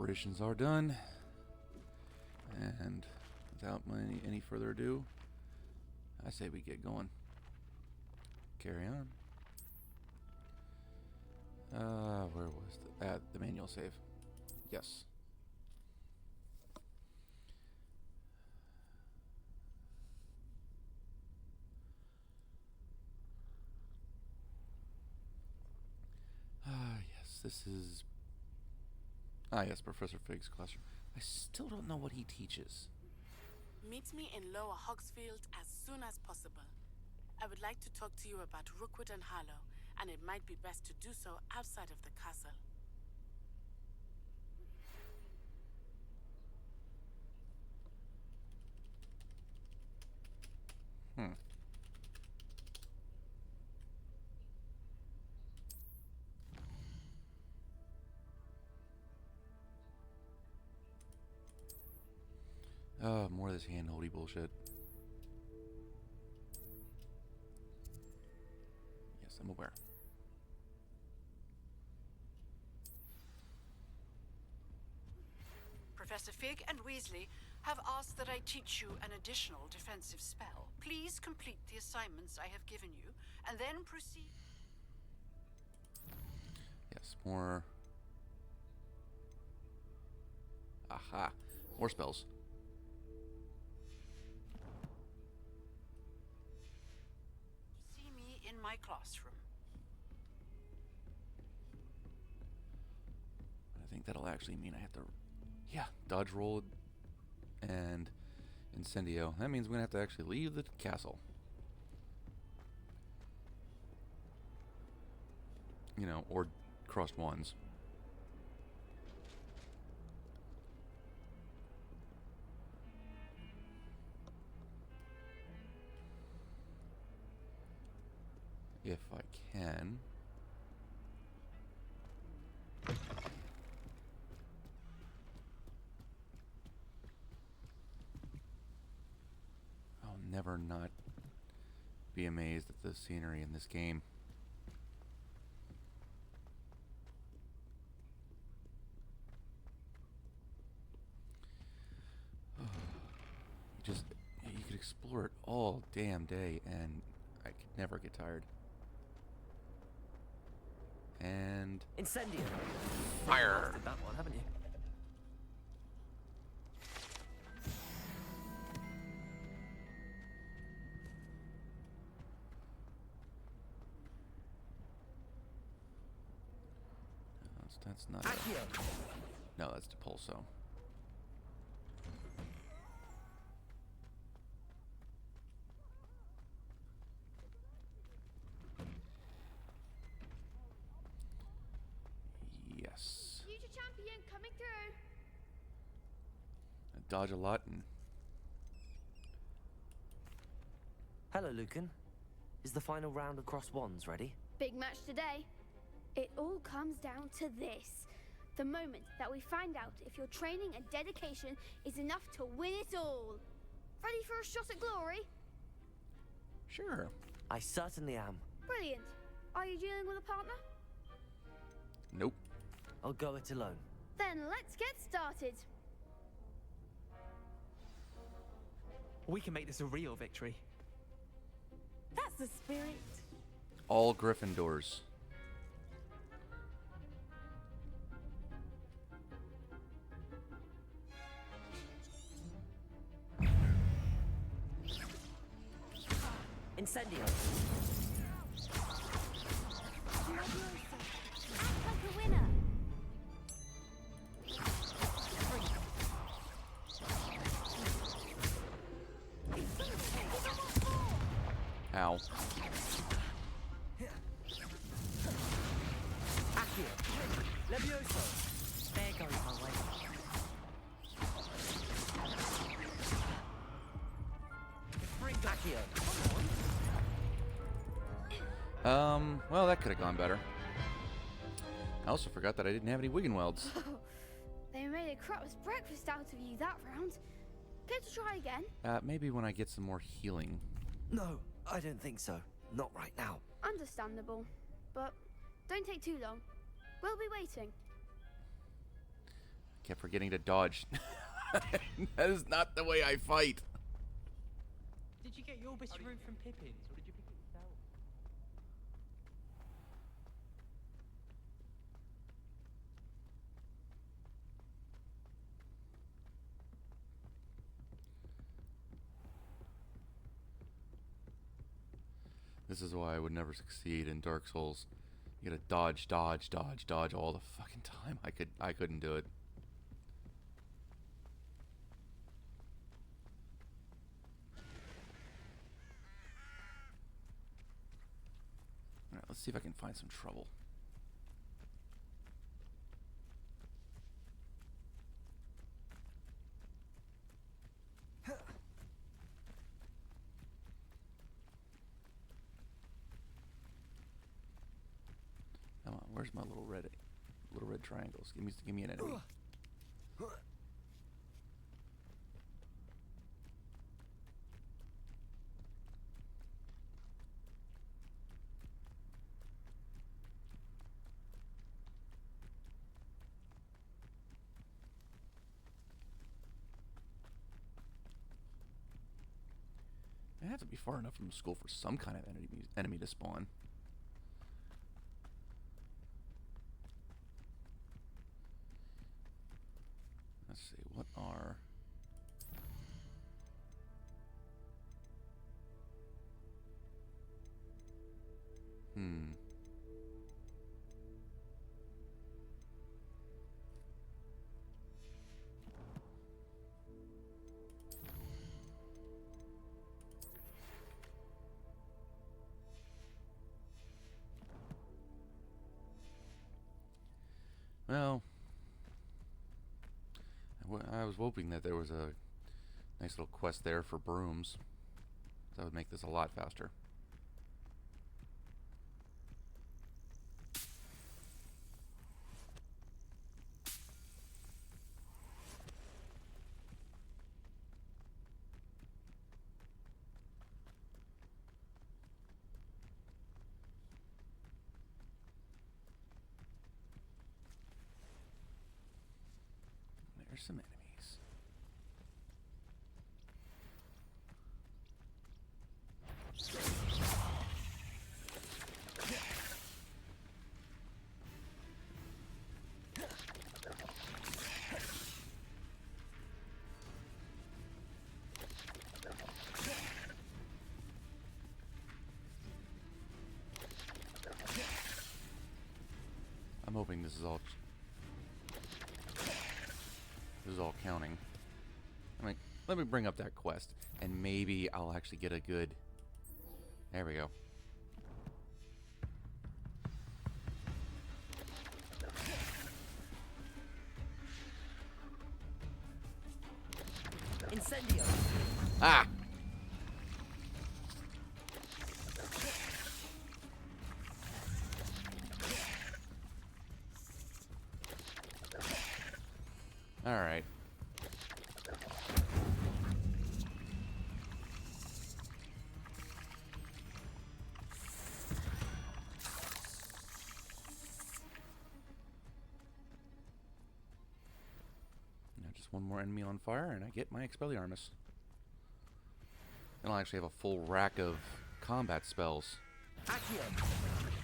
preparations are done. And without any further ado, I say we get going. Carry on. Where was the manual save? Yes. Yes, this is... yes, Professor Fig's classroom. I still don't know what he teaches. Meet me in Lower Hogsfield as soon as possible. I would like to talk to you about Rookwood and Harlow, and it might be best to do so outside of the castle. More of this handholdy bullshit. Yes, I'm aware. Professor Fig and Weasley have asked that I teach you an additional defensive spell. Please complete the assignments I have given you, and then proceed. Yes, more... Aha. More spells. See me in my classroom. I think that'll actually mean I have to... Yeah, dodge roll and incendio. That means we're going to have to actually leave the castle. You know, or crossed ones. If I can. I'll never not be amazed at the scenery in this game. You could explore it all damn day, and I could never get tired. And Incendio. fire. Did that one, haven't you? That's not. Accio. No, that's Depulso. Yes. Future champion coming through. I dodge a lot and... Hello, Lucan. Is the final round across wands ready? Big match today. It all comes down to this. The moment that we find out if your training and dedication is enough to win it all. Ready for a shot at glory? Sure. I certainly am. Brilliant. Are you dealing with a partner? Nope. I'll go it alone. Then let's get started. We can make this a real victory. That's the spirit. All Gryffindors. Incendio. Act like a winner. Ow. Accio. Levioso. There goes my way. Accio. Well, that could have gone better. I also forgot that I didn't have any Wiggenwelds. They made a crap's breakfast out of you that round. Care to try again? Maybe when I get some more healing. No, I don't think so. Not right now. Understandable. But don't take too long. We'll be waiting. Kept forgetting to dodge. That is not the way I fight. Did you get your bit of route from Pippin's, or did you pick it yourself? This is why I would never succeed in Dark Souls. You gotta dodge, dodge, dodge, dodge all the fucking time. I couldn't do it. Alright, let's see if I can find some trouble. Come on, where's my little red triangles? Give me an enemy. I have to be far enough from school for some kind of enemy to spawn. Let's see, what are... Well, I was hoping that there was a nice little quest there for brooms. That would make this a lot faster. There's some enemies. I'm hoping this is all counting. I mean, let me bring up that quest, and maybe I'll actually get a good... There we go. Incendio! Ah! Alright. Now just one more enemy on fire and I get my Expelliarmus. And I'll actually have a full rack of combat spells. Accio!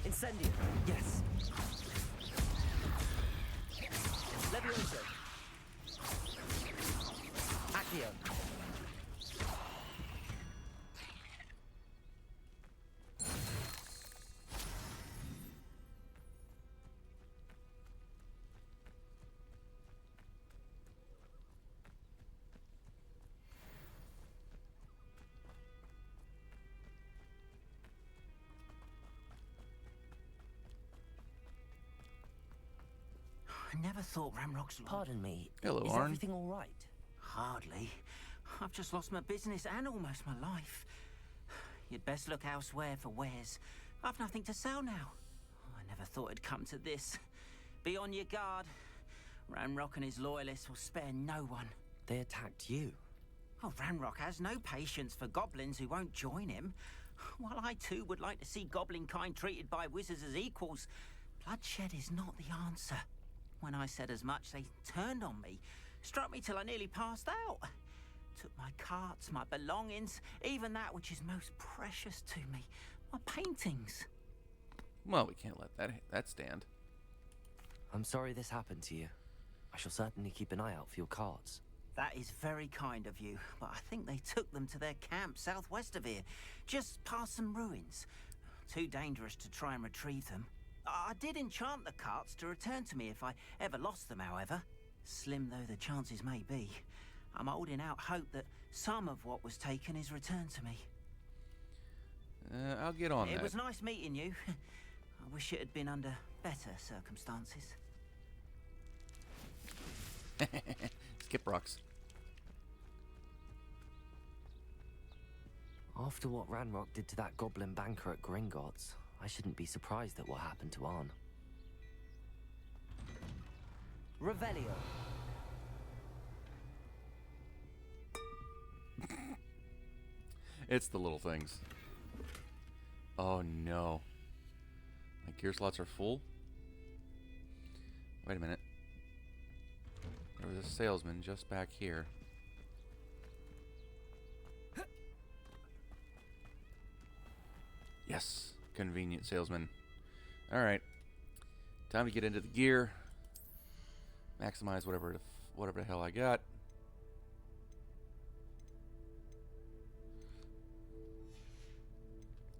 Incendio! Yes! Levioso! Accio! I never thought Ramrock's... Pardon me. Hello, Is Arn. everything all right? Hardly. I've just lost my business and almost my life. You'd best look elsewhere for wares. I've nothing to sell now. I never thought it'd come to this. Be on your guard. Ramrock and his loyalists will spare no one. They attacked you. Oh, Ramrock has no patience for goblins who won't join him. While I too would like to see goblin kind treated by wizards as equals, bloodshed is not the answer. When I said as much, they turned on me, struck me till I nearly passed out. Took my carts, my belongings, even that which is most precious to me, my paintings. Well, we can't let that stand. I'm sorry this happened to you. I shall certainly keep an eye out for your cards. That is very kind of you, but I think they took them to their camp southwest of here, just past some ruins. Too dangerous to try and retrieve them. I did enchant the carts to return to me if I ever lost them, however. Slim though the chances may be, I'm holding out hope that some of what was taken is returned to me. I'll get on that. It was nice meeting you. I wish it had been under better circumstances. Skip rocks. After what Ranrock did to that goblin banker at Gringotts, I shouldn't be surprised at what happened to Arn. Revelio. It's the little things. Oh no. My gear slots are full? Wait a minute. There was a salesman just back here. Yes, convenient salesman. Alright. Time to get into the gear. Maximize whatever the hell I got.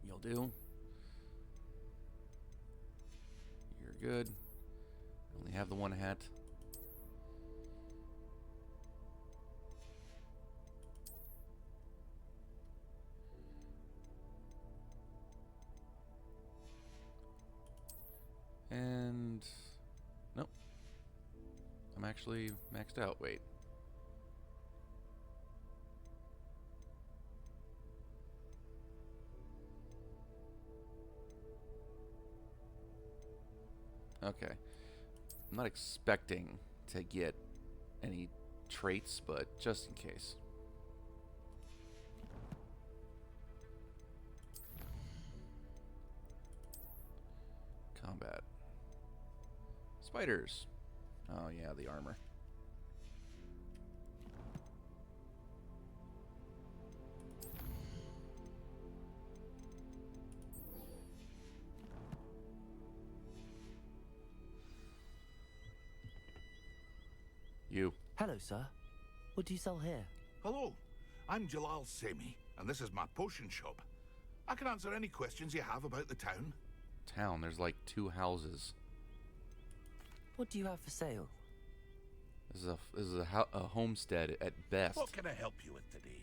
You'll do. You're good. Only have the one hat. And nope. I'm actually maxed out. Wait. Okay. I'm not expecting to get any traits, but just in case. Combat. Spiders. Oh yeah, the armor. You. Hello, sir. What do you sell here? Hello, I'm Jalal Semi, and this is my potion shop. I can answer any questions you have about the town. Town. There's like 2 houses. What do you have for sale? This is a homestead at best. What can I help you with today?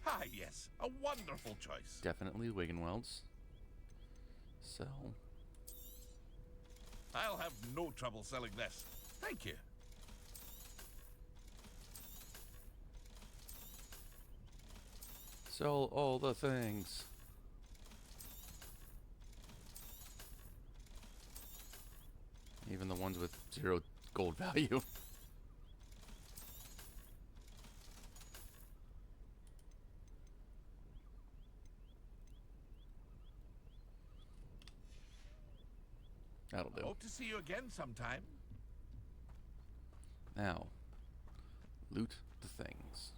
Ah, yes, a wonderful choice. Definitely Wiggenweld's. So. I'll have no trouble selling this. Thank you. Sell all the things. Even the ones with 0 gold value. That'll do. Hope to see you again sometime. Now, loot the things.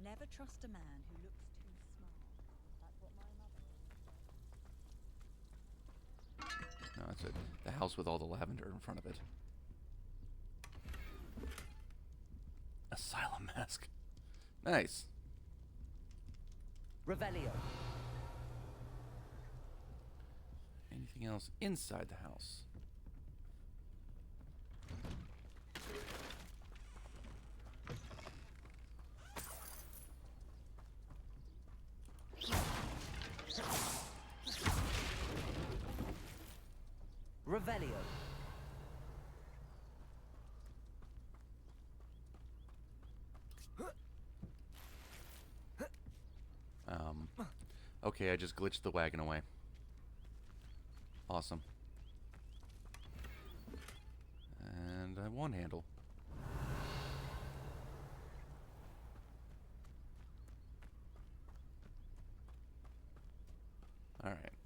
Never trust a man who looks too smart. That's what my mother. No, that's it. The house with all the lavender in front of it. Asylum mask. Nice. Revelio. Anything else inside the house? Revelio. Okay, I just glitched the wagon away. Awesome. And I have one handle. Alright.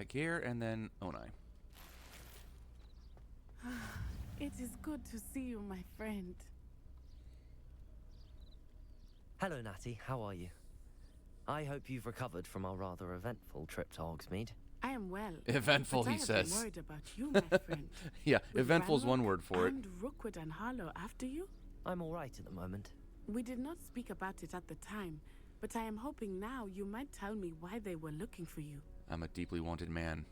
Hagir and then Onai. It is good to see you, my friend. Hello, Natty. How are you? I hope you've recovered from our rather eventful trip to Hogsmeade. I am well. Eventful, but he I have says. been worried about you, my friend. Yeah, With eventful's one Ranrock word for it. And Rookwood and Harlow after you? I'm all right at the moment. We did not speak about it at the time, but I am hoping now you might tell me why they were looking for you. I'm a deeply wanted man.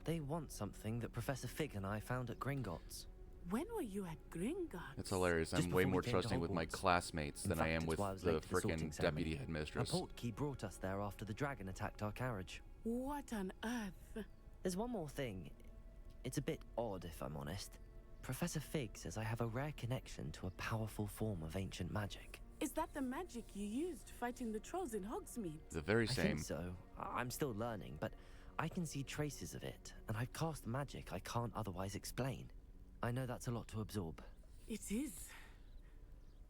They want something that Professor Fig and I found at Gringotts. When were you at Gringotts? It's hilarious. Just I'm way before we more came to trusting with my Hogwarts. classmates In than fact, I am it's with why I was the late to the sorting frickin' ceremony. deputy A headmistress. portkey brought us there after the dragon attacked our carriage. What on earth? There's one more thing. It's a bit odd, if I'm honest. Professor Fig says I have a rare connection to a powerful form of ancient magic. Is that the magic you used fighting the trolls in Hogsmeade? The very I same. think so. I'm still learning, but I can see traces of it, and I've cast magic I can't otherwise explain. I know that's a lot to absorb. It is.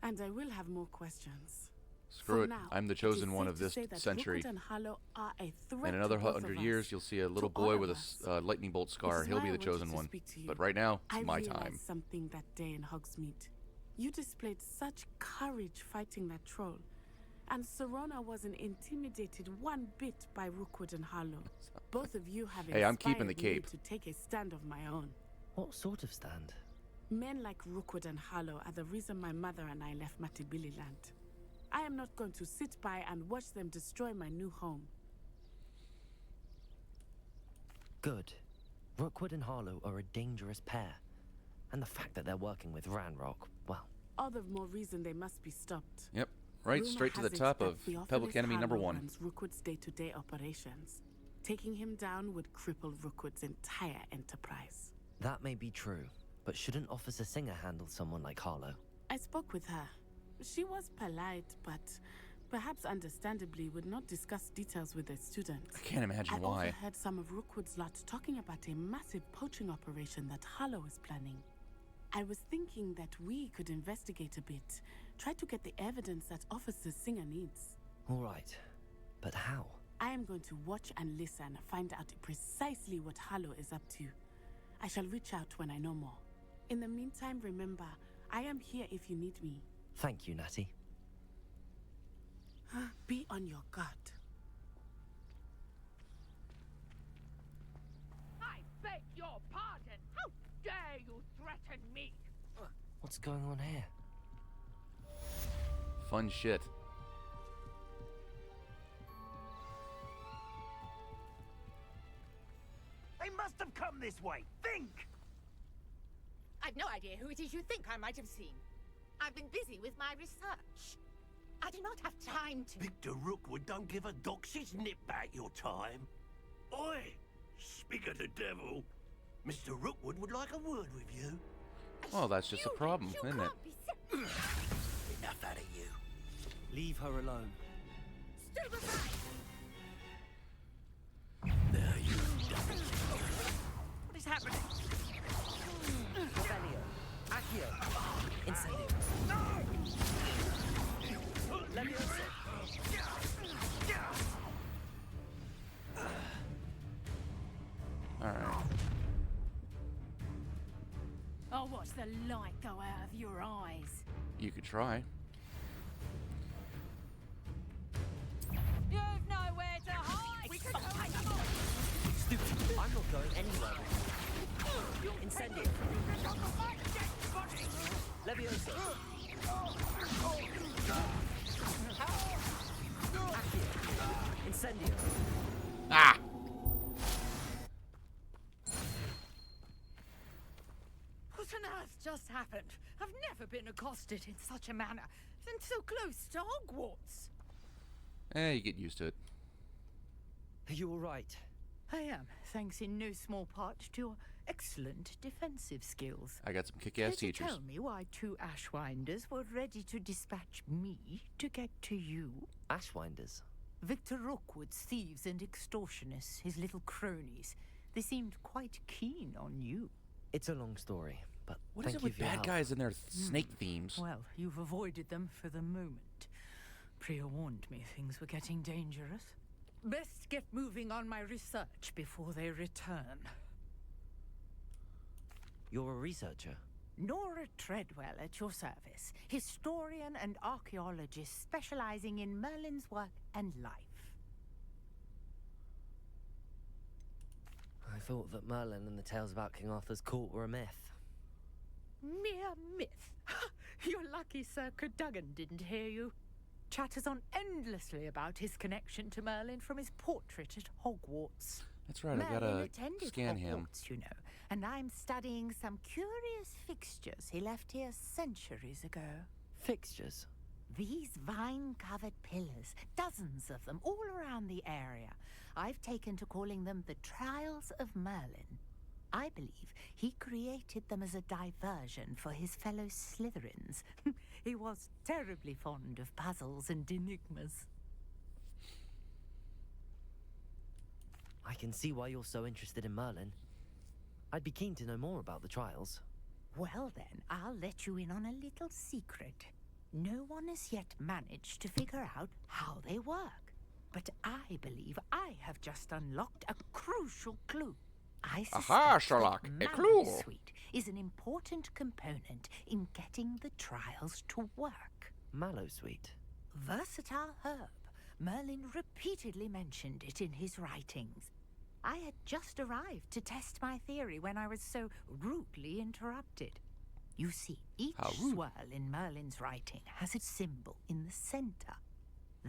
And I will have more questions. Screw For it. now, I'm the it is chosen one safe of to this say that century. Rookwood and Harlow are a threat In another to both 100 of years, us. you'll see a little To boy all with a of us. lightning bolt scar. This is He'll why be I the wanted chosen to one. speak to you. But right now, it's I my realized time. something that day in Hogsmeade. You displayed such courage fighting that troll. And Serona wasn't intimidated one bit by Rookwood and Harlow. Both of you have Hey, I'm keeping the inspired me cape. to take a stand of my own. What sort of stand? Men like Rookwood and Harlow are the reason my mother and I left Matibili land. I am not going to sit by and watch them destroy my new home. Good. Rookwood and Harlow are a dangerous pair. And the fact that they're working with Ranrock, well... All the more reason they must be stopped. Yep. Right Rumor straight to the has it top that of Theophilus Public Enemy number Harlow 1. runs Rookwood's day-to-day operations. Taking him down would cripple Rookwood's entire enterprise. That may be true, but shouldn't Officer Singer handle someone like Harlow? I spoke with her. She was polite, but perhaps understandably would not discuss details with a student. I can't imagine I why. overheard some of Rookwood's lot talking about a massive poaching operation that Harlow is planning. I was thinking that we could investigate a bit, try to get the evidence that Officer Singer needs. All right, but how? I am going to watch and listen, find out precisely what Harlow is up to. I shall reach out when I know more. In the meantime, remember, I am here if you need me. Thank you, Natty. Be on your guard. I beg your pardon. How dare you threaten me? What's going on here? Fun shit. They must have come this way. Think! I've no idea who it is you think I might have seen. I've been busy with my research. I do not have time to... Victor Rookwood don't give a doxy's nip back your time. Oi! Speak of the devil. Mr. Rookwood would like a word with you. Well, that's just a problem, isn't it? Enough out of you. Leave her alone. There you What is happening? Revelio. Accio. Incendio. Leviosa. Alright. I'll watch the light go out of your eyes. You could try. You've nowhere to hide! We can hide them all! Stupid. I'm not going anywhere. Incendio. Leviosa. Accio. Incendio. Ah! What on earth just happened? I've never been accosted in such a manner, and so close to Hogwarts. You get used to it. Are you all right? I am, thanks in no small part to your excellent defensive skills. I got some kick-ass Could you teachers. tell me why 2 Ashwinders were ready to dispatch me to get to you? Ashwinders? Victor Rookwood's thieves and extortionists, his little cronies. They seemed quite keen on you. It's a long story, but What is thank it you with for your bad help. guys and their snake themes? Well, you've avoided them for the moment. Priya warned me things were getting dangerous. Best get moving on my research before they return. You're a researcher? Nora Treadwell at your service, historian and archaeologist specializing in Merlin's work and life. I thought that Merlin and the tales about King Arthur's court were a myth. Mere myth. You're lucky Sir Cadogan didn't hear you. Chatters on endlessly about his connection to Merlin from his portrait at Hogwarts. That's right, Merlin I gotta attended scan Hogwarts, him. you know, and I'm studying some curious fixtures he left here centuries ago. Fixtures? These vine-covered pillars, dozens of them, all around the area. I've taken to calling them the Trials of Merlin. I believe he created them as a diversion for his fellow Slytherins. He was terribly fond of puzzles and enigmas. I can see why you're so interested in Merlin. I'd be keen to know more about the trials. Well then, I'll let you in on a little secret. No one has yet managed to figure out how they work. But I believe I have just unlocked a crucial clue. I suspect Aha, Sherlock, that a clue. Mallowsweet is an important component in getting the trials to work. Mallowsweet? Versatile herb. Merlin repeatedly mentioned it in his writings. I had just arrived to test my theory when I was so rudely interrupted. You see, each swirl in Merlin's writing has its symbol in the center.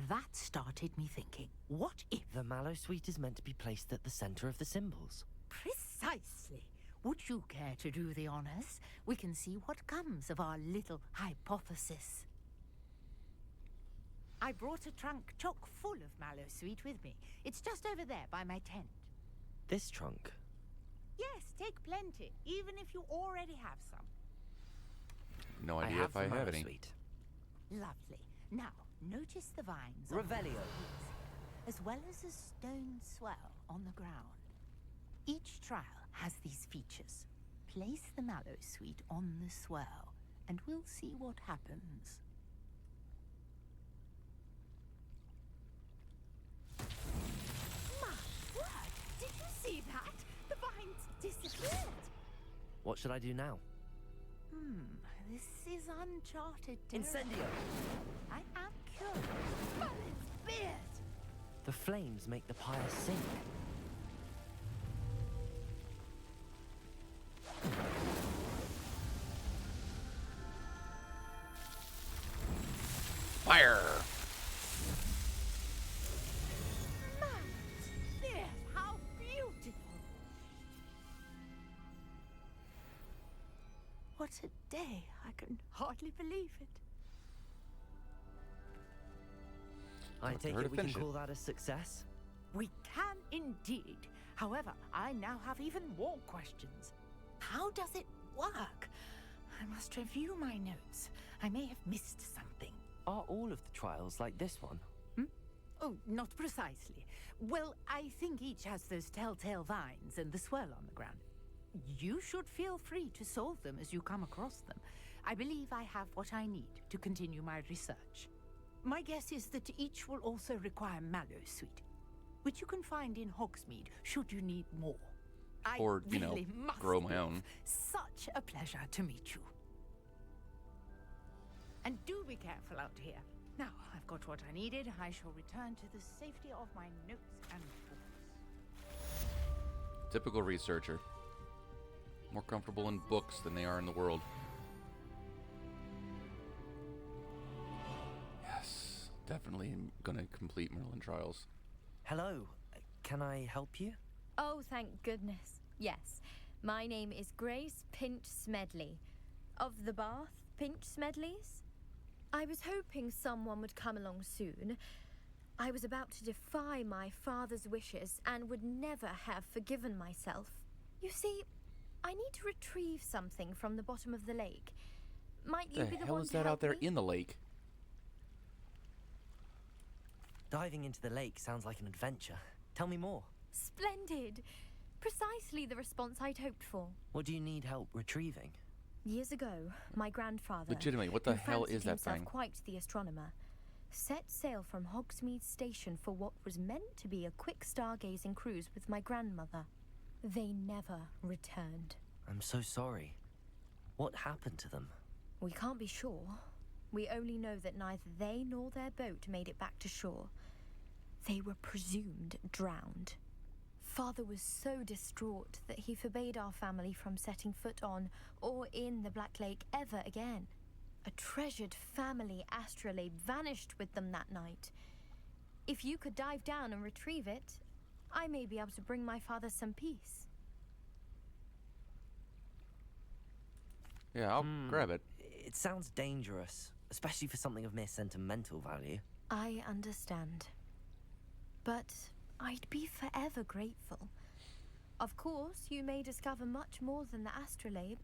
That started me thinking, what if... The Mallowsweet is meant to be placed at the center of the symbols. Precisely. Would you care to do the honors? We can see what comes of our little hypothesis. I brought a trunk chock full of Mallowsweet with me. It's just over there by my tent. This trunk? Yes, take plenty, even if you already have some. No idea if I have any. Mallowsweet. Lovely. Now, notice the vines. Revelio. As well as a stone swell on the ground. Each trial has these features. Place the Mallowsweet on the swell, and we'll see what happens. My word! Did you see that? The vines disappeared! What should I do now? This is uncharted territory. Incendio! I am curious. Merlin's beard! The flames make the pyre sink. Fire! Merlin's beard! How beautiful! What a day! I can hardly believe it. I Look, take her to it we can finish it. call that a success? We can indeed. However, I now have even more questions. How does it work? I must review my notes. I may have missed something. Are all of the trials like this one? Oh, not precisely. Well, I think each has those telltale vines and the swirl on the ground. You should feel free to solve them as you come across them. I believe I have what I need to continue my research. My guess is that each will also require Mallowsweet, which you can find in Hogsmeade should you need more. Or, I you know, really must grow my leave. own. Such a pleasure to meet you. And do be careful out here. Now, I've got what I needed. I shall return to the safety of my notes and books. Typical researcher. More comfortable in books than they are in the world. Yes, definitely gonna complete Merlin Trials. Hello. Can I help you? Oh, thank goodness. Yes. My name is Grace Pinch Smedley. Of the Bath Pinch Smedleys? I was hoping someone would come along soon. I was about to defy my father's wishes and would never have forgiven myself. You see, I need to retrieve something from the bottom of the lake. Might you The be the hell one is to that help out there me? in the lake? Diving into the lake sounds like an adventure. Tell me more. Splendid. Precisely the response I'd hoped for. What do you need help retrieving? Years ago, my grandfather, Legitimately, what the who hell fancied is that himself thing? quite the astronomer, set sail from Hogsmeade Station for what was meant to be a quick stargazing cruise with my grandmother. They never returned. I'm so sorry. What happened to them? We can't be sure. We only know that neither they nor their boat made it back to shore. They were presumed drowned. Father was so distraught that he forbade our family from setting foot on or in the Black Lake ever again. A treasured family astrolabe vanished with them that night. If you could dive down and retrieve it, I may be able to bring my father some peace. Yeah, I'll grab it. It sounds dangerous, especially for something of mere sentimental value. I understand. But I'd be forever grateful. Of course, you may discover much more than the astrolabe.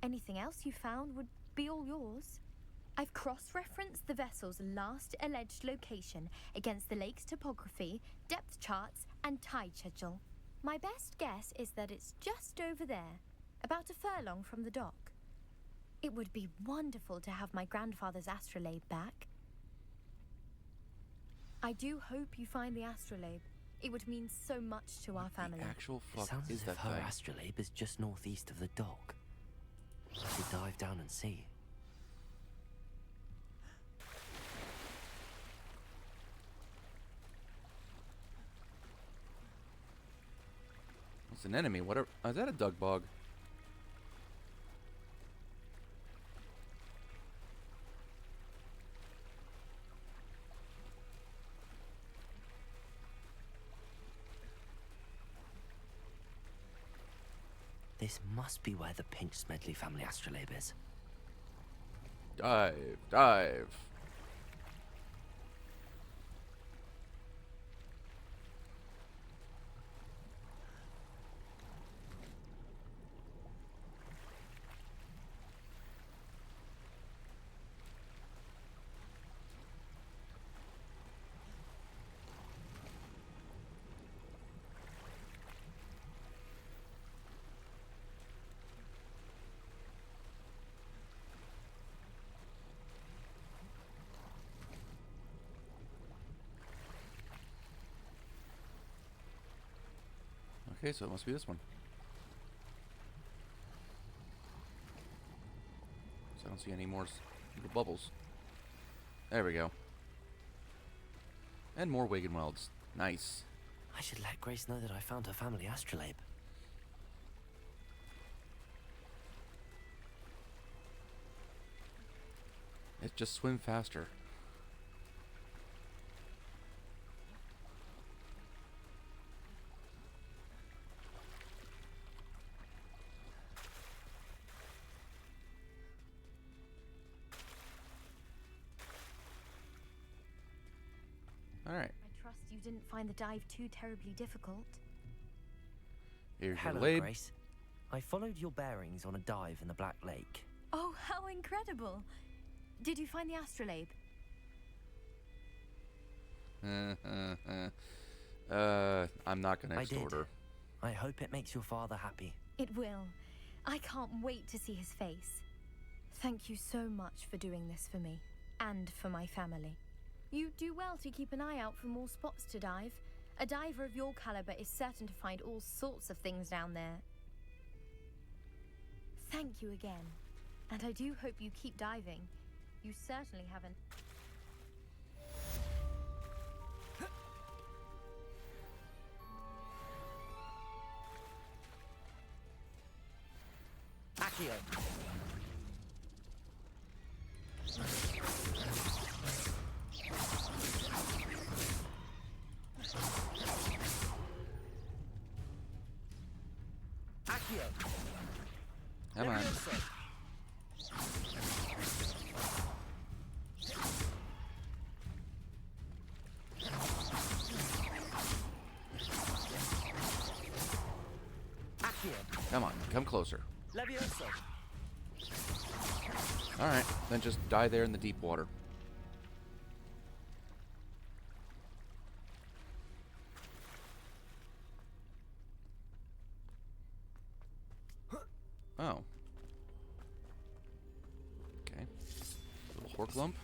Anything else you found would be all yours. I've cross-referenced the vessel's last alleged location against the lake's topography, depth charts, and tide schedule. My best guess is that it's just over there, about a furlong from the dock. It would be wonderful to have my grandfather's astrolabe back. I do hope you find the astrolabe. It would mean so much to our family. The actual It fuck sounds is as that if her thing? astrolabe is just northeast of the dock. I should dive down and see. It's an enemy. What? Is that a dug bog? This must be where the Pinch Smedley family astrolabe is. Dive, dive. Okay, so it must be this one. So I don't see any more little bubbles. There we go. And more Wiggenwelds. Nice. I should let Grace know that I found her family astrolabe. It just swim faster. Alright. I trust you didn't find the dive too terribly difficult. Here's Hello, your lab. Grace. I followed your bearings on a dive in the Black Lake. Oh, how incredible! Did you find the astrolabe? I'm not gonna extort her. I hope it makes your father happy. It will. I can't wait to see his face. Thank you so much for doing this for me, and for my family. You do well to keep an eye out for more spots to dive. A diver of your caliber is certain to find all sorts of things down there. Thank you again, and I do hope you keep diving. You certainly haven't. Accio! Accio! Come on. Come on, come closer. Levioso! Alright, then just die there in the deep water. Oh. Okay. Little hork lump.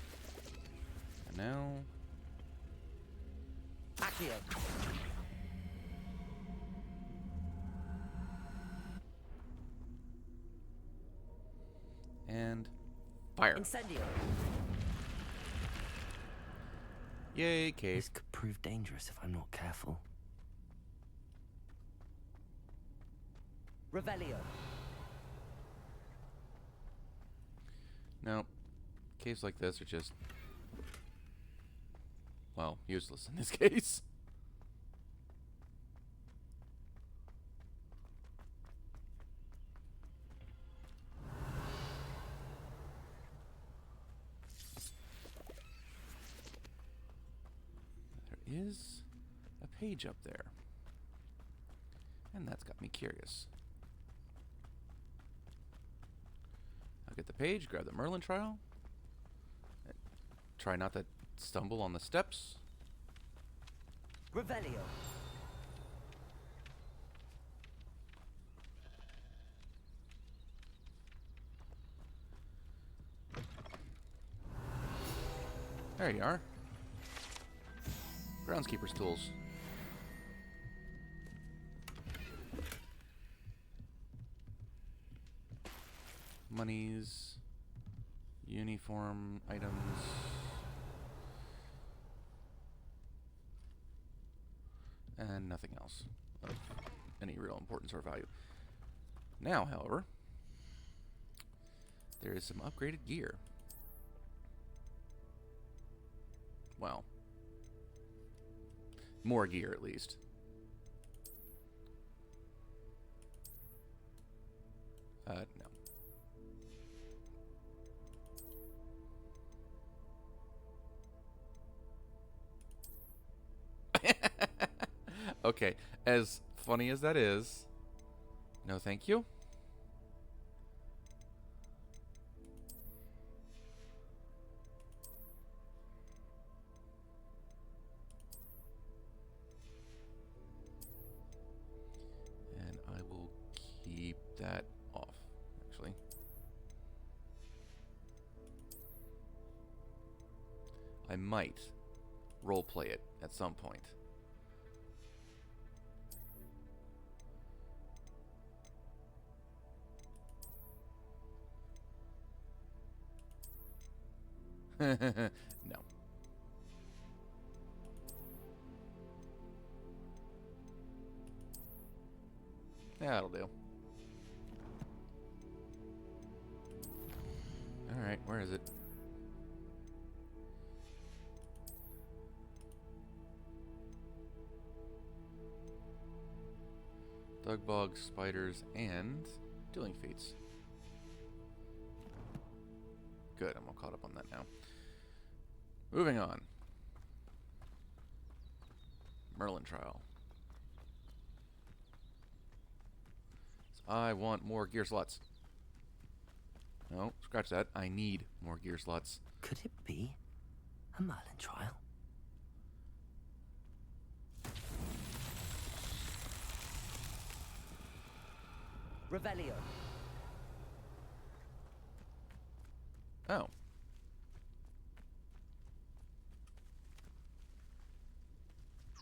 And now. Accio. And fire. Incendio. Yay, cave. This could prove dangerous if I'm not careful. Revelio. No. Caves like this are just, well, useless in this case. There is a page up there. And that's got me curious. I'll get the page, grab the Merlin trial. Try not to stumble on the steps. Revelio. There you are. Groundskeeper's tools. Monies. Uniform items. And nothing else of any real importance or value. Now, however, there is some upgraded gear. Well, more gear at least. No. Okay, as funny as that is, no thank you. And I will keep that off, actually. I might roleplay it at some point. No. Yeah, that'll do. Alright, where is it? Dug bugs, spiders, and dueling feats. Good, I'm all caught up on that now. Moving on. Merlin trial. So I want more gear slots. No, scratch that. I need more gear slots. Could it be a Merlin trial? Revelio. Oh.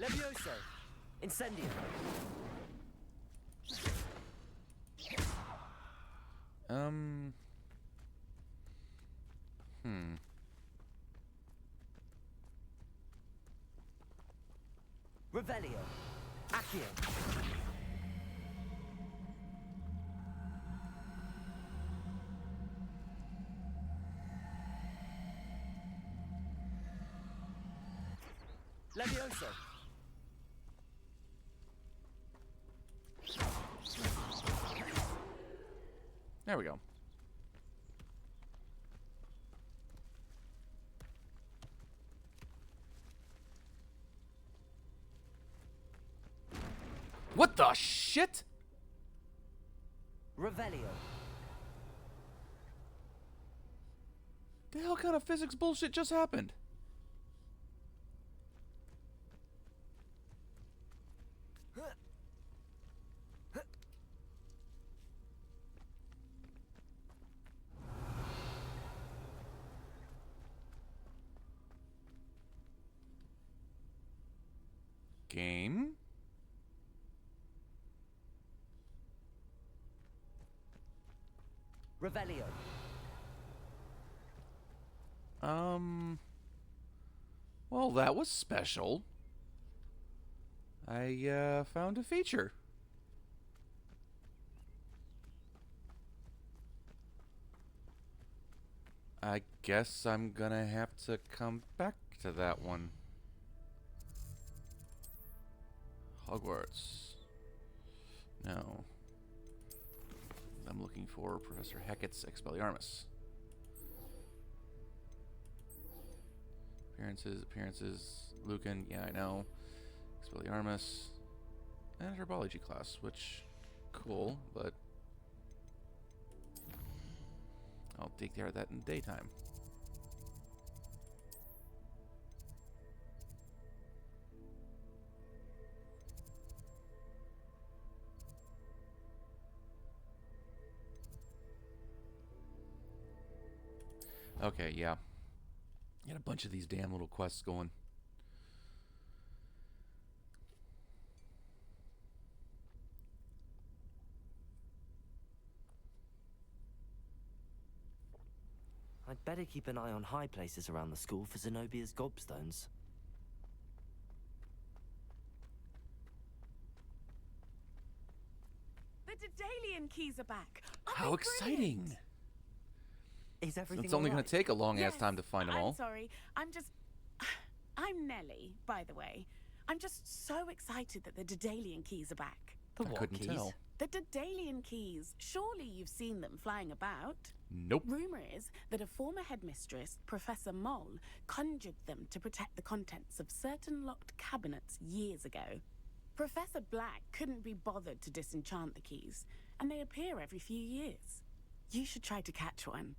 Levioso. Incendio. Revelio. Accio. Levioso. There we go. What the shit? Revelio. The hell kind of physics bullshit just happened? game. Revelio. Well, that was special. I found a feature. I guess I'm gonna have to come back to that one. Hogwarts. No. I'm looking for Professor Hackett's Expelliarmus. Appearances. Lucan, yeah, I know. Expelliarmus. And Herbology class, which, cool, but I'll take care of that in the daytime. Okay, yeah. Got a bunch of these damn little quests going. I'd better keep an eye on high places around the school for Zenobia's gobstones. The Daedalian keys are back. How exciting! Is everything It's only all going right? to take a long ass time to find them all. I'm sorry. I'm Nellie, by the way. I'm just so excited that the Daedalian keys are back. The I what couldn't keys? tell. The Daedalian keys. Surely you've seen them flying about. Nope. Rumor is that a former headmistress, Professor Moll, conjured them to protect the contents of certain locked cabinets years ago. Professor Black couldn't be bothered to disenchant the keys, and they appear every few years. You should try to catch one.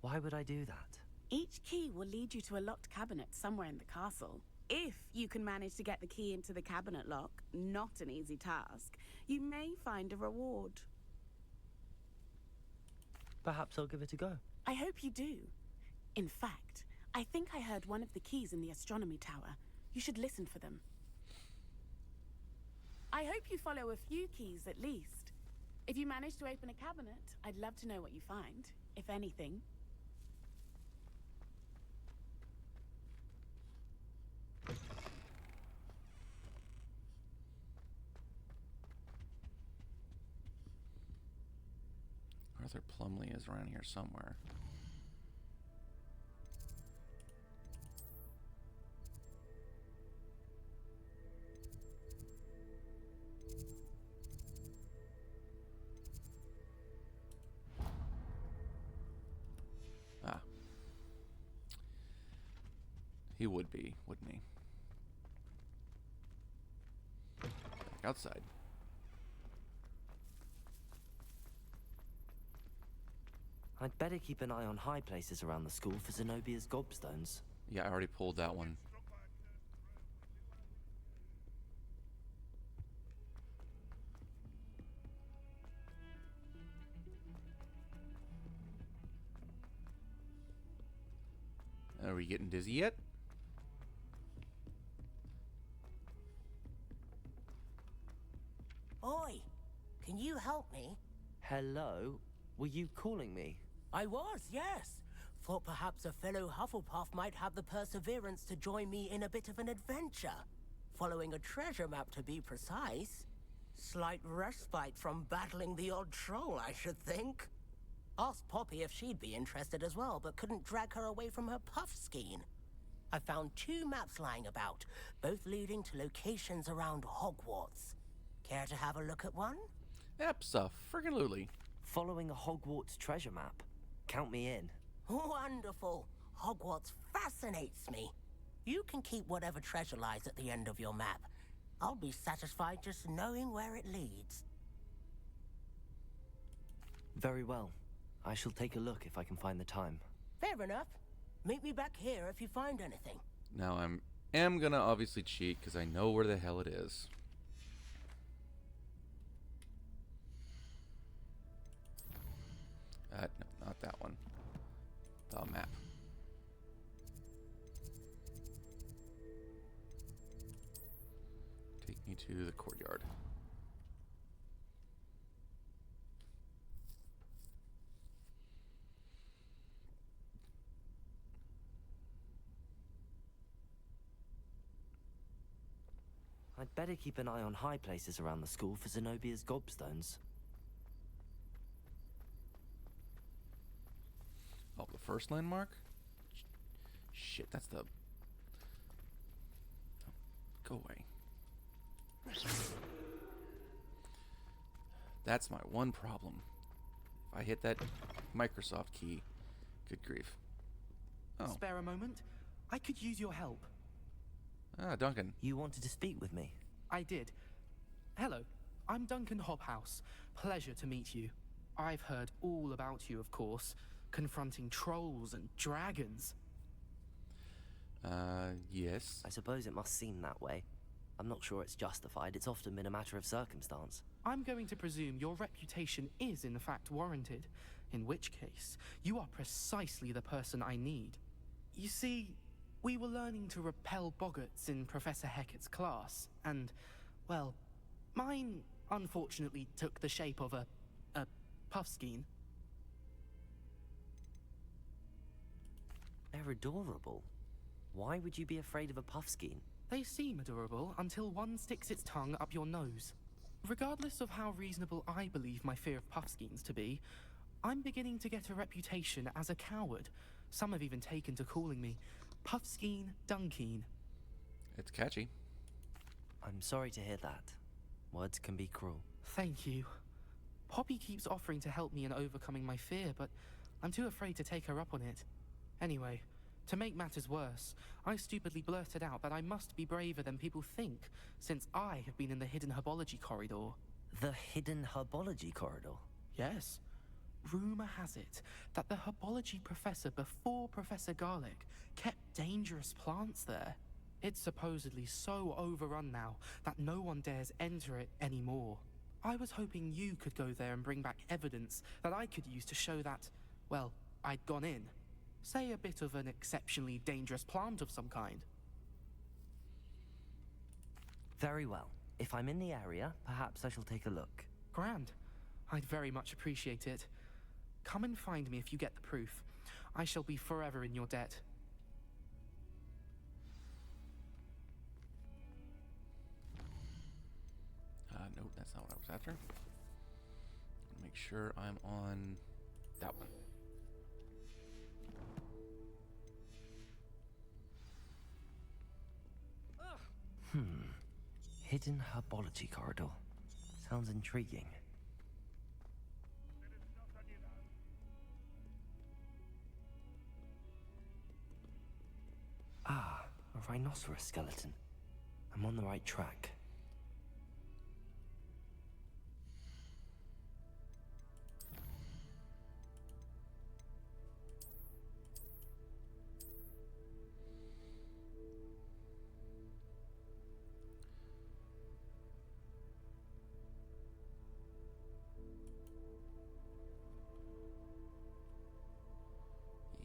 Why would I do that? Each key will lead you to a locked cabinet somewhere in the castle. If you can manage to get the key into the cabinet lock, not an easy task, you may find a reward. Perhaps I'll give it a go. I hope you do. In fact, I think I heard one of the keys in the astronomy tower. You should listen for them. I hope you follow a few keys at least. If you manage to open a cabinet, I'd love to know what you find, if anything. Arthur Plumley is around here somewhere. Ah. He would be, wouldn't he? Back outside. I'd better keep an eye on high places around the school for Zenobia's gobstones. Yeah, I already pulled that one. Are we getting dizzy yet? Oi, can you help me? Hello? Were you calling me? I was, yes. Thought perhaps a fellow Hufflepuff might have the perseverance to join me in a bit of an adventure. Following a treasure map, to be precise. Slight respite from battling the odd troll, I should think. Asked Poppy if she'd be interested as well, but couldn't drag her away from her puff skein. I found 2 maps lying about, both leading to locations around Hogwarts. Care to have a look at one? Abso-friggin-lutely. Following a Hogwarts treasure map. Count me in. Wonderful. Hogwarts fascinates me. You can keep whatever treasure lies at the end of your map. I'll be satisfied just knowing where it leads. Very well. I shall take a look if I can find the time. Fair enough. Meet me back here if you find anything. Now am gonna obviously cheat because I know where the hell it is. No, not that one. The map. to the courtyard. I'd better keep an eye on high places around the school for Zenobia's gobstones. Oh, the first landmark? Shit, that's the... Go away. That's my one problem. If I hit that Microsoft key, good grief. Oh. Spare a moment? I could use your help. Ah, Duncan. You wanted to speak with me? I did. Hello, I'm Duncan Hobhouse. Pleasure to meet you. I've heard all about you, of course, confronting trolls and dragons. Yes. I suppose it must seem that way. I'm not sure it's justified. It's often been a matter of circumstance. I'm going to presume your reputation is in fact warranted, in which case, you are precisely the person I need. You see, we were learning to repel boggarts in Professor Hecat's class, and, well, mine unfortunately took the shape of a puffskein. They're adorable. Why would you be afraid of a puffskein? They seem adorable until one sticks its tongue up your nose. Regardless of how reasonable I believe my fear of puffskeins to be, I'm beginning to get a reputation as a coward. Some have even taken to calling me Puffskein Dunkeen. It's catchy. I'm sorry to hear that. Words can be cruel. Thank you. Poppy keeps offering to help me in overcoming my fear, but I'm too afraid to take her up on it. Anyway, to make matters worse, I stupidly blurted out that I must be braver than people think, since I have been in the hidden herbology corridor. The hidden herbology corridor? Yes. Rumor has it that the herbology professor before Professor Garlic kept dangerous plants there. It's supposedly so overrun now that no one dares enter it anymore. I was hoping you could go there and bring back evidence that I could use to show that, well, I'd gone in. Say a bit of an exceptionally dangerous plant of some kind. Very well. If I'm in the area, perhaps I shall take a look. Grand. I'd very much appreciate it. Come and find me if you get the proof. I shall be forever in your debt. Nope, that's not what I was after. Make sure I'm on that one. Hidden herbology corridor. Sounds intriguing. Ah, a rhinoceros skeleton. I'm on the right track.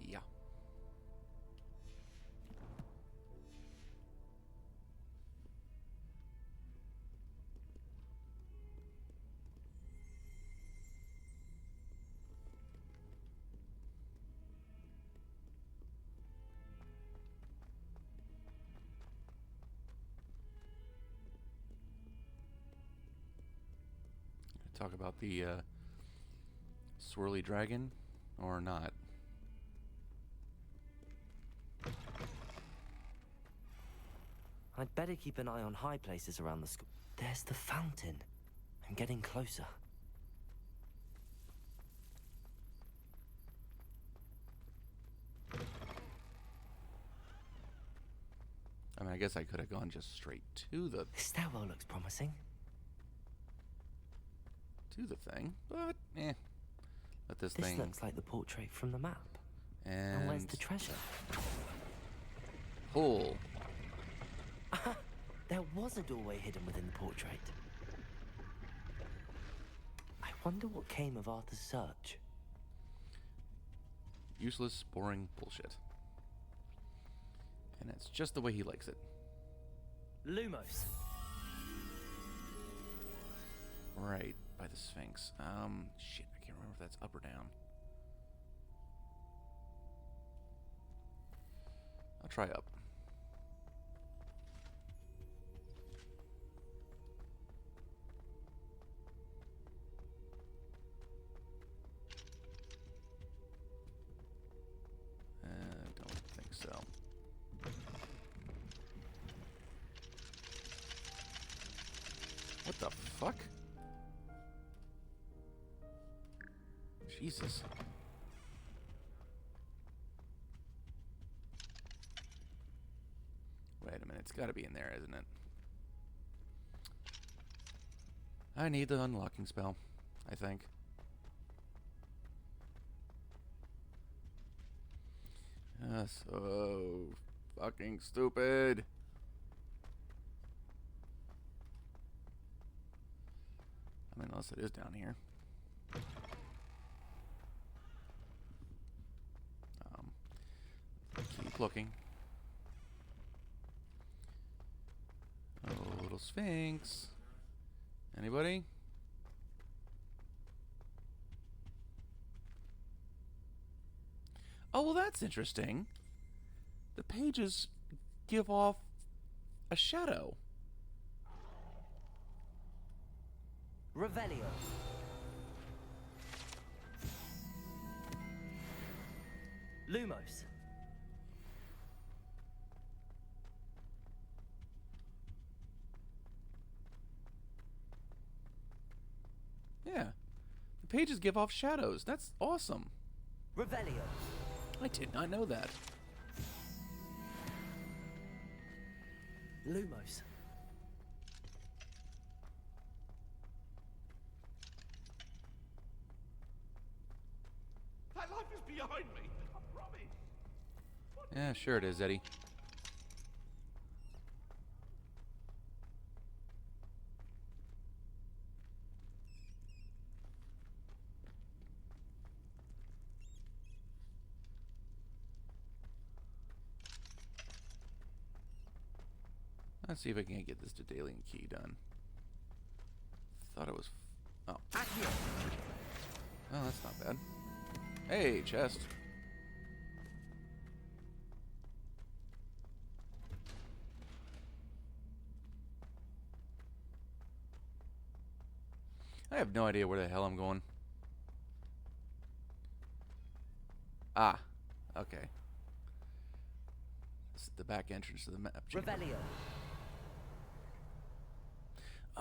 Yeah. Talk about the swirly dragon or not. I'd better keep an eye on high places around the school. There's the fountain. I'm getting closer. I mean, I guess I could have gone just straight to the stairwell. Looks promising. To the thing, but let this thing. This looks like the portrait from the map. And where's the treasure? Hole. There was a doorway hidden within the portrait. I wonder what came of Arthur's search. Useless, boring bullshit. And it's just the way he likes it. Lumos. right by the Sphinx. Shit, I can't remember if that's up or down. I'll try up. I don't think so. What the fuck? Jesus. Wait a minute, it's gotta be in there, isn't it? I need the unlocking spell, I think. So fucking stupid. I mean, unless it is down here. Keep looking. Oh, little Sphinx. Anybody? Oh, well, that's interesting. The pages give off a shadow. Revelio. Lumos. Yeah. The pages give off shadows. That's awesome. Revelio. I did not know that. Lumos. That life is behind me. I promise. Yeah, sure it is, Eddie. Let's see if I can get this Daedalian key done. Thought it was... Oh. Oh, that's not bad. Hey, chest. I have no idea where the hell I'm going. Ah, okay. This is the back entrance to the map. Revelio.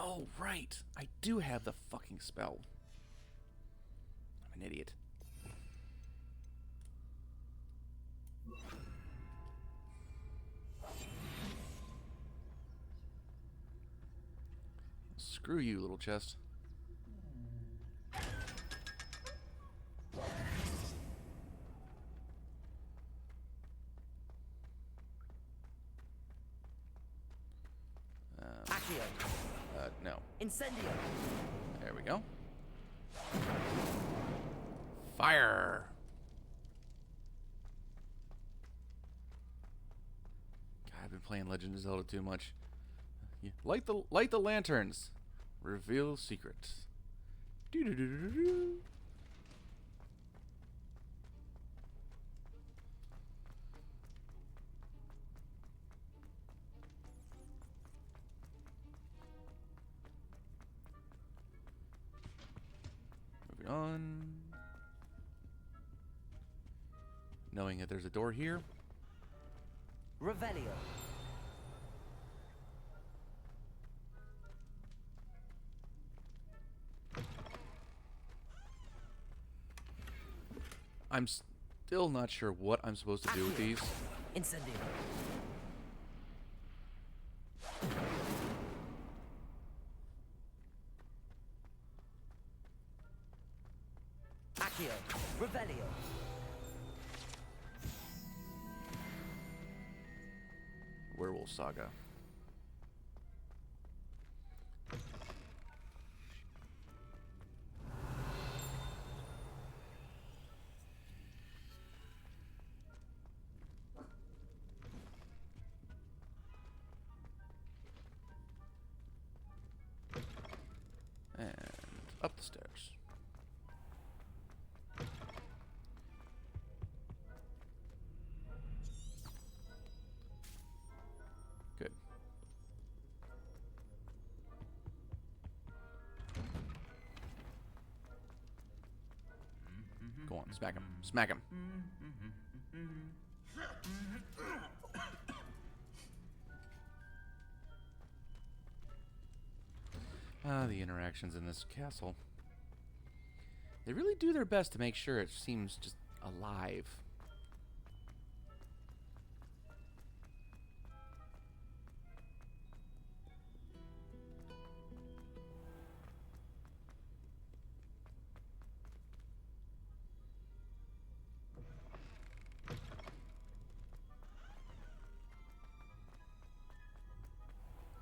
Oh, right. I do have the fucking spell. I'm an idiot. Screw you, little chest. No. Incendio. There we go. Fire. God, I've been playing Legend of Zelda too much. Light the lanterns. Reveal secrets. Doo-doo-doo-doo-doo. Moving on. Knowing that there's a door here. Revelio. I'm still not sure what I'm supposed to do with these. Incendio. Accio. Revelio. Werewolf Saga. And Smack him. Smack him. The interactions in this castle. They really do their best to make sure it seems just alive.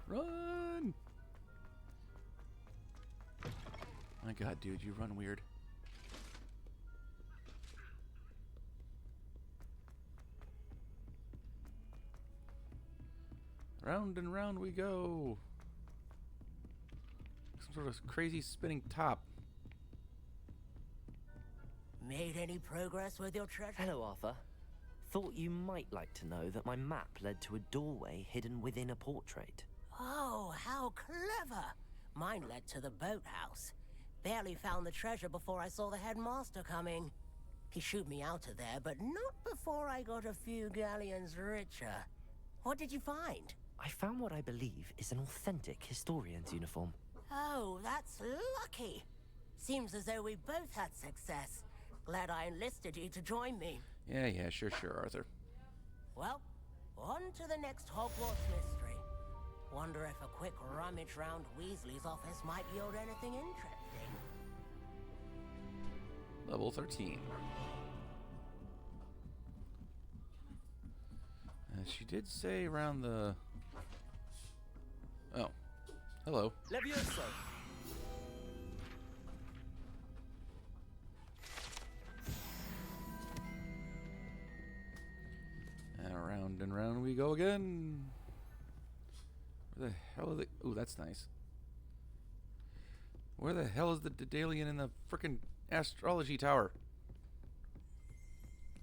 Run! My God, dude, you run weird. Round and round we go. Some sort of crazy spinning top. Made any progress with your treasure? Hello, Arthur. Thought you might like to know that my map led to a doorway hidden within a portrait. Oh, how clever! Mine led to the boathouse. Barely found the treasure before I saw the headmaster coming. He shooed me out of there, but not before I got a few galleons richer. What did you find? I found what I believe is an authentic historian's uniform. Oh, that's lucky. Seems as though we both had success. Glad I enlisted you to join me. Yeah, sure, Arthur. Well, on to the next Hogwarts mystery. Wonder if a quick rummage round Weasley's office might yield anything interesting. Level 13. She did say around the... Oh. Hello. Levioso! And round we go again. Where the hell are they? Ooh, that's nice. Where the hell is the Daedalian in the frickin' astrology tower?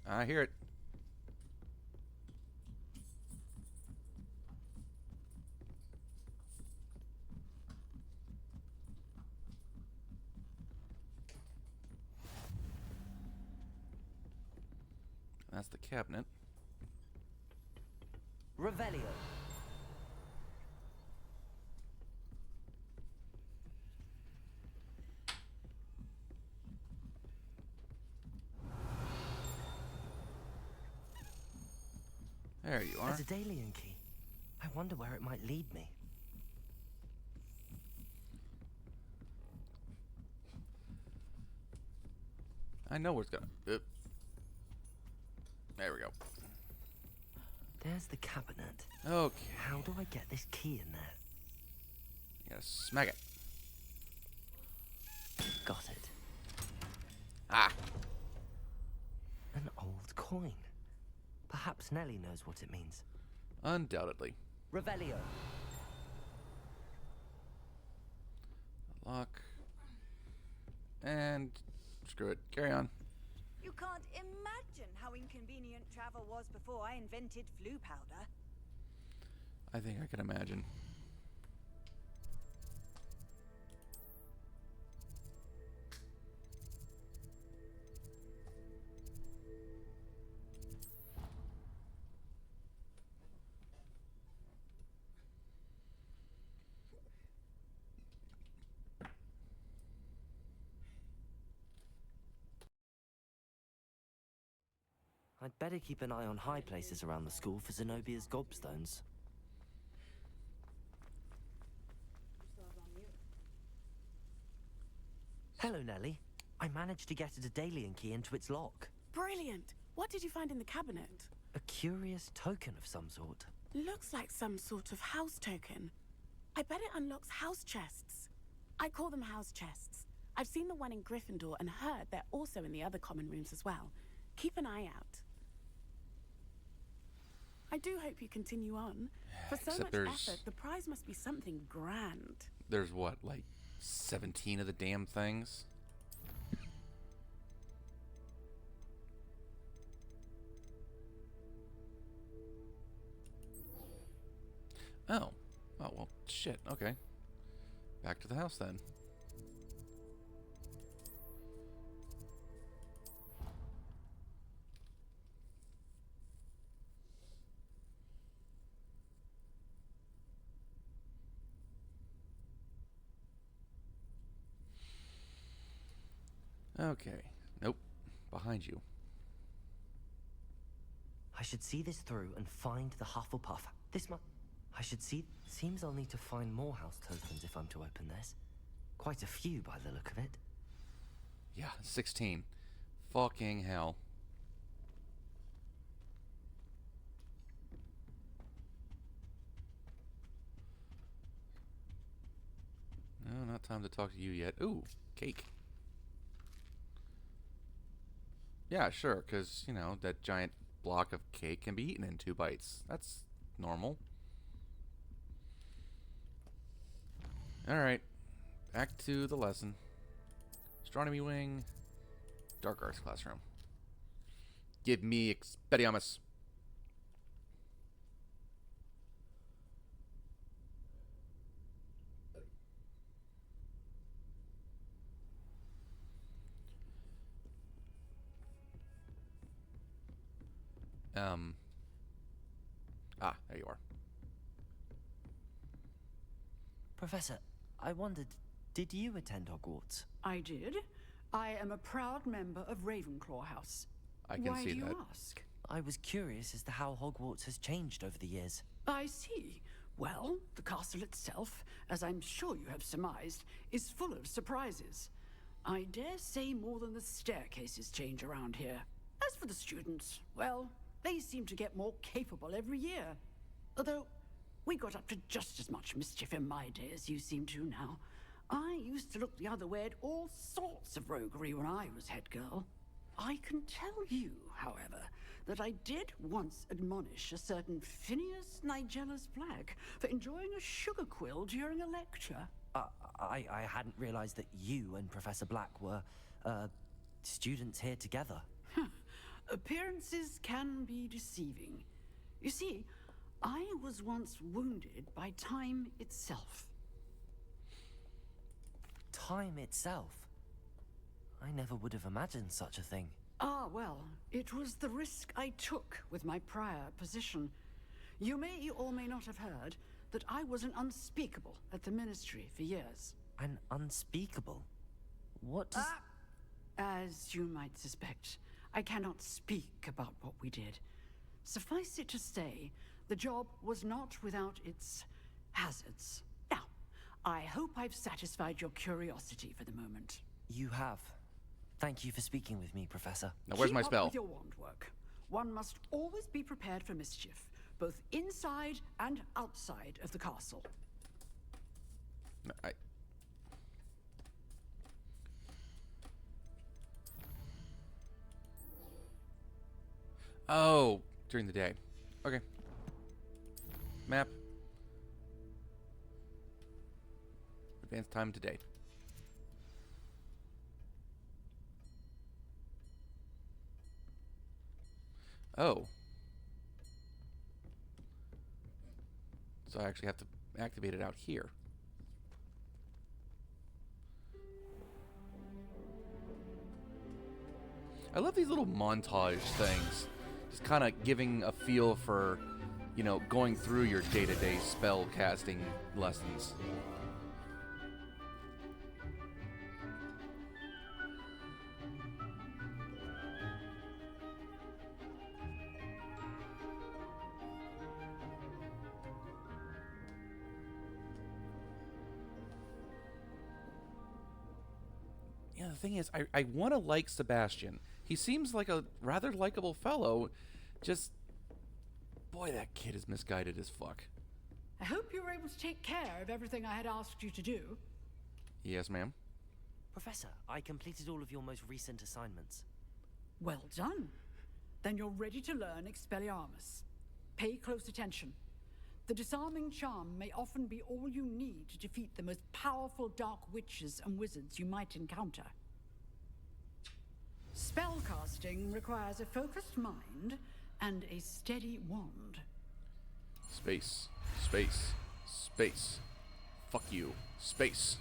I hear it. That's the cabinet. Revelio. There you are. A Daedalian key. I wonder where it might lead me. I know where it's going. There we go. There's the cabinet. Okay. How do I get this key in there? You gotta smack it. Got it. Ah. An old coin. Perhaps Nellie knows what it means. Undoubtedly. Revelio. Lock. And screw it. Carry on. You can't imagine how inconvenient travel was before I invented flu powder. I think I can imagine. I'd better keep an eye on high places around the school for Zenobia's gobstones. Hello, Nellie. I managed to get a Daedalian key into its lock. Brilliant! What did you find in the cabinet? A curious token of some sort. Looks like some sort of house token. I bet it unlocks house chests. I call them house chests. I've seen the one in Gryffindor and heard they're also in the other common rooms as well. Keep an eye out. I do hope you continue on. For so much effort, the prize must be something grand. There's what, like 17 of the damn things? Oh. Oh, well, shit. Okay. Back to the house then. Okay. Nope. Behind you. I should see this through and find the Hufflepuff. I should see... Seems I'll need to find more house tokens if I'm to open this. Quite a few by the look of it. Yeah, 16. Fucking hell. No, not time to talk to you yet. Ooh, cake. Yeah, sure, because, you know, that giant block of cake can be eaten in 2 bites. That's normal. Alright, back to the lesson. Astronomy wing, dark arts classroom. Give me Expelliarmus. There you are. Professor, I wondered, did you attend Hogwarts? I did. I am a proud member of Ravenclaw House. I can Why see do you that. ask? I was curious as to how Hogwarts has changed over the years. I see. Well, the castle itself, as I'm sure you have surmised, is full of surprises. I dare say more than the staircases change around here. As for the students, well, they seem to get more capable every year. Although, we got up to just as much mischief in my day as you seem to now. I used to look the other way at all sorts of roguery when I was head girl. I can tell you, however, that I did once admonish a certain Phineas Nigella's Black for enjoying a sugar quill during a lecture. I hadn't realized that you and Professor Black were, students here together. Appearances can be deceiving. You see, I was once wounded by time itself. Time itself? I never would have imagined such a thing. Ah, well, it was the risk I took with my prior position. You may or may not have heard that I was an unspeakable at the Ministry for years. An unspeakable? What does... As you might suspect, I cannot speak about what we did. Suffice it to say, the job was not without its hazards. Now, I hope I've satisfied your curiosity for the moment. You have. Thank you for speaking with me, Professor. Now, where's my Keep up spell? with your wand work. One must always be prepared for mischief, both inside and outside of the castle. Oh, during the day. Okay. Map. Advanced time today. Oh. So I actually have to activate it out here. I love these little montage things. Just kind of giving a feel for, you know, going through your day-to-day spell casting lessons. Yeah, the thing is, I want to like Sebastian. He seems like a rather likable fellow. Just, boy, that kid is misguided as fuck. I hope you were able to take care of everything I had asked you to do. Yes, ma'am. Professor, I completed all of your most recent assignments. Well done. Then you're ready to learn Expelliarmus. Pay close attention. The disarming charm may often be all you need to defeat the most powerful dark witches and wizards you might encounter. Spellcasting requires a focused mind and a steady wand. Space. Space. Space. Fuck you. Space.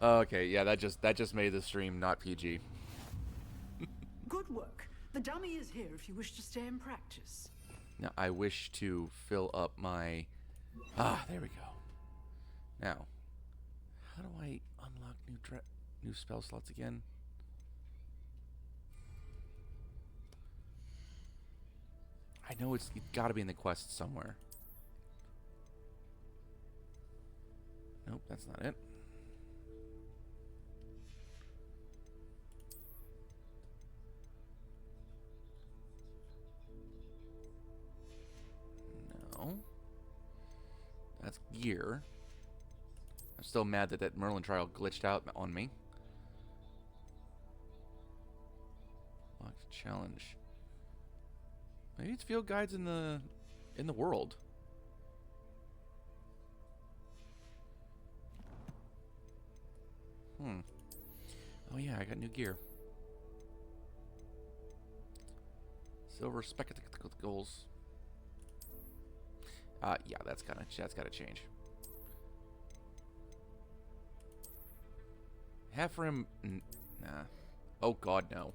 Okay, yeah, that just made the stream not PG. Good work. The dummy is here if you wish to stay and practice. Now, I wish to fill up my... there we go. Now, how do I unlock new New spell slots again. I know it's got to be in the quest somewhere. Nope, that's not it. No. That's gear. I'm still mad that that Merlin trial glitched out on me. Locked challenge. Maybe it's field guides in the world. Oh yeah, I got new gear. Silver spectacles. Yeah, that's gotta change. Half rim, nah. Oh god, no.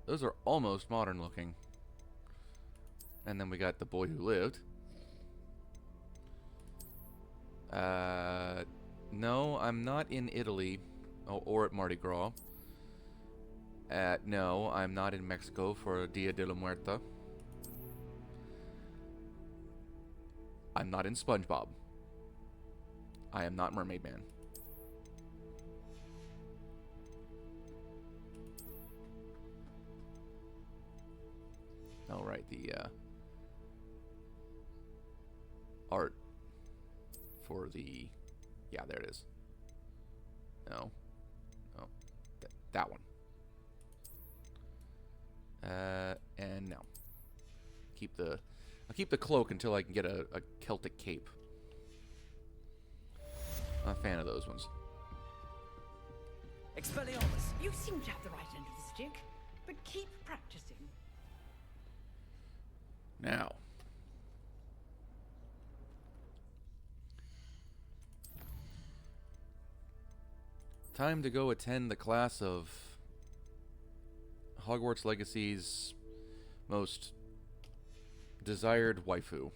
Those are almost modern looking. And then we got The Boy Who Lived. No, I'm not in Italy or at Mardi Gras. No, I'm not in Mexico for Dia de la Muerta. I'm not in SpongeBob. I am not Mermaid Man. Oh, right, the art for the... Yeah, there it is. No. Oh, that one. And no. I'll keep the cloak until I can get a Celtic cape. I'm a fan of those ones. Expelliarmus, you seem to have the right end of the stick, but keep practicing. Now. Time to go attend the class of Hogwarts Legacy's most desired waifu.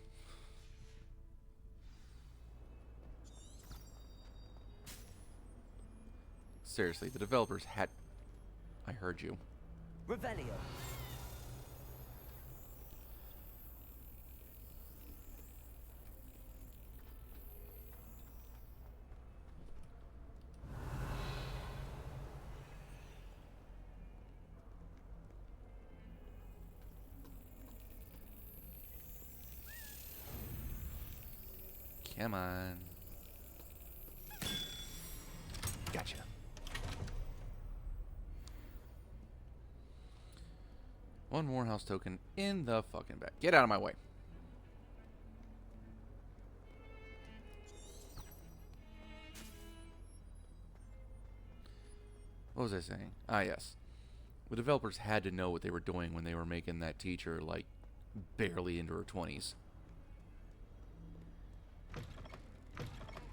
Seriously, the developers had... I heard you. Revelio. Come on. Gotcha. One more house token in the fucking back. Get out of my way. What was I saying? Ah, yes. The developers had to know what they were doing when they were making that teacher, like, barely into her 20s.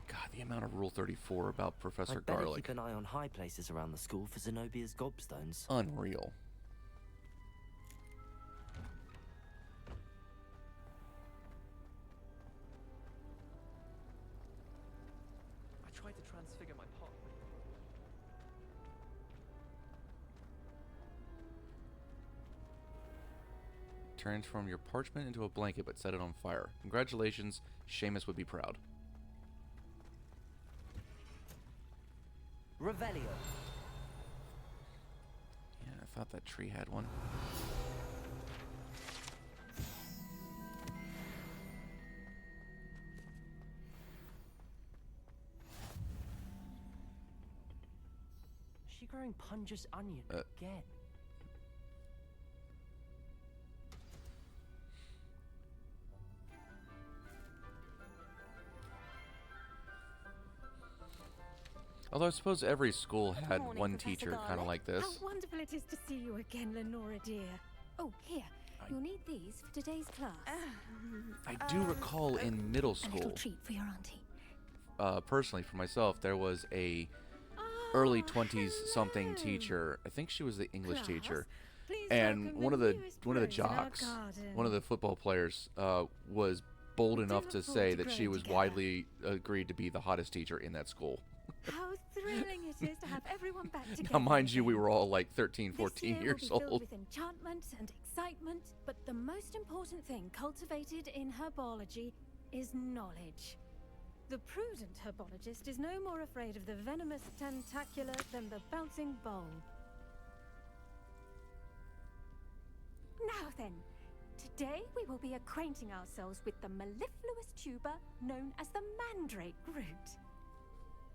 God, the amount of Rule 34 about Professor I'd better Garlic. keep an eye on high places around the school for Zenobia's gobstones. Unreal. I tried to transfigure my pot. Transform your parchment into a blanket, but set it on fire. Congratulations, Seamus would be proud. Revelio. Yeah, I thought that tree had one. Is she growing Punja's onion again? Although I suppose every school Good had morning, one Professor teacher kind of Garlick. like this. How wonderful it is to see you again, Lenora dear. Oh, here. You'll need these for today's class. I do recall in middle A little school, treat for your auntie. personally for myself, there was a early 20s something teacher. I think she was the English Class, teacher, please and welcome one of the the newest one of the rose in our jocks, garden. one of the football players, was bold We do enough look to forward say to that she growing was together. widely agreed to be the hottest teacher in that school. How thrilling it is to have everyone back together. Now, mind you, we were all like 13, This 14 year will years be filled old. with enchantment and excitement, but the most important thing cultivated in herbology is knowledge. The prudent herbologist is no more afraid of the venomous tentacular than the bouncing bowl. Now then, today we will be acquainting ourselves with the mellifluous tuber known as the mandrake root.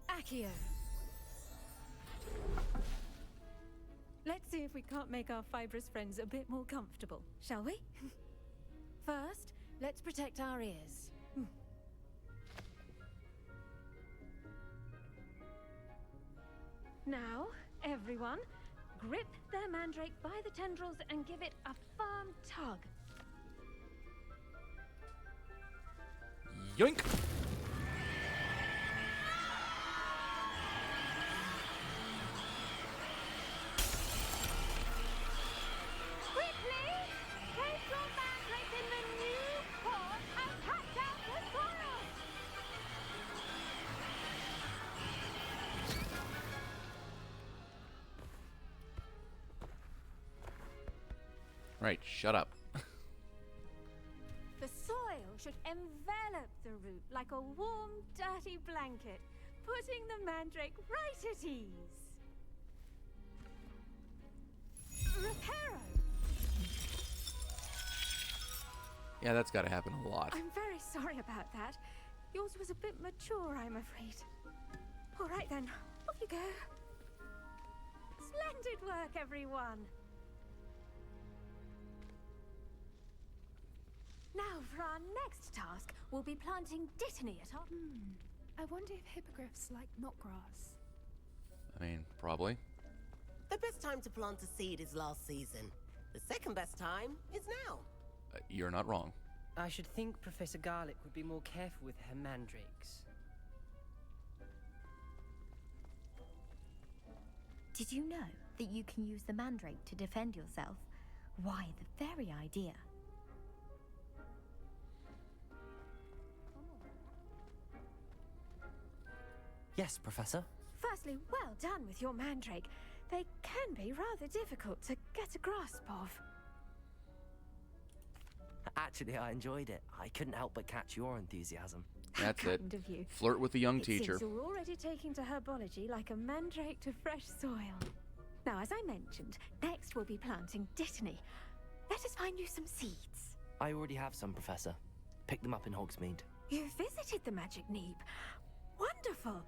Accio. Let's see if we can't make our fibrous friends a bit more comfortable, shall we? First, let's protect our ears. Now, everyone, grip their mandrake by the tendrils and give it a firm tug. Yoink! Quickly! Place your mandrake in the new pot and patch out the soil! Right, shut up. The soil should envelop the root like a warm, dirty blanket, putting the mandrake right at ease. Reparo! Yeah, that's got to happen a lot. I'm very sorry about that. Yours was a bit mature, I'm afraid. All right then, off you go. Splendid work, everyone. Now, for our next task, we'll be planting dittany at our... I wonder if hippogriffs like knotgrass. I mean, probably. The best time to plant a seed is last season. The second best time is now. You're not wrong. I should think Professor Garlic would be more careful with her mandrakes. Did you know that you can use the mandrake to defend yourself? Why, the very idea. Yes, Professor? Firstly, well done with your mandrake. They can be rather difficult to get a grasp of. Actually, I enjoyed it. I couldn't help but catch your enthusiasm. That's it. Kind of you. Flirt with the young It teacher. seems you're already taking to herbology like a mandrake to fresh soil. Now, as I mentioned, next we'll be planting dittany. Let us find you some seeds. I already have some, Professor. Picked them up in Hogsmeade. You visited the Magic Neep. Wonderful.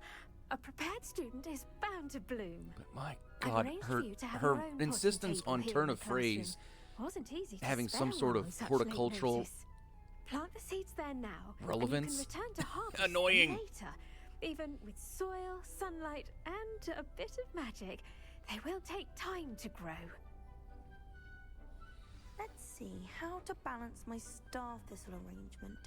A prepared student is bound to bloom. But my I've God, arranged her for you to have her your own potting insistence table on here turn in of the classroom. phrase, Wasn't easy to having some spell sort one of on such late horticultural notice. Plant the seeds there now. relevance. And you can return to harvest them Annoying. later. Even with soil, sunlight, and a bit of magic, they will take time to grow. Let's see how to balance my star thistle arrangement.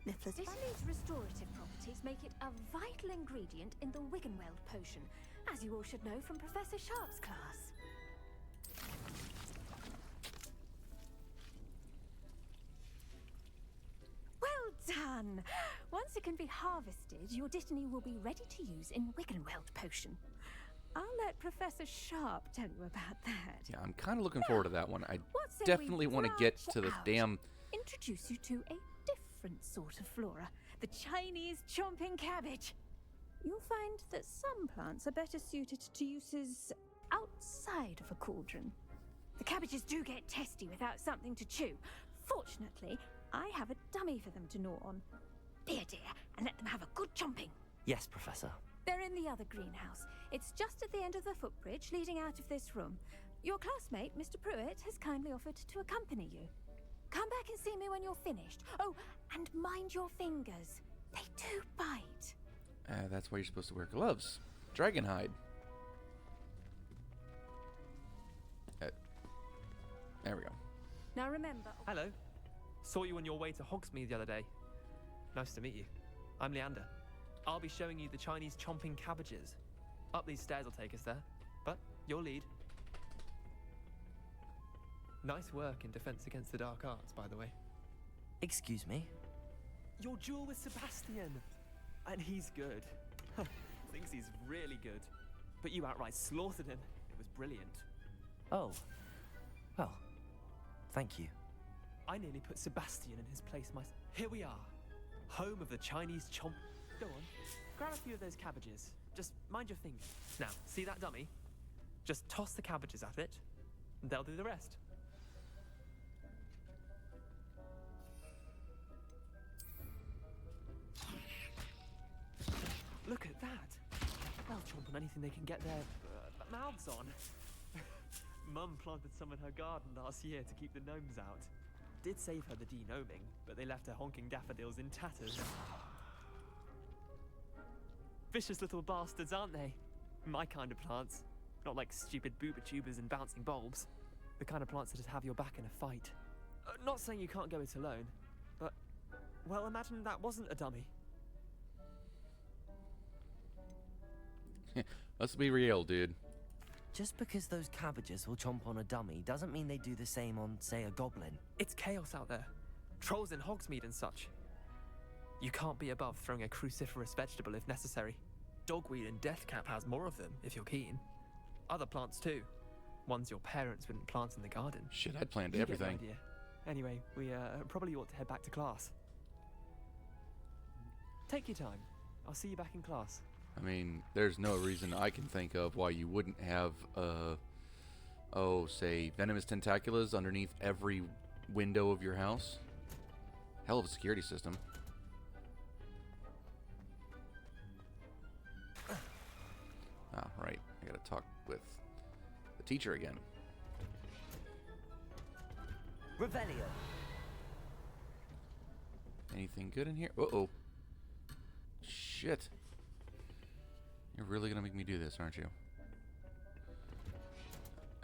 Niffler's Dittany's restorative properties make it a vital ingredient in the Wiggenweld potion, as you all should know from Professor Sharp's class. Well done! Once it can be harvested, your dittany will be ready to use in Wiggenweld potion. I'll let Professor Sharp tell you about that. Yeah, I'm kind of looking forward to that one. I What say we definitely want to get branch to the out? damn. Introduce you to a different sort of flora, the Chinese chomping cabbage. You'll find that some plants are better suited to uses outside of a cauldron. The cabbages do get testy without something to chew. Fortunately, I have a dummy for them to gnaw on. Be a dear and let them have a good chomping. Yes, Professor. They're in the other greenhouse. It's just at the end of the footbridge leading out of this room. Your classmate, Mr. Pruitt, has kindly offered to accompany you. Come back and see me when you're finished. Oh, and mind your fingers. They do bite. That's why you're supposed to wear gloves. Dragonhide. There we go. Now remember... Hello. Saw you on your way to Hogsmeade the other day. Nice to meet you. I'm Leander. I'll be showing you the Chinese chomping cabbages. Up these stairs will take us there, but you'll lead. Nice work in Defense Against the Dark Arts, by the way. Excuse me? Your duel with Sebastian! And he's good. thinks he's really good. But you outright slaughtered him. It was brilliant. Oh. Well, thank you. I nearly put Sebastian in his place myself. Here we are. Home of the Chinese chomp. Go on. Grab a few of those cabbages. Just mind your fingers. Now, see that dummy? Just toss the cabbages at it, and they'll do the rest. Look at that. They'll chomp on anything they can get their mouths on. Mum planted some in her garden last year to keep the gnomes out. Did save her the de-gnoming, but they left her honking daffodils in tatters. Vicious little bastards, aren't they? My kind of plants. Not like stupid booba tubers and bouncing bulbs. The kind of plants that'd have your back in a fight. Not saying you can't go it alone, but, well, imagine that wasn't a dummy. Let's be real, dude. Just because those cabbages will chomp on a dummy doesn't mean they do the same on, say, a goblin. It's chaos out there. Trolls in Hogsmeade and such. You can't be above throwing a cruciferous vegetable if necessary. Dogweed and deathcap has more of them, if you're keen. Other plants too. Ones your parents wouldn't plant in the garden. Shit, I'd planned You everything. get the idea. Anyway, we probably ought to head back to class. Take your time. I'll see you back in class. I mean, there's no reason I can think of why you wouldn't have, say, venomous tentaculas underneath every window of your house. Hell of a security system. Ah, right. I gotta talk with the teacher again. Revelio. Anything good in here? Uh-oh. Shit. You're really gonna make me do this, aren't you?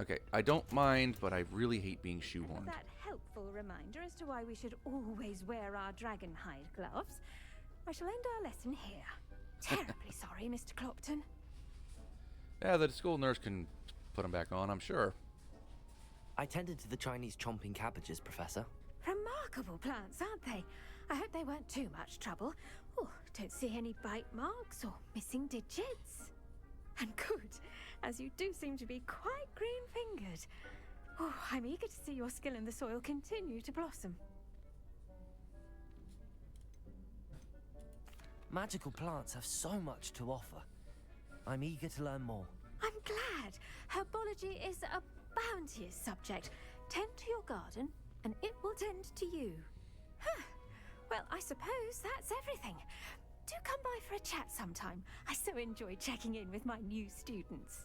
Okay, I don't mind, but I really hate being shoehorned. That helpful reminder as to why we should always wear our dragon hide gloves. I shall end our lesson here. Terribly sorry, Mr. Clopton. Yeah, the school nurse can put them back on, I'm sure. I tended to the Chinese chomping cabbages, Professor. Remarkable plants, aren't they? I hope they weren't too much trouble. Oh, don't see any bite marks or missing digits. And good, as you do seem to be quite green-fingered. Oh, I'm eager to see your skill in the soil continue to blossom. Magical plants have so much to offer. I'm eager to learn more. I'm glad. Herbology is a bounteous subject. Tend to your garden, and it will tend to you. Huh. Well, I suppose that's everything. Do come by for a chat sometime. I so enjoy checking in with my new students.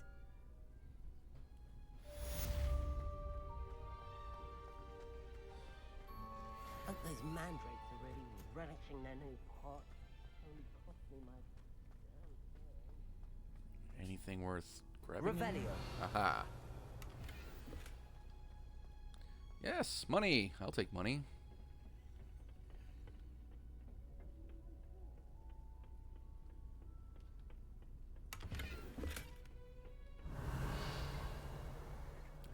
Hope those mandrakes are really relishing their new pot. Only cost me my damn thing. Anything worth grabbing? Revelio. Aha. Yes, money. I'll take money.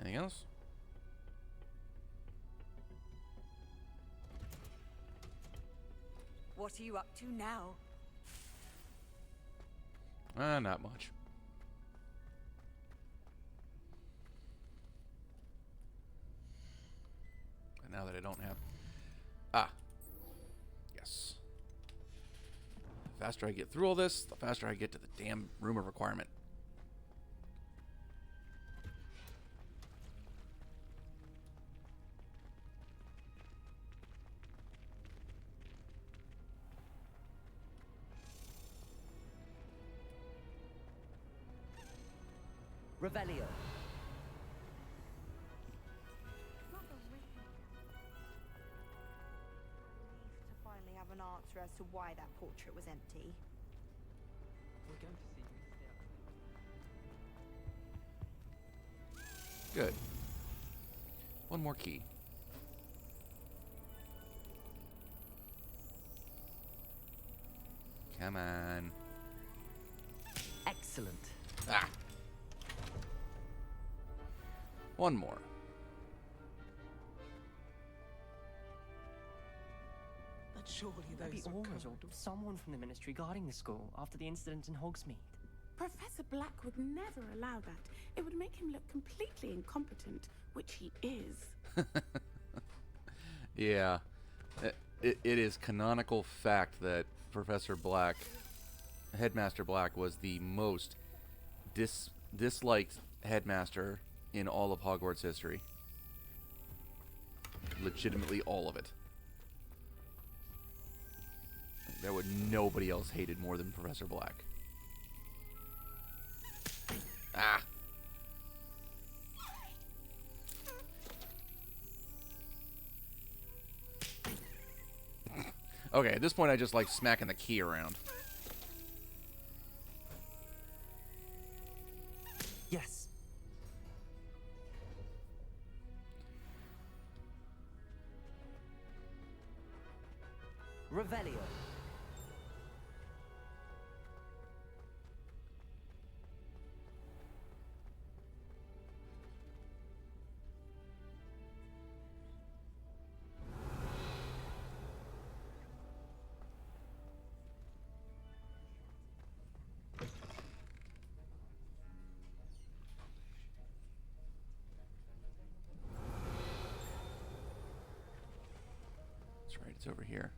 Anything else? What are you up to now? Not much. But now that I don't have... Ah. Yes. The faster I get through all this, the faster I get to the damn room of requirement. Revelio. To finally have an answer as to why that portrait was empty. We're going to see you. Good. One more key. Come on. Excellent. Ah. One more. But surely Maybe those are all result of someone from the Ministry guarding the school after the incident in Hogsmeade. Professor Black would never allow that. It would make him look completely incompetent, which he is. Yeah. It is canonical fact that Professor Black, Headmaster Black, was the most disliked headmaster in all of Hogwarts history. Legitimately all of it. There would nobody else hated more than Professor Black. Ah! Okay, at this point I just like smacking the key around. Yes. Revelio. That's right, it's over here.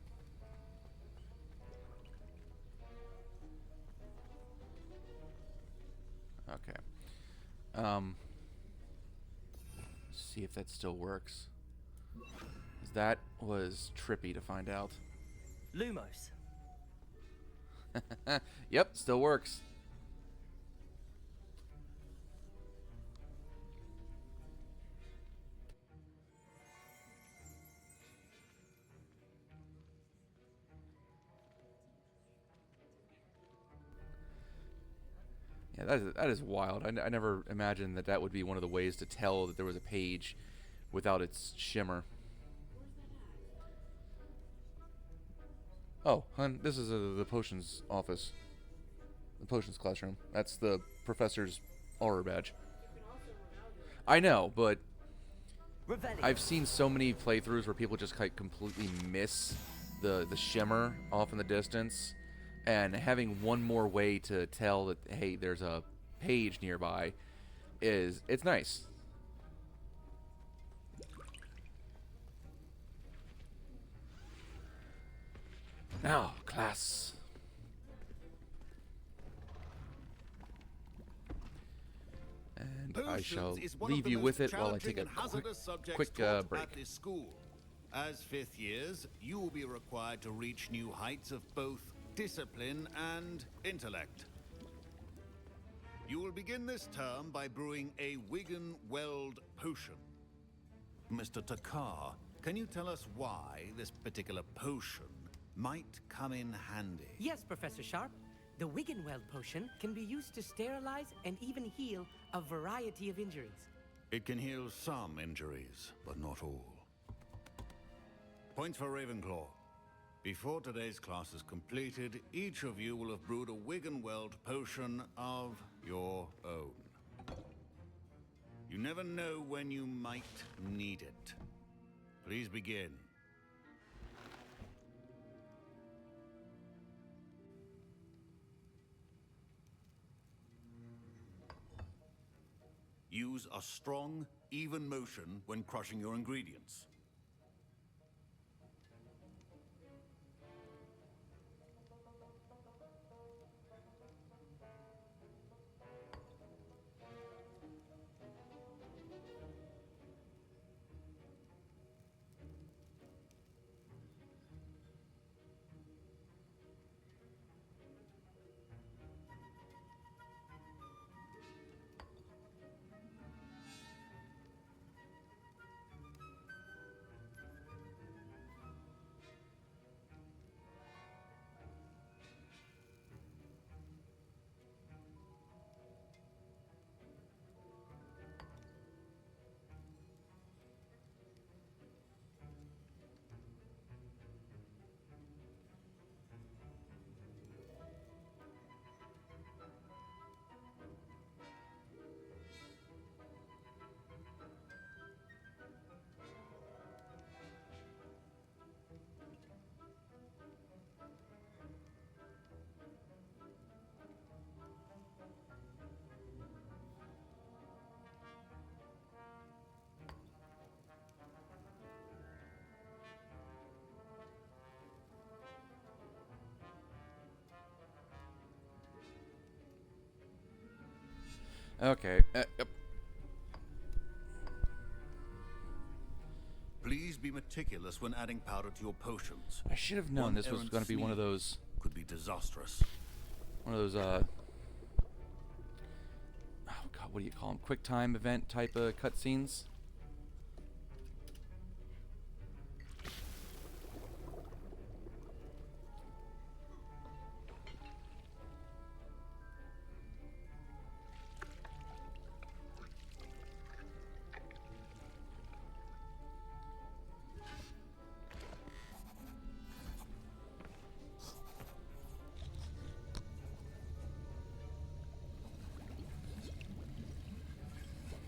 Okay. See if that still works. 'Cause that was trippy to find out. Lumos. Yep, still works. Yeah, that is wild. I never imagined that would be one of the ways to tell that there was a page without its shimmer. Oh, hun, this is the potions office. The potions classroom. That's the professor's aura badge. I know, but I've seen so many playthroughs where people just like completely miss the shimmer off in the distance, and having one more way to tell that, hey, there's a page nearby it's nice. Now, class. And I shall leave you with it while I take a quick break. At this school. As fifth years, you will be required to reach new heights of both discipline and intellect. You will begin this term by brewing a Wigan Weld potion. Mr. Takar, can you tell us why this particular potion might come in handy? Yes, Professor Sharp. The Wiggenweld potion can be used to sterilize and even heal a variety of injuries. It can heal some injuries, but not all. Points for Ravenclaw. Before today's class is completed, each of you will have brewed a Wiggenweld potion of your own. You never know when you might need it. Please begin. Use a strong, even motion when crushing your ingredients. Okay. Yep. Please be meticulous when adding powder to your potions. I should have known this was going to be one of those. Could be disastrous. One of those. Oh God, what do you call them? Quick time event type of cutscenes.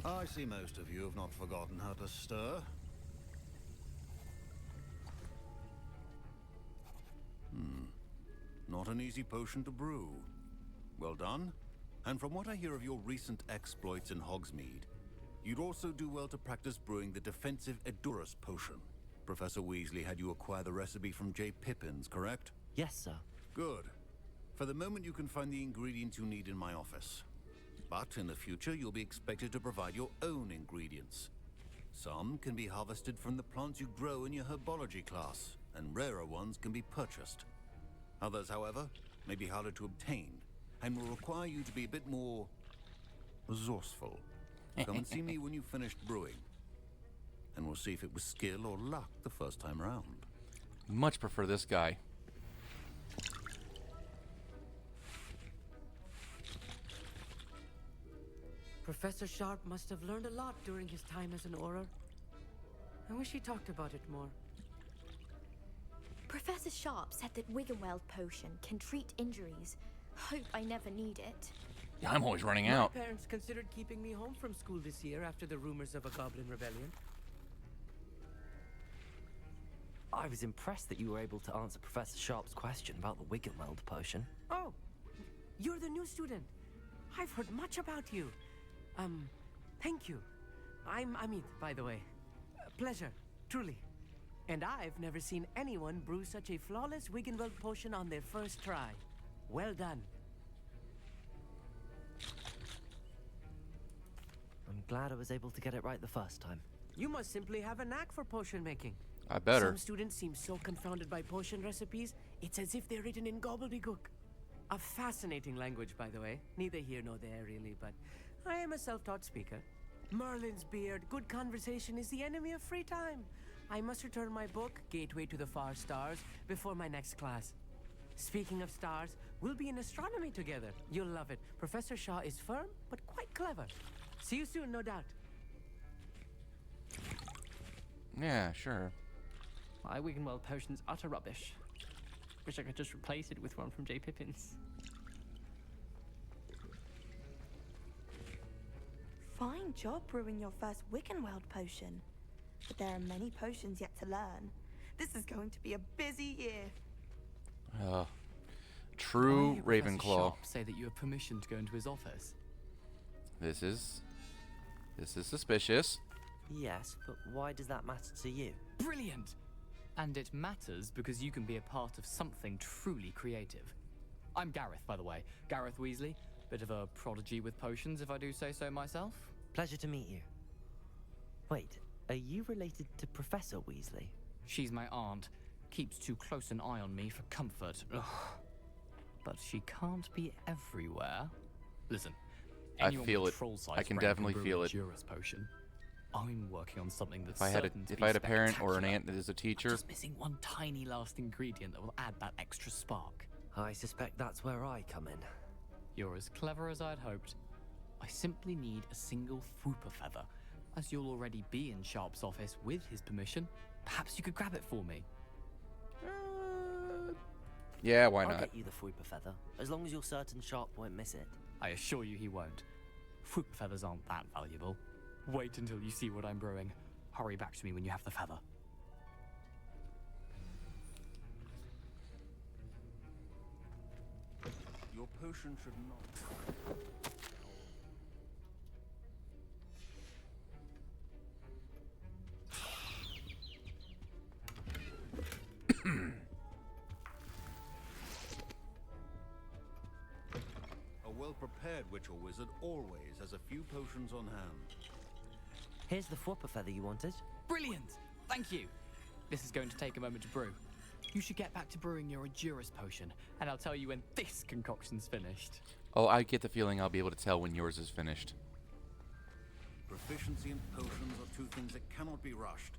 I see most of you have not forgotten how to stir. Not an easy potion to brew. Well done. And from what I hear of your recent exploits in Hogsmeade, you'd also do well to practice brewing the defensive Edurus potion. Professor Weasley had you acquire the recipe from J. Pippin's, correct? Yes, sir. Good. For the moment, you can find the ingredients you need in my office. But in the future, you'll be expected to provide your own ingredients. Some can be harvested from the plants you grow in your herbology class, and rarer ones can be purchased. Others, however, may be harder to obtain, and will require you to be a bit more resourceful. Come and see me when you've finished brewing, and we'll see if it was skill or luck the first time round. Much prefer this guy. Professor Sharp must have learned a lot during his time as an Auror. I wish he talked about it more. Professor Sharp said that Wiggenweld potion can treat injuries. Hope I never need it. Yeah, I'm always running out. My parents considered keeping me home from school this year after the rumors of a goblin rebellion. I was impressed that you were able to answer Professor Sharp's question about the Wiggenweld potion. Oh, you're the new student. I've heard much about you. Thank you. I'm Amit, by the way. Pleasure, truly. And I've never seen anyone brew such a flawless Wiggenweld potion on their first try. Well done. I'm glad I was able to get it right the first time. You must simply have a knack for potion making. I better. Some students seem so confounded by potion recipes, it's as if they're written in gobbledygook. A fascinating language, by the way. Neither here nor there, really, but I am a self-taught speaker. Merlin's beard, good conversation is the enemy of free time. I must return my book, Gateway to the Far Stars, before my next class. Speaking of stars, we'll be in astronomy together. You'll love it. Professor Shaw is firm, but quite clever. See you soon, no doubt. Yeah, sure. My Wiggenweld potion's utter rubbish. Wish I could just replace it with one from J. Pippin's. Fine job brewing your first Wiggenweld potion. But there are many potions yet to learn. This is going to be a busy year. True Why, Professor Ravenclaw. Sharp say that you have permission to go into his office. This is suspicious. Yes, but why does that matter to you? Brilliant! And it matters because you can be a part of something truly creative. I'm Gareth, by the way. Gareth Weasley. Bit of a prodigy with potions, if I do say so myself. Pleasure to meet you. Wait, are you related to Professor Weasley? She's my aunt. Keeps too close an eye on me for comfort. Ugh. But she can't be everywhere. Listen, I feel it. I can definitely feel it. Potion. I'm working on something that's If I had a parent or an aunt that is a teacher, I'm just missing one tiny last ingredient that will add that extra spark. I suspect that's where I come in. You're as clever as I'd hoped. I simply need a single Fwooper feather. As you'll already be in Sharp's office with his permission, perhaps you could grab it for me. yeah, why I'll not? get you the Fwooper feather, as long as you're certain Sharp won't miss it. I assure you he won't. Fwooper feathers aren't that valuable. Wait until you see what I'm brewing. Hurry back to me when you have the feather. Your potion should not... A well-prepared witch or wizard always has a few potions on hand. Here's the Fwopper feather you wanted. Brilliant! Thank you! This is going to take a moment to brew. You should get back to brewing your Adurus potion, and I'll tell you when this concoction's finished. Oh, I get the feeling I'll be able to tell when yours is finished. Proficiency and potions are two things that cannot be rushed.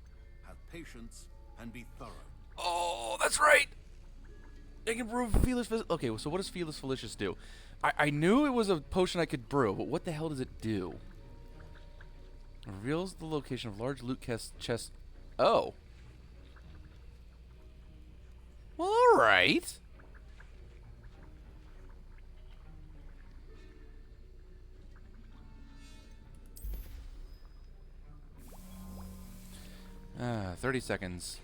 Have patience and be thorough. Oh, that's right! I can brew Felis. Okay, so what does Felis Felicius do? I knew it was a potion I could brew, but what the hell does it do? It reveals the location of large loot chest. Oh. Well, alright. 30 seconds.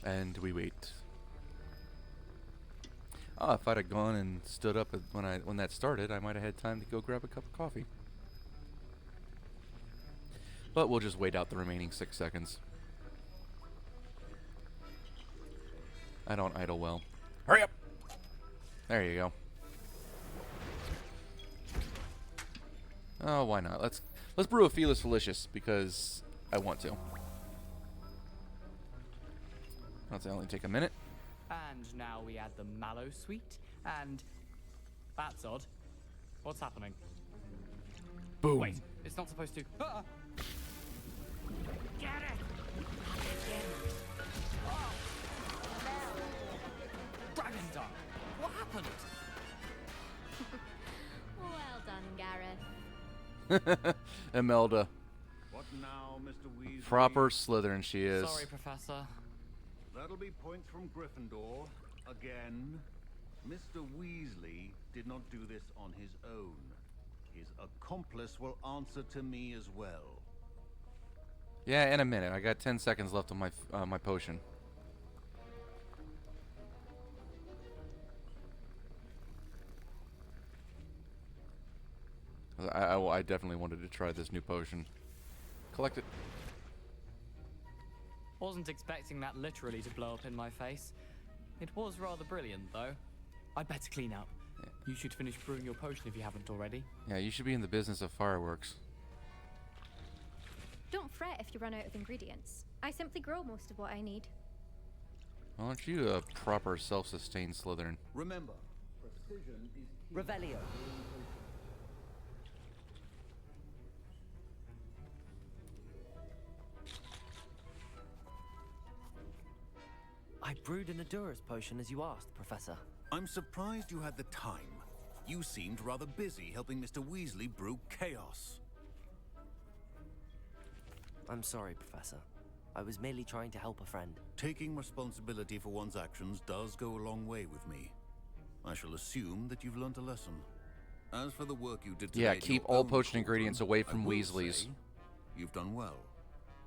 And we wait. Oh, if I'd have gone and stood up when that started, I might have had time to go grab a cup of coffee. But we'll just wait out the remaining 6 seconds. I don't idle well. Hurry up! There you go. Oh, why not? Let's brew a Felis Felicius because I want to. That'll only take a minute. And now we add the mallow sweet, and that's odd. What's happening? Boom. Wait, it's not supposed to. Ah! Get it! Dragon Dung! What happened? Well done, Gareth. Imelda. What now, Mr. Weasley? Proper Slytherin she is. Sorry, Professor. That'll be points from Gryffindor. Again. Mr. Weasley did not do this on his own. His accomplice will answer to me as well. Yeah, in a minute. I got 10 seconds left on my potion. I definitely wanted to try this new potion. Collect it. Wasn't expecting that literally to blow up in my face. It was rather brilliant, though. I'd better clean up. Yeah. You should finish brewing your potion if you haven't already. Yeah, you should be in the business of fireworks. Don't fret if you run out of ingredients. I simply grow most of what I need. Well, aren't you a proper self-sustained Slytherin? Remember, precision is key. Revelio. I brewed an Adurus potion as you asked, Professor. I'm surprised you had the time. You seemed rather busy helping Mr. Weasley brew chaos. I'm sorry, Professor. I was merely trying to help a friend. Taking responsibility for one's actions does go a long way with me. I shall assume that you've learnt a lesson. As for the work you did today, Yeah, keep all potion ingredients away from Weasleys. You've done well.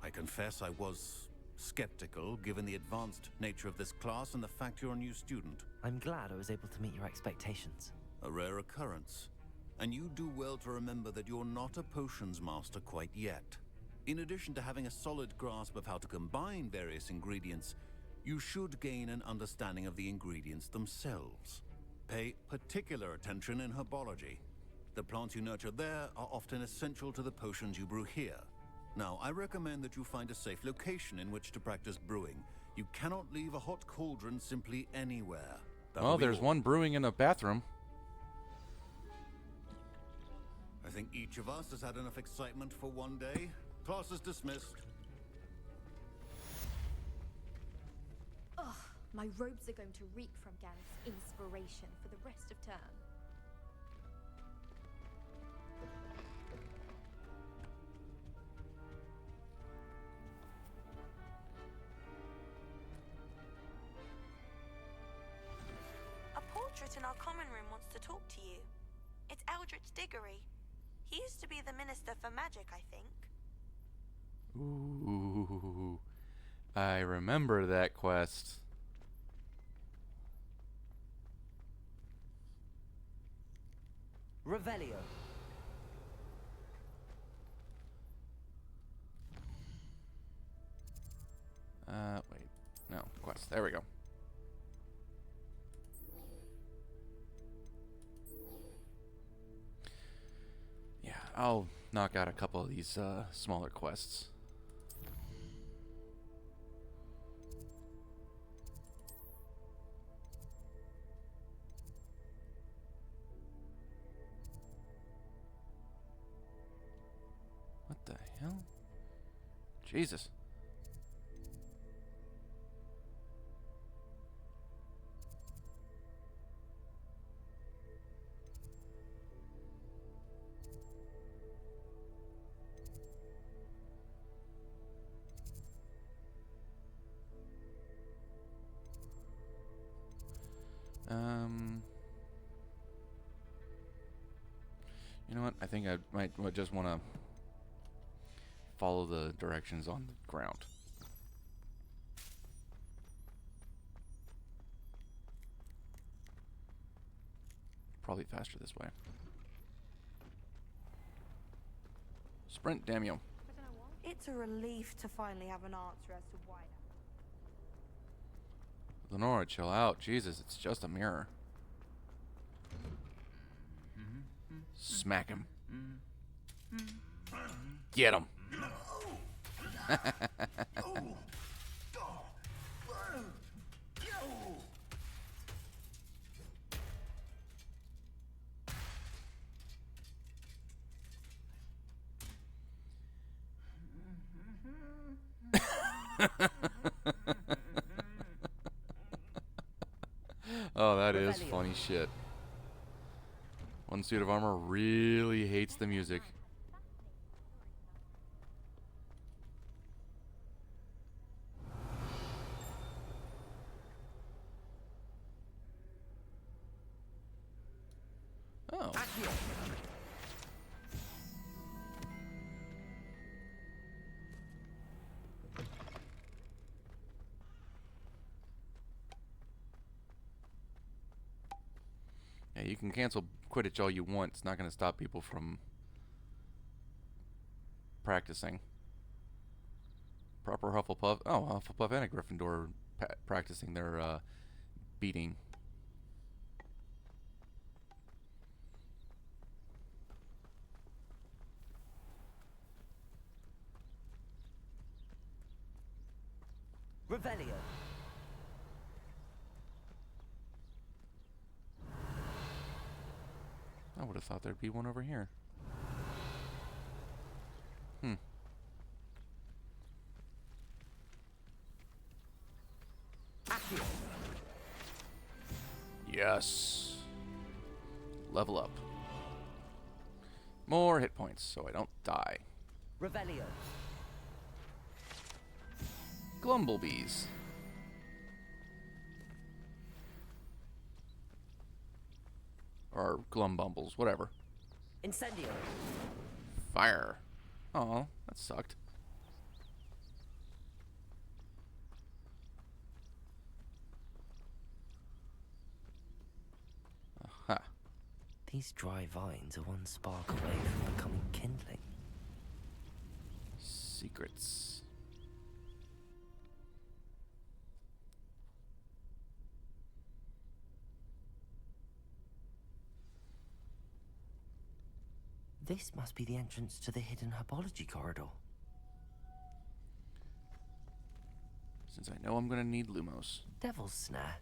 I confess I was skeptical, given the advanced nature of this class and the fact you're a new student. I'm glad I was able to meet your expectations. A rare occurrence. And you do well to remember that you're not a potions master quite yet. In addition to having a solid grasp of how to combine various ingredients, you should gain an understanding of the ingredients themselves. Pay particular attention in herbology. The plants you nurture there are often essential to the potions you brew here. Now, I recommend that you find a safe location in which to practice brewing. You cannot leave a hot cauldron simply anywhere. Well, there's one brewing in a bathroom. I think each of us has had enough excitement for one day. Class is dismissed. Ugh, my robes are going to reek from Gareth's inspiration for the rest of term. A portrait in our common room wants to talk to you. It's Eldritch Diggory. He used to be the Minister for Magic, I think. Ooh, I remember that quest. Revelio. Wait, no. There we go. Yeah, I'll knock out a couple of these smaller quests. What the hell? Jesus. You know what? I think I might just want to follow the directions on the ground. Probably faster this way. Sprint, damn you. It's a relief to finally have an answer as to why. Lenora, chill out. Jesus, it's just a mirror. Smack him. Get him. Oh, that is funny shit. One suit of armor really hates the music. Oh. Yeah, you can cancel Quidditch all you want. It's not going to stop people from practicing. Proper Hufflepuff. Oh, Hufflepuff and a Gryffindor practicing their beating. Revelio. I would have thought there'd be one over here. Hmm. Accio. Yes. Level up. More hit points so I don't die. Revelio. Glumblebees. Or Glumbumbles, whatever. Incendio. Fire. Oh, that sucked. Aha. These dry vines are one spark away from becoming kindling. Secrets. This must be the entrance to the hidden herbology corridor. Since I know I'm gonna need Lumos. Devil's Snare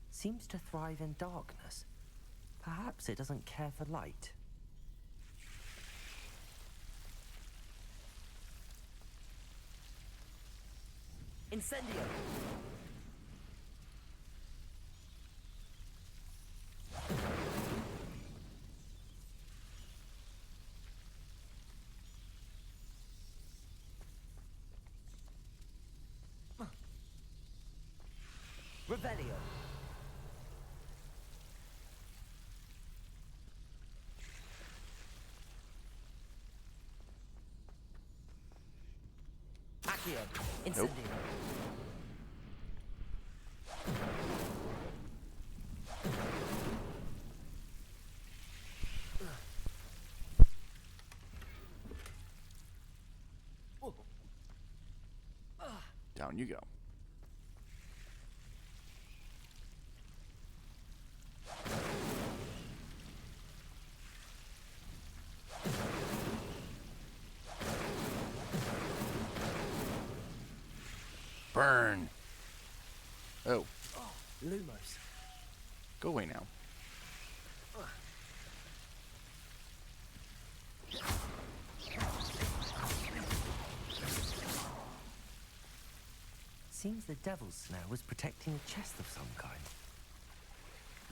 seems to thrive in darkness. Perhaps it doesn't care for light. Incendio. Revelio. Accio. Incendio. Nope. Down you go. Burn. Oh. Lumos. Go away now. Seems the devil's snare was protecting a chest of some kind.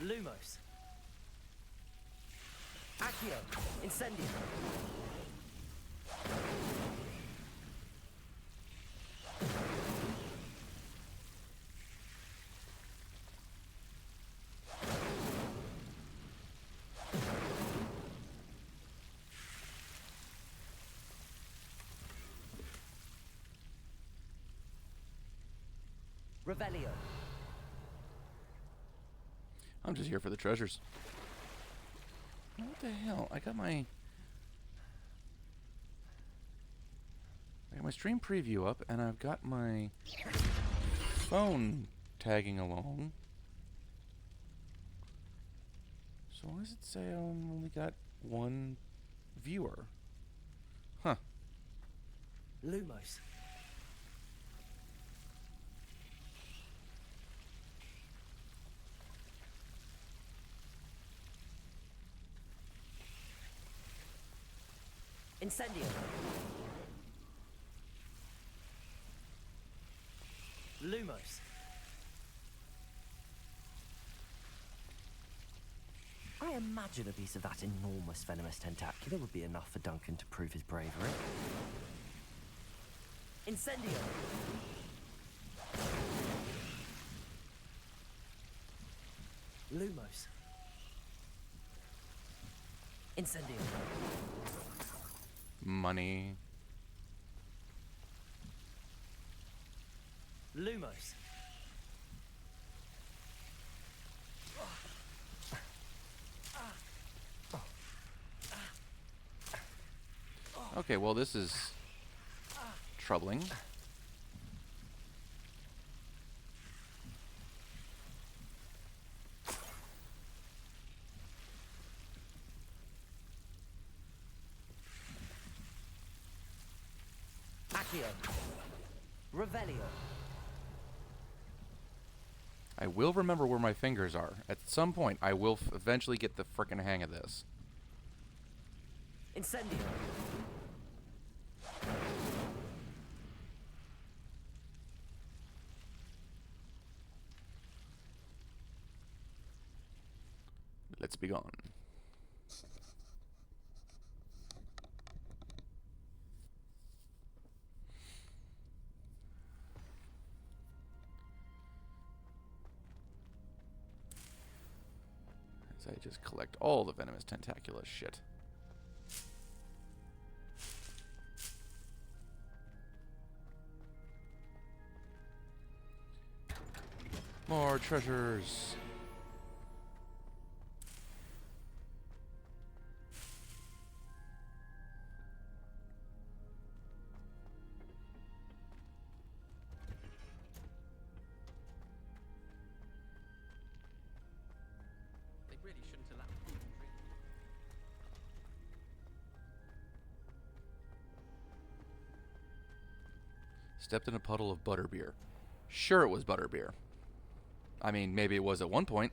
Lumos. Accio. Incendio. Revelio. I'm just here for the treasures. What the hell? I got my stream preview up, and I've got my phone tagging along. So why does it say I only got one viewer? Huh. Lumos. Incendio. Lumos. I imagine a piece of that enormous venomous tentacular would be enough for Duncan to prove his bravery. Incendio. Lumos. Incendio. Money. Lumos. Okay, well this is troubling. Accio. Revelio. I will remember where my fingers are. At some point, I will eventually get the frickin' hang of this. Incendio. Let's be gone. As I just collect all the venomous tentacula shit. More treasures. They really shouldn't allow food and drink. Stepped in a puddle of butterbeer. Sure, it was butterbeer. I mean, maybe it was at one point.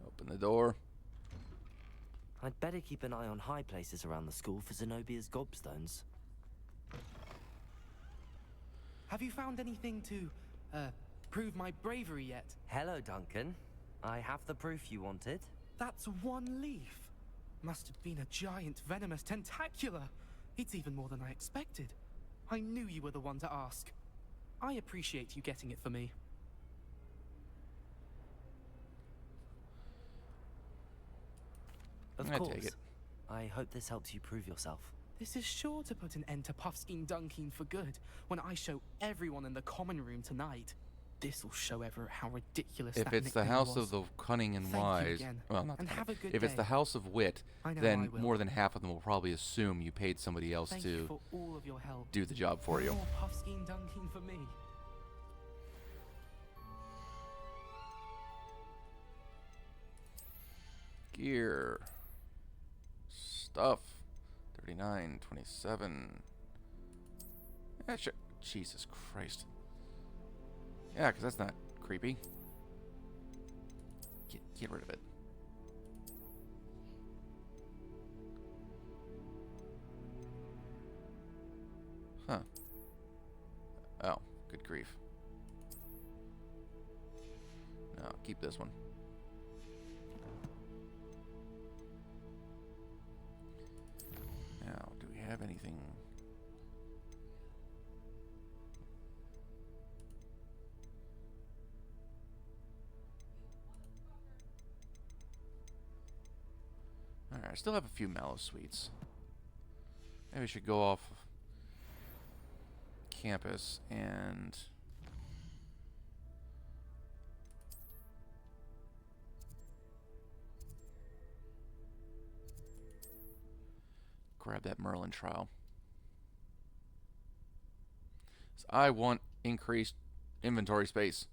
Open the door. I'd better keep an eye on high places around the school for Zenobia's gobstones. Have you found anything to, prove my bravery yet? Hello, Duncan. I have the proof you wanted. That's one leaf. Must have been a giant venomous tentacula. It's even more than I expected. I knew you were the one to ask. I appreciate you getting it for me. Of I course. take it. I hope this helps you prove yourself. This is sure to put an end to Puffskein Dunkeen for good when I show everyone in the common room tonight. This'll show Everett how ridiculous If that it's the nickname House was. of the Cunning and Thank you Wise, again, well, not and the- have a good if it's the day. House of Wit, I know I then will. more than half of them will probably assume you paid somebody else Thank you to for all of your help. do the job for you. More Puffskein Dunkeen for me. Gear. Stuff. 39, 27. Yeah, sure. Jesus Christ. Yeah, because that's not creepy. Get rid of it. Huh. Oh, good grief. No, keep this one. Now, do we have anything? Alright, I still have a few mallow sweets. Maybe we should go off campus and grab that Merlin trial. So I want increased inventory space.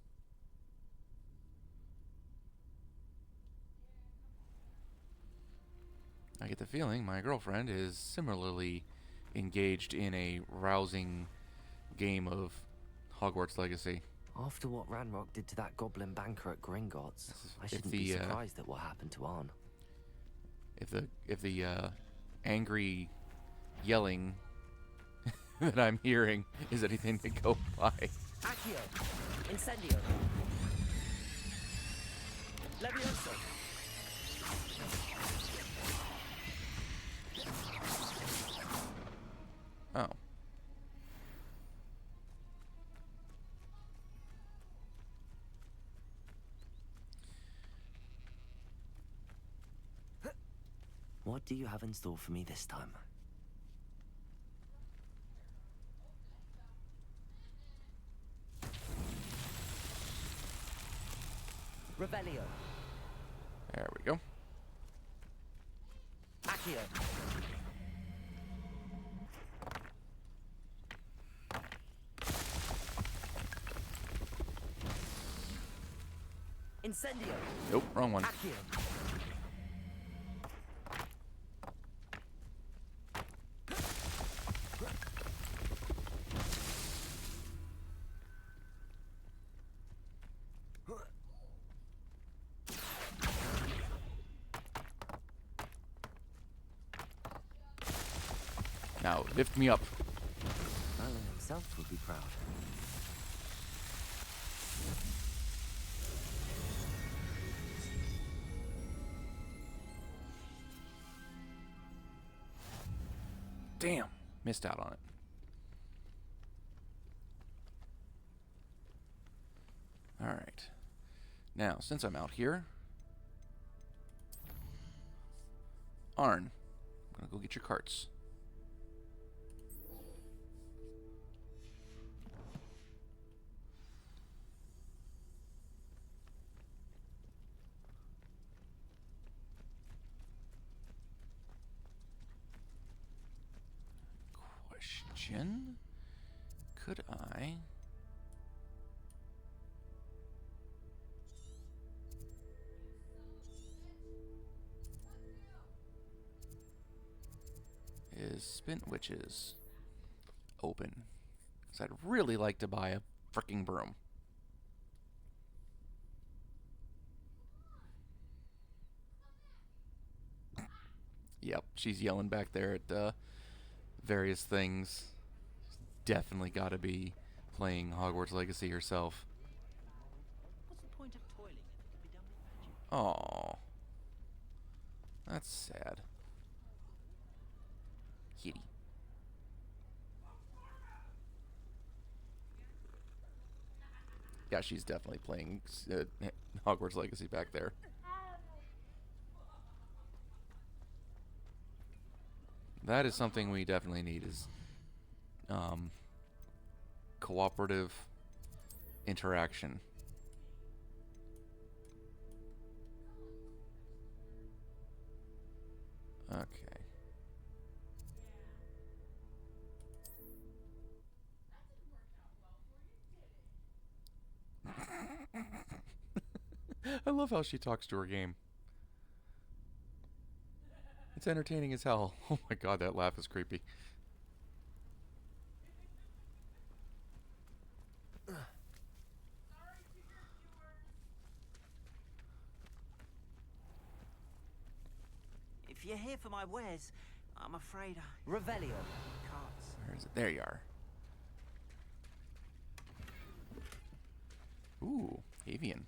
I get the feeling my girlfriend is similarly engaged in a rousing game of Hogwarts Legacy. After what Ranrock did to that goblin banker at Gringotts, I shouldn't be surprised at what happened to Arn. If the angry yelling that I'm hearing is anything to go by. Accio! Incendio! Levioso! Oh. What do you have in store for me this time? Revelio. There we go. Accio. Incendio. Nope, wrong one. Accio. Now, lift me up. Merlin himself would be proud. Damn, missed out on it. All right. Now, since I'm out here, Arn, I'm gonna go get your carts. Question: could I? Is Spent Witches open? Because I'd really like to buy a freaking broom. Yep, she's yelling back there at various things. She's definitely got to be playing Hogwarts Legacy herself. What's the point of toiling if it can be done with magic? Aww. That's sad. Kitty. Yeah, she's definitely playing Hogwarts Legacy back there. That is something we definitely need, is cooperative interaction. Okay. I love how she talks to her game. It's entertaining as hell. Oh my god, that laugh is creepy. If you're here for my wares, I'm afraid I Revelio. can't. Where is it? There you are. Ooh, avian.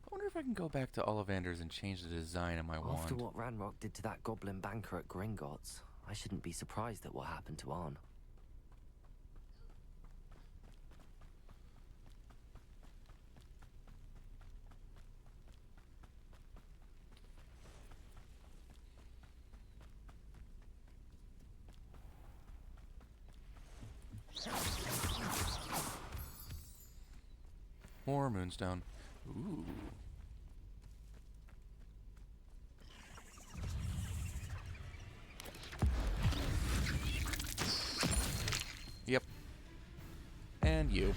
I wonder if I can go back to Ollivander's and change the design of my wand. After what Ranrock did to that goblin banker at Gringotts, I shouldn't be surprised at what happened to Arn. More moonstone. Ooh. Yep. And you.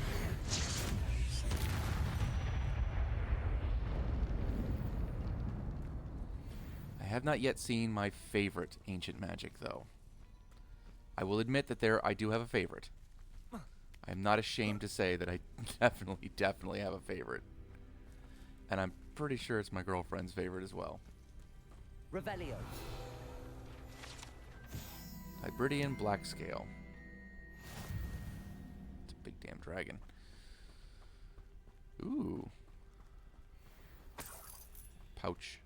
I have not yet seen my favorite ancient magic, though. I will admit that I do have a favorite. I am not ashamed to say that I definitely have a favorite. And I'm pretty sure it's my girlfriend's favorite as well. Revelio. Hybridian Black Scale. It's a big damn dragon. Ooh. Pouch.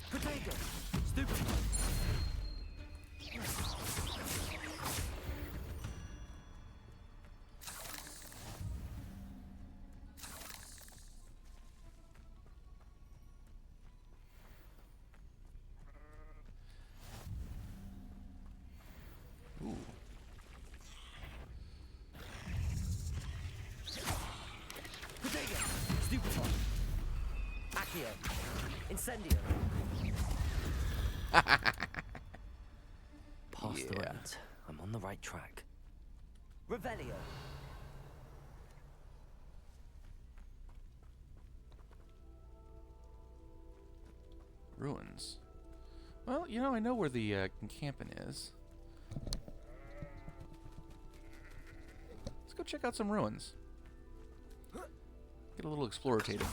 Potato! Stupid! Ooh. Potato! Stupid one! Accio! Incendio! Past the ruins. I'm on the right track. Revelio! Ruins. Well, you know, I know where the encampment is. Let's go check out some ruins. Get a little explorative.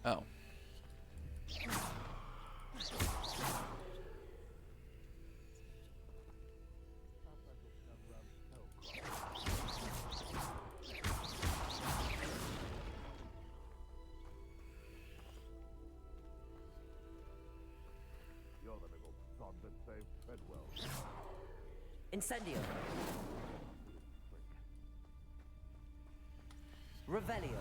Oh. You're the little sod that saved Fedwell. Incendio! Revelio!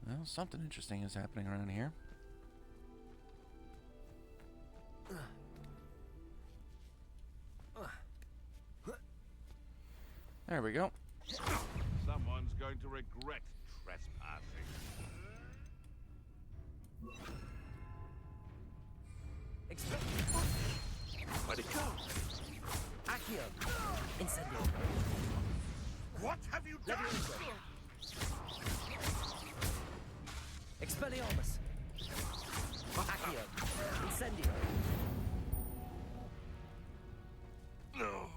Well, something interesting is happening around here. There we go. Someone's going to regret trespassing. Where'd it go? Accio! Incendio! What have you done? Expelliarmus! Accio! Incendio! No.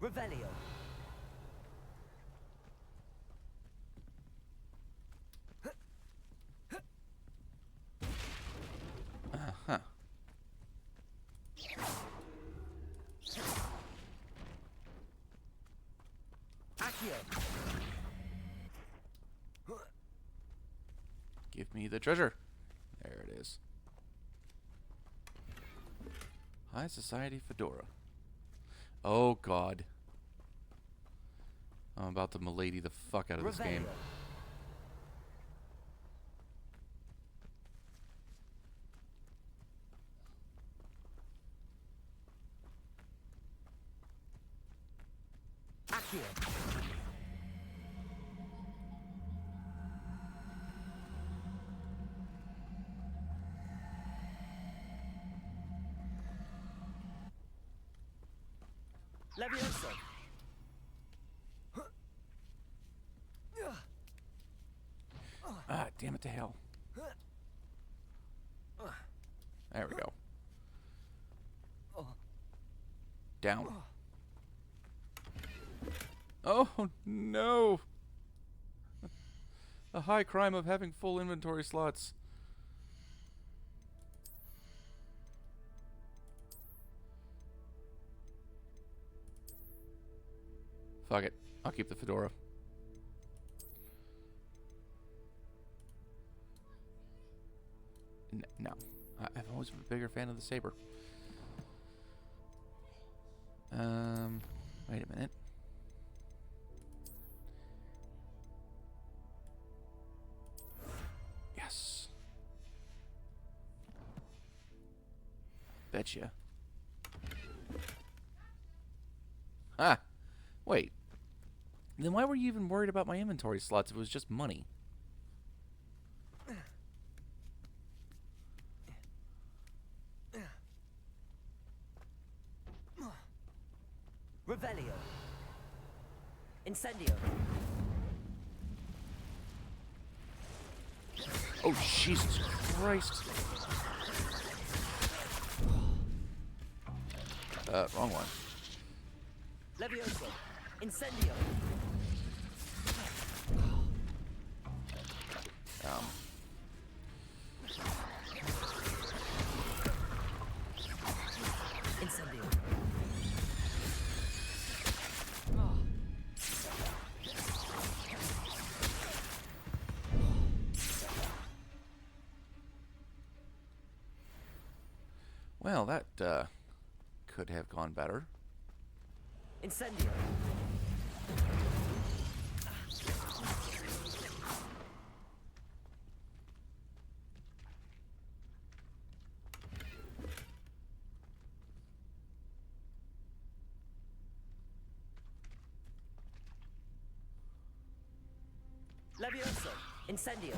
Revelio! Uh-huh. Accio! Give me the treasure. There it is. High Society Fedora. Oh, God. I'm about to milady the fuck out of this game. Levioso. Ah, damn it to hell. There we go. Down. Oh, no! The high crime of having full inventory slots. Fuck it. I'll keep the fedora. No. I've always been a bigger fan of the saber. Wait a minute. Yes. Betcha. Ah. Wait. Then why were you even worried about my inventory slots if it was just money? Revelio. Incendio. Oh, Jesus Christ. Wrong one. Levioso. Incendio. Incendio. Well, that, could have gone better. Incendio. Levioso. Incendio.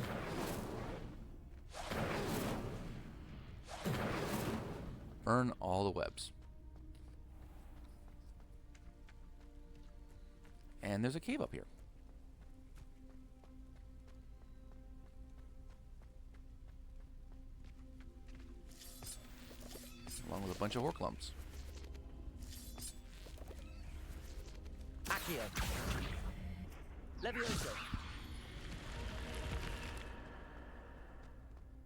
Burn all the webs. And there's a cave up here. Along with a bunch of hork lumps. Accio. Levioso.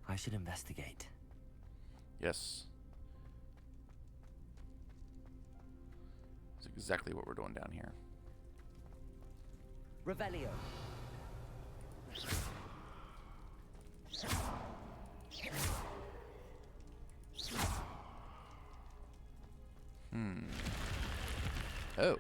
I should investigate. Yes. That's exactly what we're doing down here. Revelio. Oh.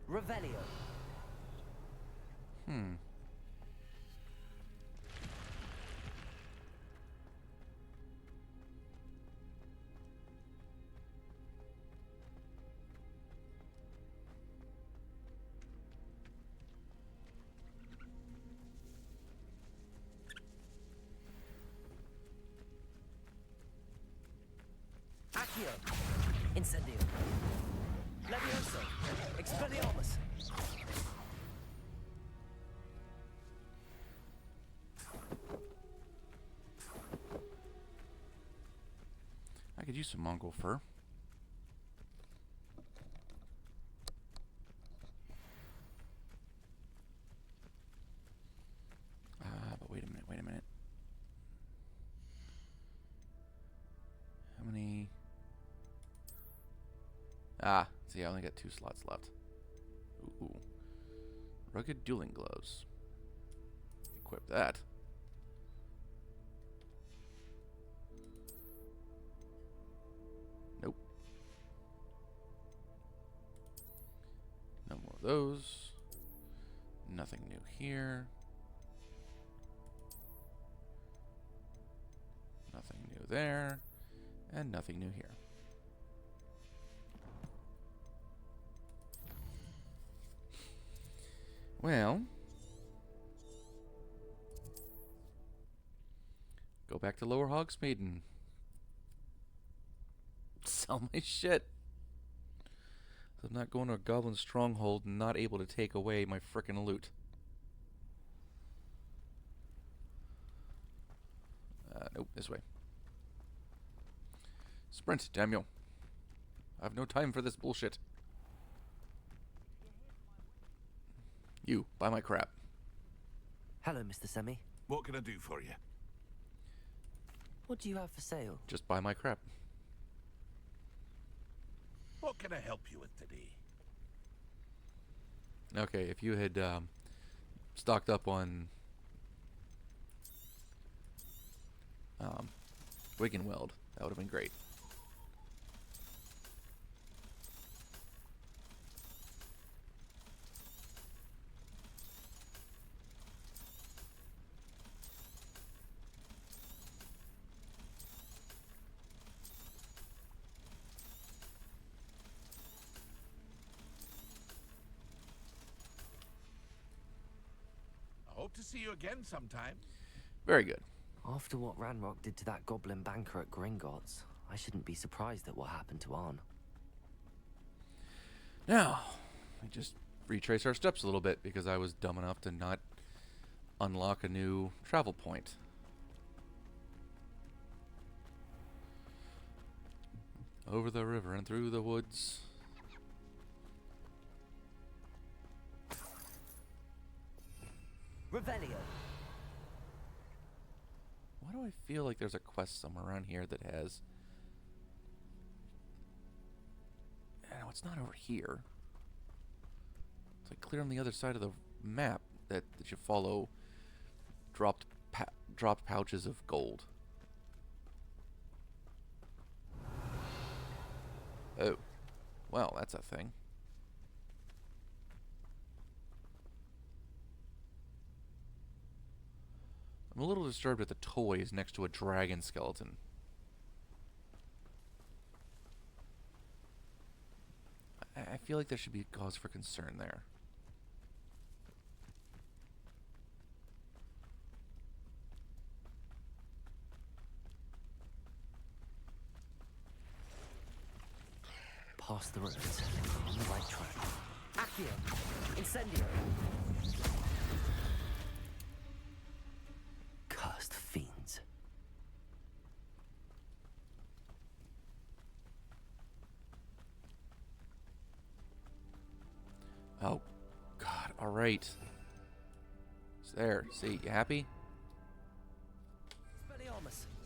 Revelio. Accio. Incendio. Levioso. Expelliarmus. I could use some Mongol fur. But wait a minute, wait a minute. How many? see, I only got 2 slots left. Ooh. Rugged dueling gloves. Equip that. Nope. No more of those. Nothing new here. Nothing new there. And nothing new here. Well, go back to Lower Hogsmeade and sell my shit. I'm not going to a goblin stronghold and not able to take away my frickin' loot. Nope, this way. Sprint, damn you. I have no time for this bullshit. You, buy my crap. Hello, Mr. Semi. What can I do for you? What do you have for sale? Just buy my crap. What can I help you with today? Okay, if you had stocked up on Wiggenweld, that would have been great. I hope to see you again sometime. Very good. After what Ranrock did to that goblin banker at Gringotts, I shouldn't be surprised at what happened to Arn. Now, we just retrace our steps a little bit because I was dumb enough to not unlock a new travel point. Over the river and through the woods. Revelio. Why do I feel like there's a quest somewhere around here that has... No, it's not over here. It's like clear on the other side of the map that you follow dropped pouches of gold. Oh. Well, that's a thing. I'm a little disturbed at the toys next to a dragon skeleton. I feel like there should be cause for concern there. Past the roads, on the right track. Accio! Incendio! Cursed fiends. Oh, God. All right. It's there. See, you happy?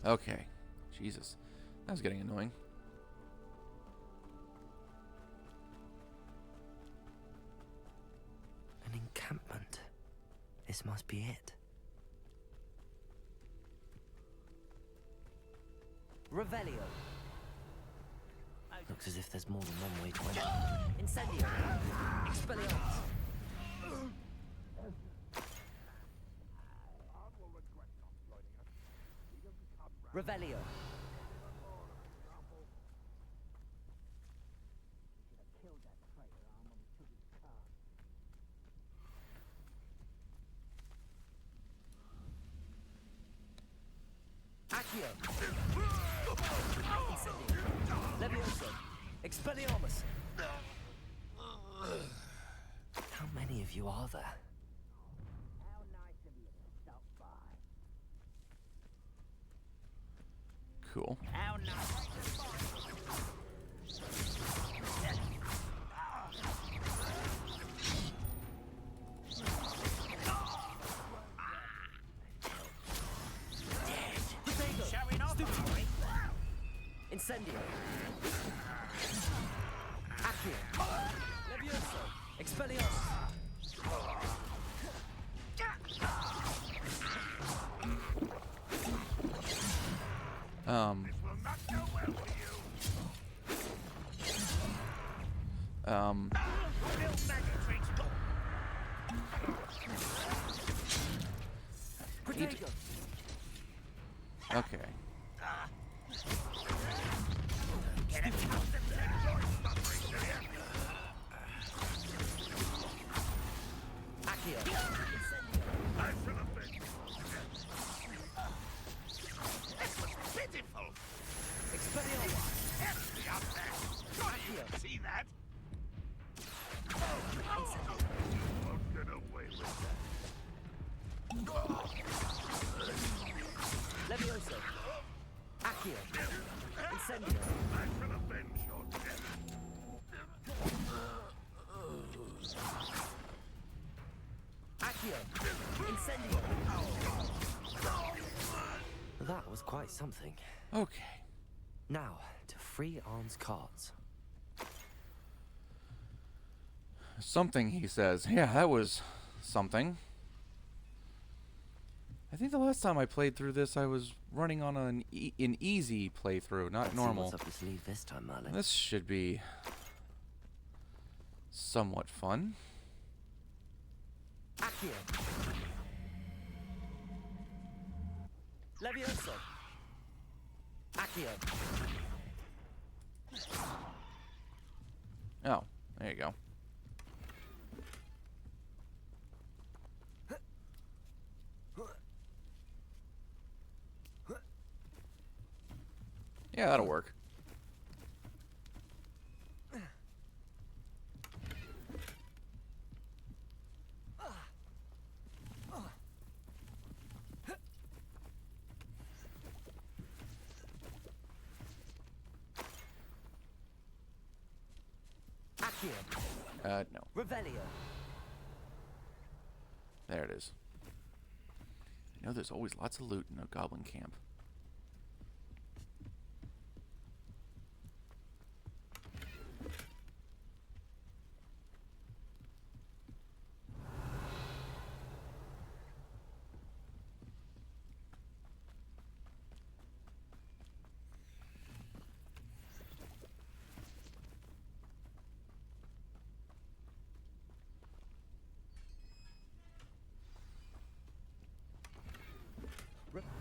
Okay. Jesus. That was getting annoying. An encampment. This must be it. Revelio. Looks as if there's more than one way to enter. Incendio! Expelliarmus! Revelio! Accio! Incendio! Levioso! Expelliarmus! How many of you are there? Cool. How nice. Incendio! Accio! Accio. Levioso. Expelliarmus. Okay. See that? Levioso. Accio. Incendio. Accio. Incendio. That was quite something. Okay. Now, to free Arn's cards. Something, he says. Yeah, that was something. I think the last time I played through this, I was running on an easy playthrough, not Let's normal. see what's up your sleeve this time, Merlin. This should be somewhat fun. Accio. Levioso. Accio. Oh, there you go. Yeah, that'll work. Accio. No. Revelio. There it is. I know there's always lots of loot in a goblin camp.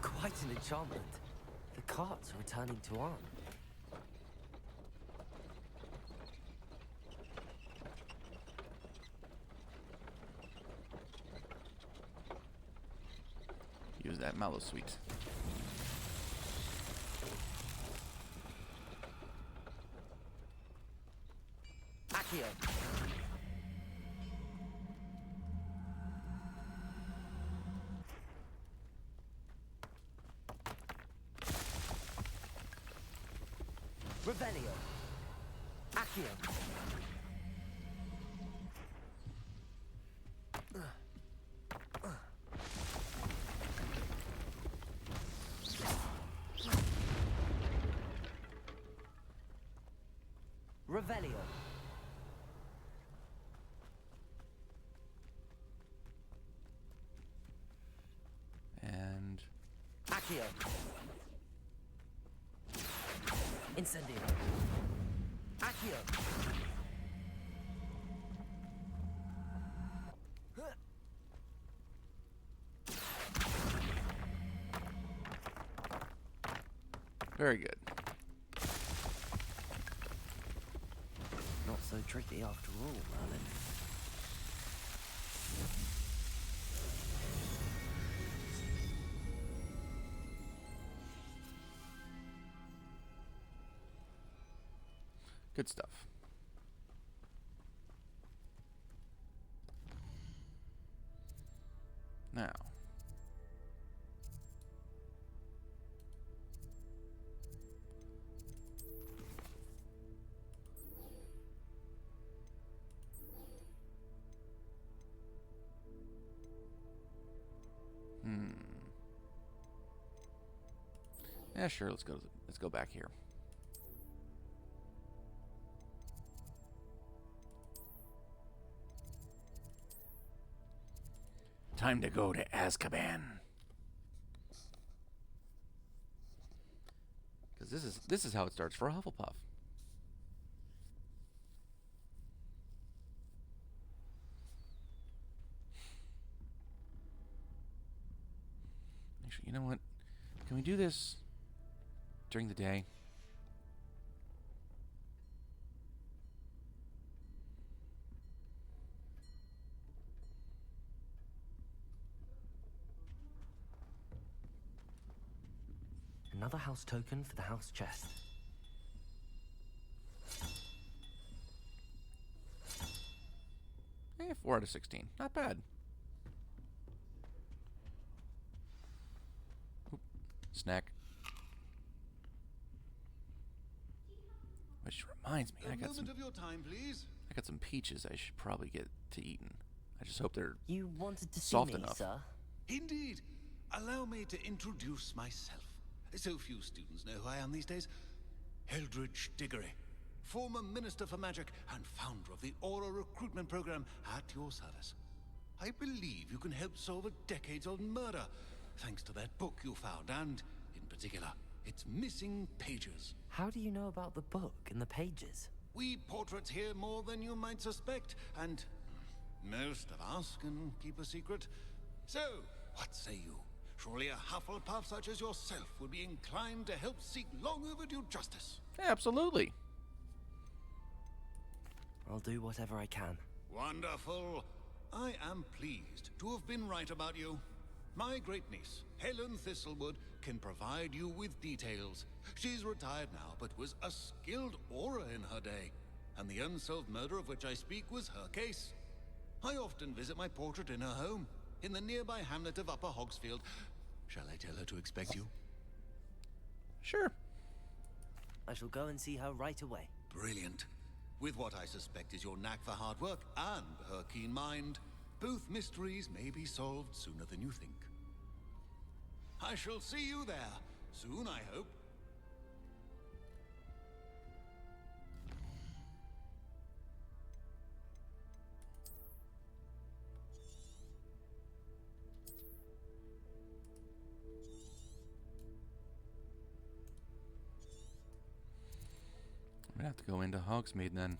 Quite an enchantment. The carts are returning to Arn. Use that mallow sweet. Accio. Revelio. Accio. Revelio. And Accio. Incendio. Accio. very good. Not so tricky after all, Merlin. Good stuff. Now. Yeah, sure. Let's go back here. Time to go to Azkaban. Because this is how it starts for Hufflepuff. Actually, you know what? Can we do this during the day? Another house token for the house chest. Eh, 4 out of 16. Not bad. Oop. Snack. Which reminds me, A moment of your time, please. I got some peaches I should probably get to eating. I just hope they're You wanted to soft see me, enough. sir? Indeed. Allow me to introduce myself. So few students know who I am these days. Eldridge Diggory, former Minister for Magic and founder of the Aura Recruitment Program, at your service. I believe you can help solve a decades-old murder, thanks to that book you found, and, in particular, its missing pages. How do you know about the book and the pages? We portraits hear more than you might suspect, and most of us can keep a secret. So, what say you? Surely a Hufflepuff such as yourself would be inclined to help seek long overdue justice. Absolutely. I'll do whatever I can. Wonderful. I am pleased to have been right about you. My great niece, Helen Thistlewood, can provide you with details. She's retired now, but was a skilled aura in her day. And the unsolved murder of which I speak was her case. I often visit my portrait in her home, in the nearby hamlet of Upper Hogsfield. Shall I tell her to expect you? Sure. I shall go and see her right away. Brilliant. With what I suspect is your knack for hard work and her keen mind, both mysteries may be solved sooner than you think. I shall see you there soon, I hope. I'm gonna have to go into Hogsmeade then.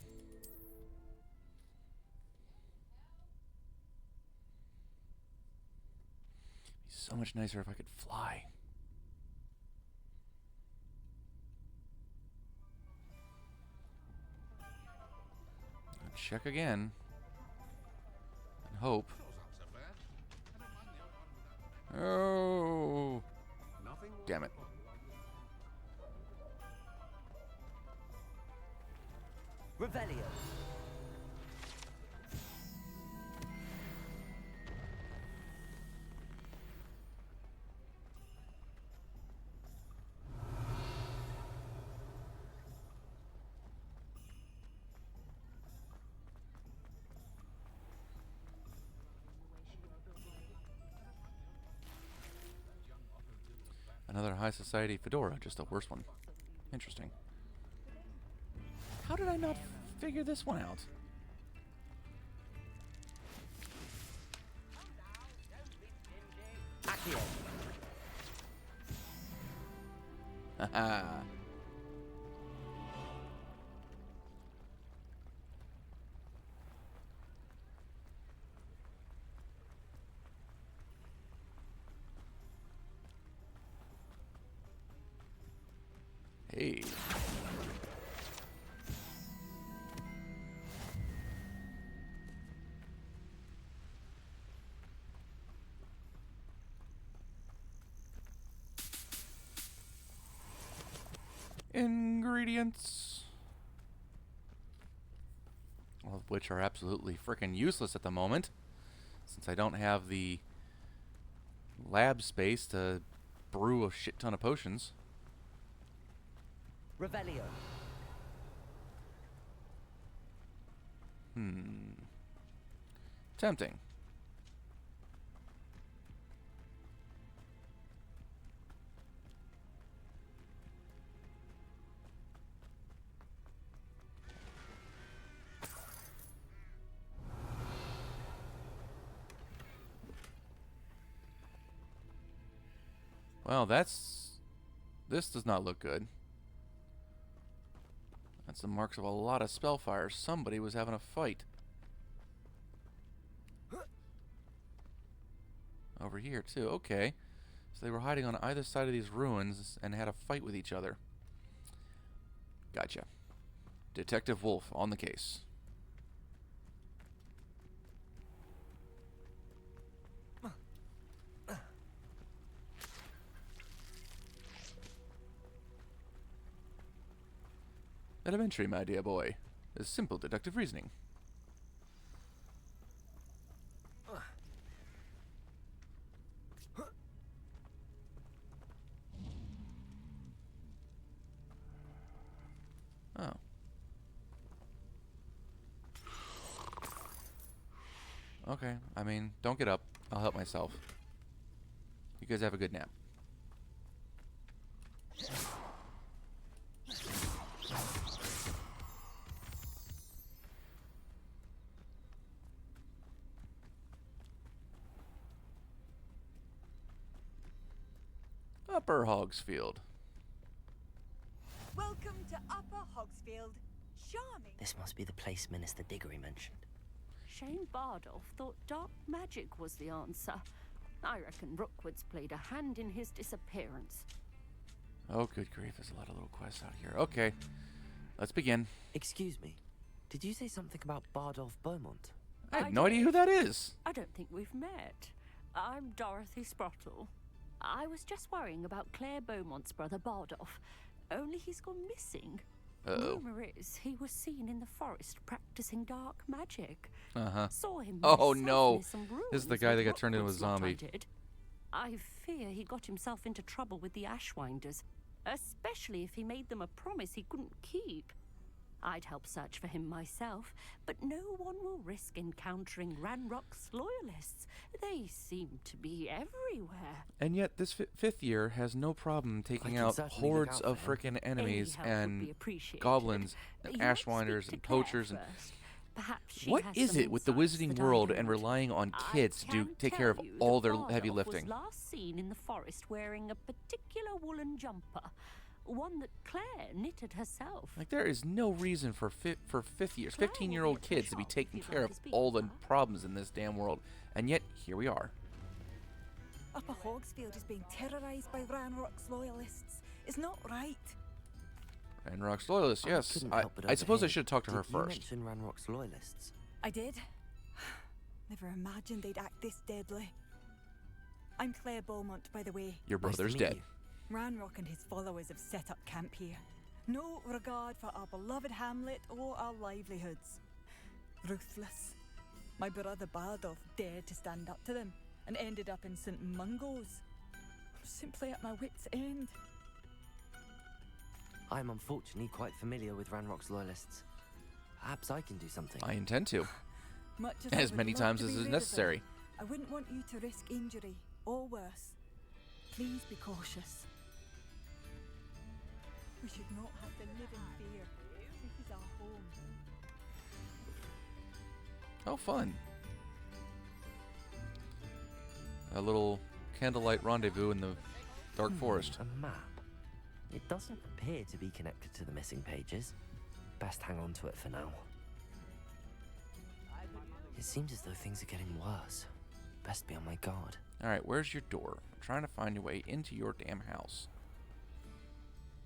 It'd be so much nicer if I could fly. I'll check again. And hope. Oh! Damn it. Revelio. Another high society fedora, just a worse one. Interesting. How did I not figure this one out? Accio. Haha. Hey. Ingredients. All of which are absolutely freaking useless at the moment, since I don't have the lab space to brew a shit ton of potions. Revelio. Tempting. Well, this does not look good. That's the marks of a lot of spellfire. Somebody was having a fight. Over here, too. Okay. So they were hiding on either side of these ruins and had a fight with each other. Gotcha. Detective Wolf on the case. Elementary, my dear boy. A simple deductive reasoning. Oh. Okay, I mean, don't get up. I'll help myself. You guys have a good nap. Upper Hogsfield. Welcome to Upper Hogsfield. Charming. This must be the place Minister Diggory mentioned. Shane Bardolph thought dark magic was the answer. I reckon Rookwood's played a hand in his disappearance. Oh, good grief. There's a lot of little quests out here. Okay. Let's begin. Excuse me. Did you say something about Bardolph Beaumont? I have no idea who that is. I don't think we've met. I'm Dorothy Sprottle. I was just worrying about Claire Beaumont's brother Bardolph. Only he's gone missing. Uh-oh. Rumor is he was seen in the forest practicing dark magic. Uh-huh. Saw him Oh, myself no. near some This is the ruins guy that with got turned into a Rookwood's lot I zombie. did. I fear he got himself into trouble with the Ashwinders, especially if he made them a promise he couldn't keep. I'd help search for him myself, but no one will risk encountering Ranrock's loyalists. They seem to be everywhere. And yet, this fifth year has no problem taking can out certainly look hordes out of for him. frickin' enemies Any help would be and appreciated. goblins and You might speak ashwinders to and Claire poachers and... first. Perhaps she What has is some it with the insights Wizarding that I World don't. and relying on I kids to can take care of tell you all that their heavy Bardolph lifting? was last seen in the forest wearing a particular woolen jumper, one that Claire knitted herself. Like, there is no reason for fifth years, Claire 15-year-old will be at the kids to be shop taking if you'd care like of to speak all with the her. problems in this damn world. And yet, here we are. Upper Hogsfield is being terrorized by Ranrock's loyalists. It's not right. Ranrock's loyalists, yes. couldn't help but I suppose I overhear. should talk to her Did you first. mention Ranrock's loyalists? I did. Never imagined they'd act this deadly. I'm Claire Beaumont, by the way. Your Nice to brother's meet dead. you. Ranrock and his followers have set up camp here. No regard for our beloved hamlet or our livelihoods. Ruthless. My brother Bardolph dared to stand up to them and ended up in St. Mungo's. I'm simply at my wit's end. I'm unfortunately quite familiar with Ranrock's loyalists. Perhaps I can do something. I intend to. Much as I As would many love times to as be is rid of them, necessary. I wouldn't want you to risk injury or worse. Please be cautious. We should not have to live in fear. This is our home. Oh, fun. A little candlelight rendezvous in the dark forest. A map. It doesn't appear to be connected to the missing pages. Best hang on to it for now. It seems as though things are getting worse. Best be on my guard. Alright, where's your door? I'm trying to find your way into your damn house.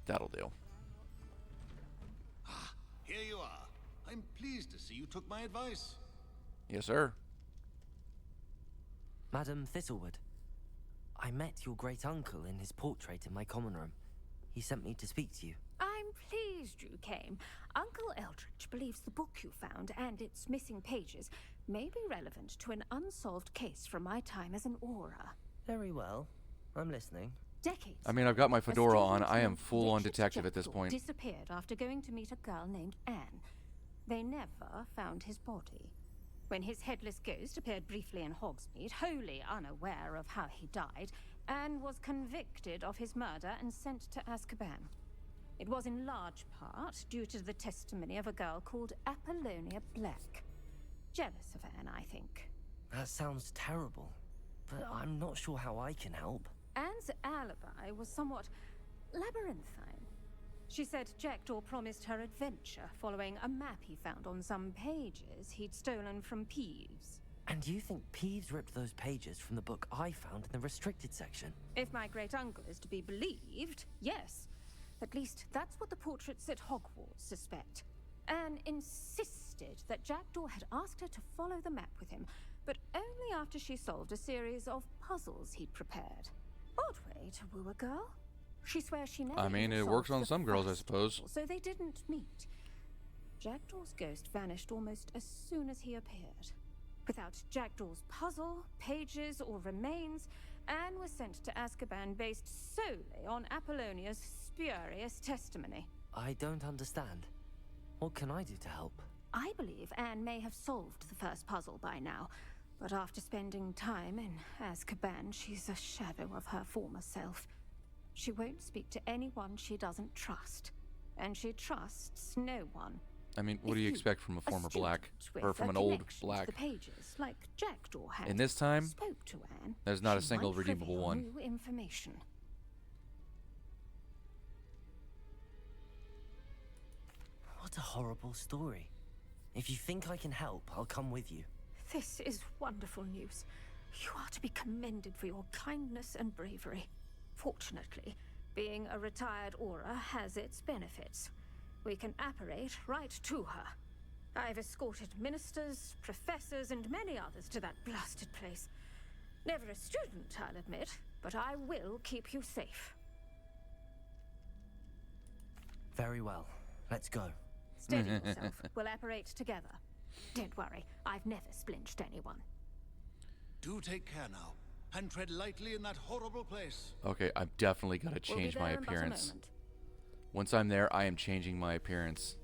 That'll do. Here you are. I'm pleased to see you took my advice. Yes, sir. Madam Thistlewood, I met your great uncle in his portrait in my common room. He sent me to speak to you. I'm pleased you came. Uncle Eldridge believes the book you found and its missing pages may be relevant to an unsolved case from my time as an aura. Very well. I'm listening. Decades. I mean, I've got my fedora A on. I am student full-on Richard detective at this Jekyll point. disappeared after going to meet a girl named Anne. They never found his body. When his headless ghost appeared briefly in Hogsmeade, wholly unaware of how he died, Anne was convicted of his murder and sent to Azkaban. It was in large part due to the testimony of a girl called Apollonia Black. Jealous of Anne, I think. That sounds terrible, but I'm not sure how I can help. Anne's alibi was somewhat labyrinthine. She said Jackdaw promised her adventure following a map he found on some pages he'd stolen from Peeves. And you think Peeves ripped those pages from the book I found in the restricted section? If my great-uncle is to be believed, yes. At least that's what the portraits at Hogwarts suspect. Anne insisted that Jackdaw had asked her to follow the map with him, but only after she solved a series of puzzles he'd prepared. Odd way to woo a girl. She swears she never I mean, even it works solved on the some girls, I first suppose. puzzle, so they didn't meet. Jackdaw's ghost vanished almost as soon as he appeared. Without Jackdaw's puzzle, pages, or remains, Anne was sent to Azkaban based solely on Apollonia's spurious testimony. I don't understand. What can I do to help? I believe Anne may have solved the first puzzle by now, but after spending time in Azkaban, she's a shadow of her former self. She won't speak to anyone she doesn't trust, and she trusts no one. I mean, what do you expect from a former black, or from an old black? The pages, like Jackdaw had, In this time, spoke to Anne. there's not a She single won't redeemable reveal one. New information. What a horrible story. If you think I can help, I'll come with you. This is wonderful news. You are to be commended for your kindness and bravery. Fortunately, being a retired Auror has its benefits. We can apparate right to her. I've escorted ministers, professors, and many others to that blasted place. Never a student, I'll admit, but I will keep you safe. Very well. Let's go. Steady yourself. We'll apparate together. Don't worry, I've never splinched anyone. Do take care now, and tread lightly in that horrible place. Okay, I've definitely got to change my appearance. Once I'm there, I am changing my appearance.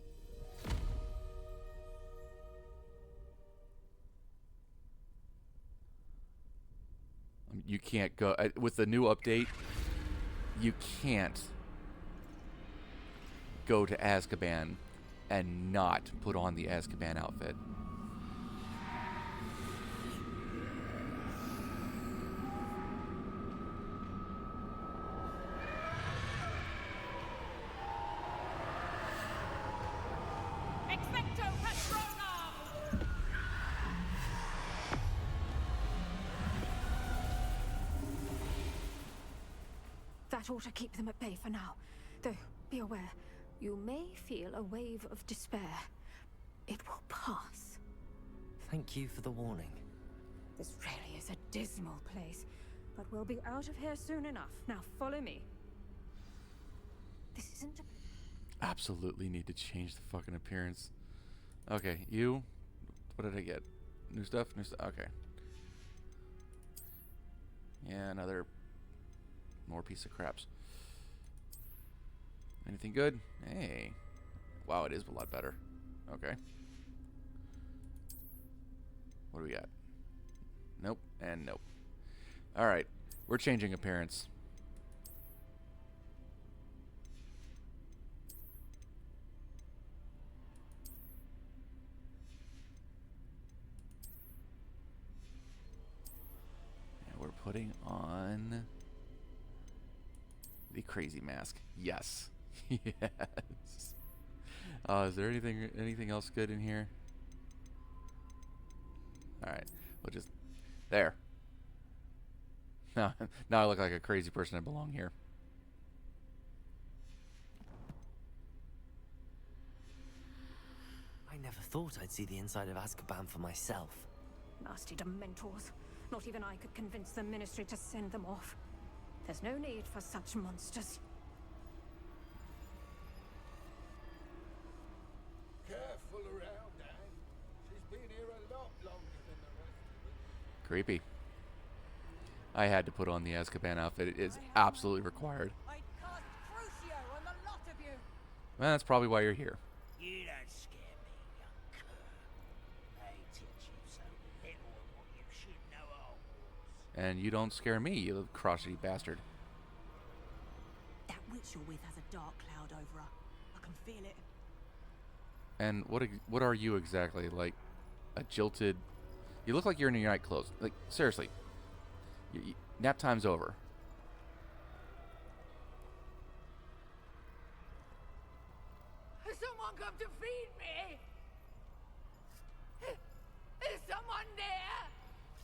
You can't go with the new update. You can't go to Azkaban and not put on the Azkaban outfit. That ought to keep them at bay for now. Though, be aware, you may feel a wave of despair. It will pass. Thank you for the warning. This really is a dismal place, but we'll be out of here soon enough. Now follow me. This isn't a... Absolutely need to change the fucking appearance. Okay, you. What did I get? New stuff? New stuff? Okay. Yeah, another... more piece of craps. Anything good? Hey. Wow, it is a lot better. Okay. What do we got? Nope, and nope. Alright, we're changing appearance. And we're putting on the crazy mask. Yes. Yes. Is there anything else good in here? Alright, we'll just... There. Now I look like a crazy person. I belong here. I never thought I'd see the inside of Azkaban for myself. Nasty Dementors. Not even I could convince the Ministry to send them off. There's no need for such monsters. Careful around, Anne. She's been here a lot longer than the rest of us. Creepy. I had to put on the Azkaban outfit. It is absolutely required. I'd cast Crucio on the lot of you. Well, that's probably why you're here. You don't scare me, young cur. They teach you so little of what you should know at Hogwarts. And you don't scare me, you little crotchety bastard. That witch you're with has a dark cloud over her. I can feel it. And what are you exactly? Like a jilted... You look like you're in your night clothes. Like, seriously. Nap time's over.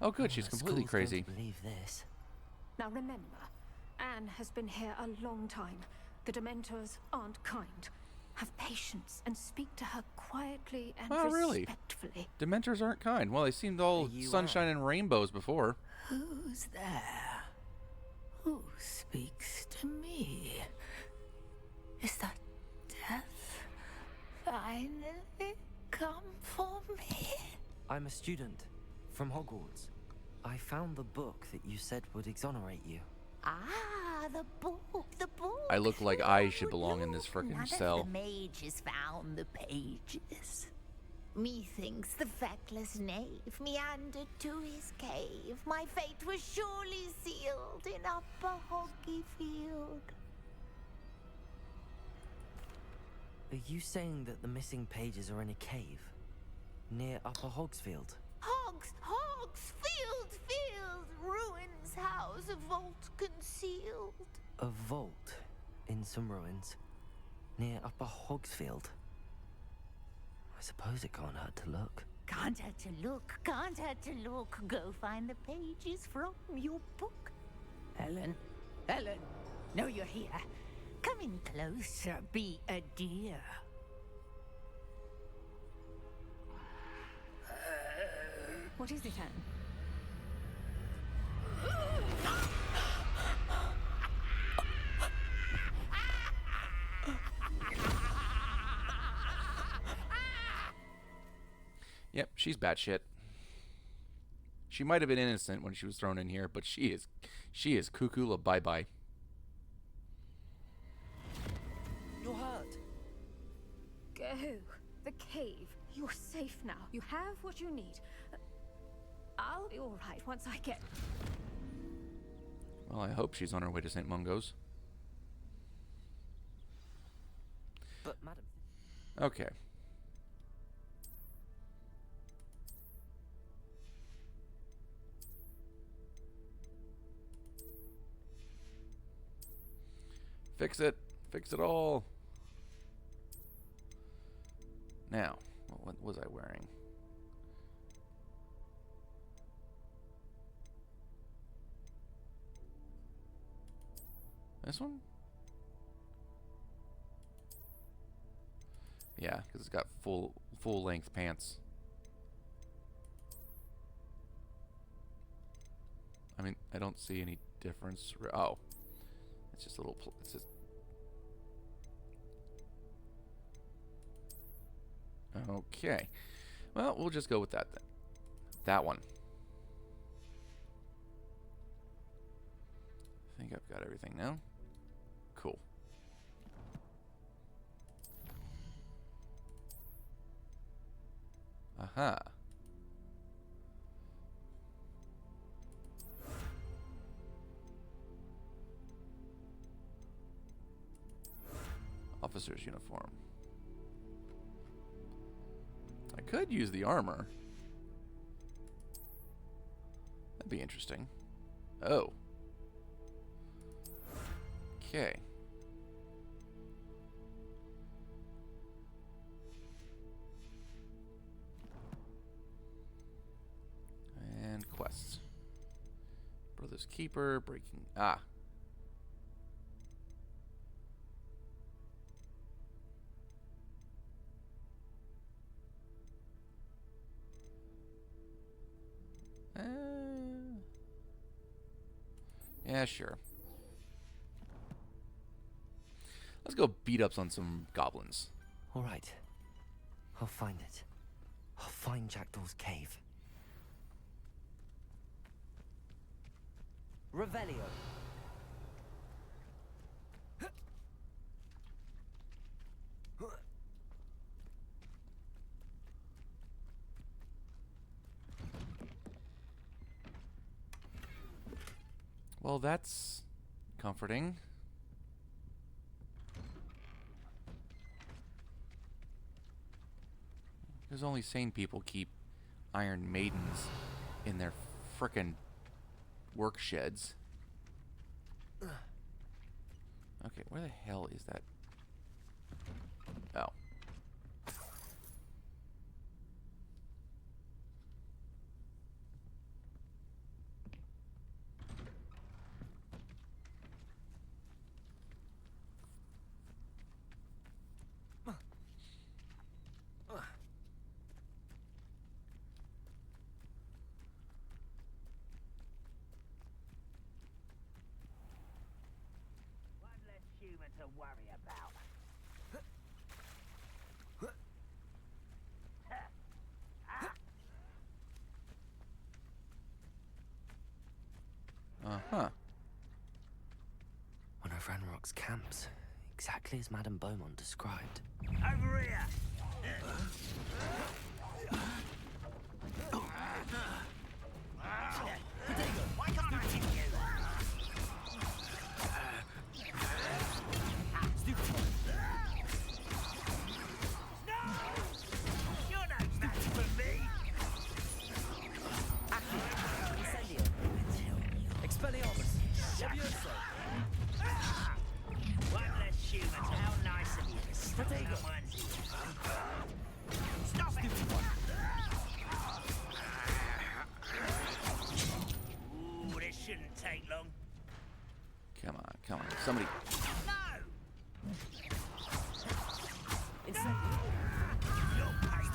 Oh, good. She's completely School's going to crazy. believe this. Now remember, Anne has been here a long time. The Dementors aren't kind. Have patience and speak to her quietly and Oh, really? respectfully. Dementors aren't kind. Well, they seemed all sunshine and rainbows before. Who's there? Who speaks to me? Is that death finally come for me? I'm a student from Hogwarts. I found the book that you said would exonerate you. Ah, the book. I look like I should belong in this None frickin' of cell. the mages found the pages. Methinks the feckless knave meandered to his cave. My fate was surely sealed in Upper Hoggyfield. Are you saying that the missing pages are in a cave near Upper Hogsfield? Hogsfield, ruins house, a vault concealed. A vault in some ruins near Upper Hogsfield. I suppose it can't hurt to look. Can't hurt to look. Go find the pages from your book. Helen, know you're here. Come in closer, be a dear. What is it, Anne? Yep, she's batshit. She might have been innocent when she was thrown in here, but she is cuckoo la bye bye. You're hurt. Go. The cave. You're safe now. You have what you need. I'll be all right once I get... Well, I hope she's on her way to St. Mungo's. But, madam... Okay. Fix it. Fix it all. Now, what was I wearing? This one? Yeah, because it's got full length pants. I mean, I don't see any difference. Oh, it's just a little. It's just. Okay. Well, we'll just go with that then. That one. I think I've got everything now. Cool. Aha. Officer's uniform. I could use the armor. That'd be interesting. Oh. Okay. And quests. Brother's Keeper, breaking... Ah. Yeah, sure. Let's go beat up on some goblins. All right. I'll find it. I'll find Jackdaw's cave. Revelio. Well, that's comforting. Because only sane people keep Iron Maidens in their frickin' work sheds. Okay, where the hell is that? Oh. to worry about. Uh-huh. One of Ranrock's camps, exactly as Madame Beaumont described. Over here! Why can't I hit you? No! You're no match for me! Incendio. Expelliarmus. Levioso. One less human. How nice of you to stop the onesie. Stop it! Ooh, this shouldn't take long. Come on. Somebody. No! Incendio. You're paid.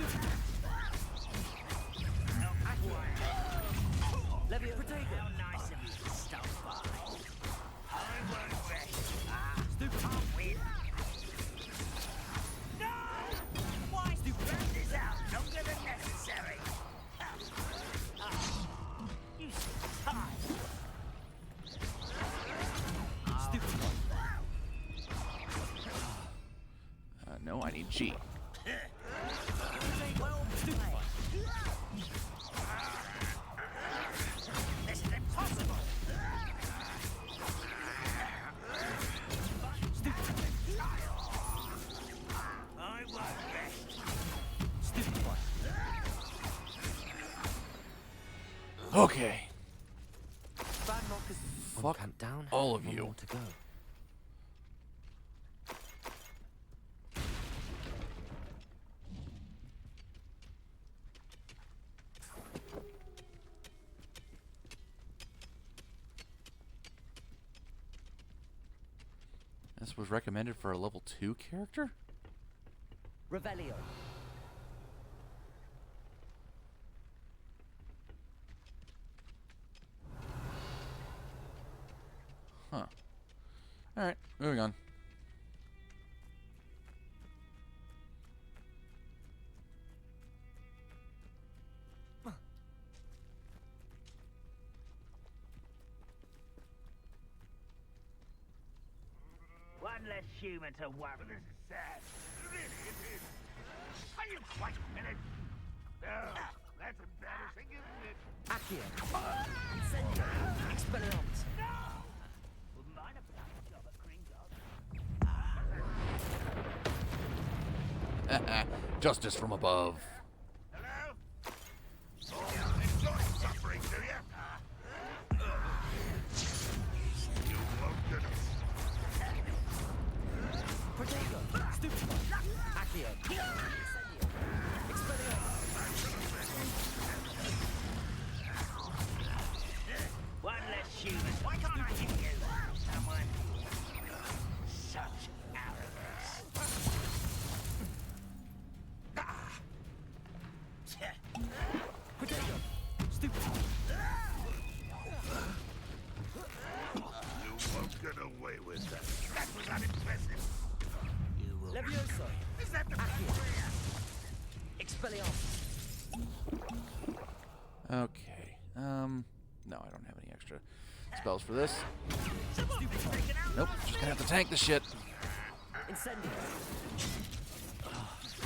Levio. Protego. How nice of you to stop by. I won't rest. I'll win. No! Why? Rest this out longer than necessary. You seem tired. No, I need G. Well played. This is impossible. I won't rest. Okay. One Fuck camp down, all of one you. more to go. This was recommended for a level 2 character? Revelio. Huh. Alright, moving on. One less human to worry. This is sad. Really, it is. Are you quite finished? Oh, that's embarrassing, isn't it? Accio. Incendio. Expelliarmus. No! Wouldn't mind a bloody job at Gringotts. Justice from above. Hello? Oh, enjoy suffering, do you? You won't get us. Protego. Stupefy. Accio. Incendio. Expelliarmus. One less human. Why can't I hit you? Someone. Such arrogance. Protego. Stupefy. You won't get away with that. That was unimpressive. You will. Levioso. Is that the Accio. Expelliarmus. Okay. No, I don't have any extra spells for this. Nope, just gonna have to tank the shit. Incendio.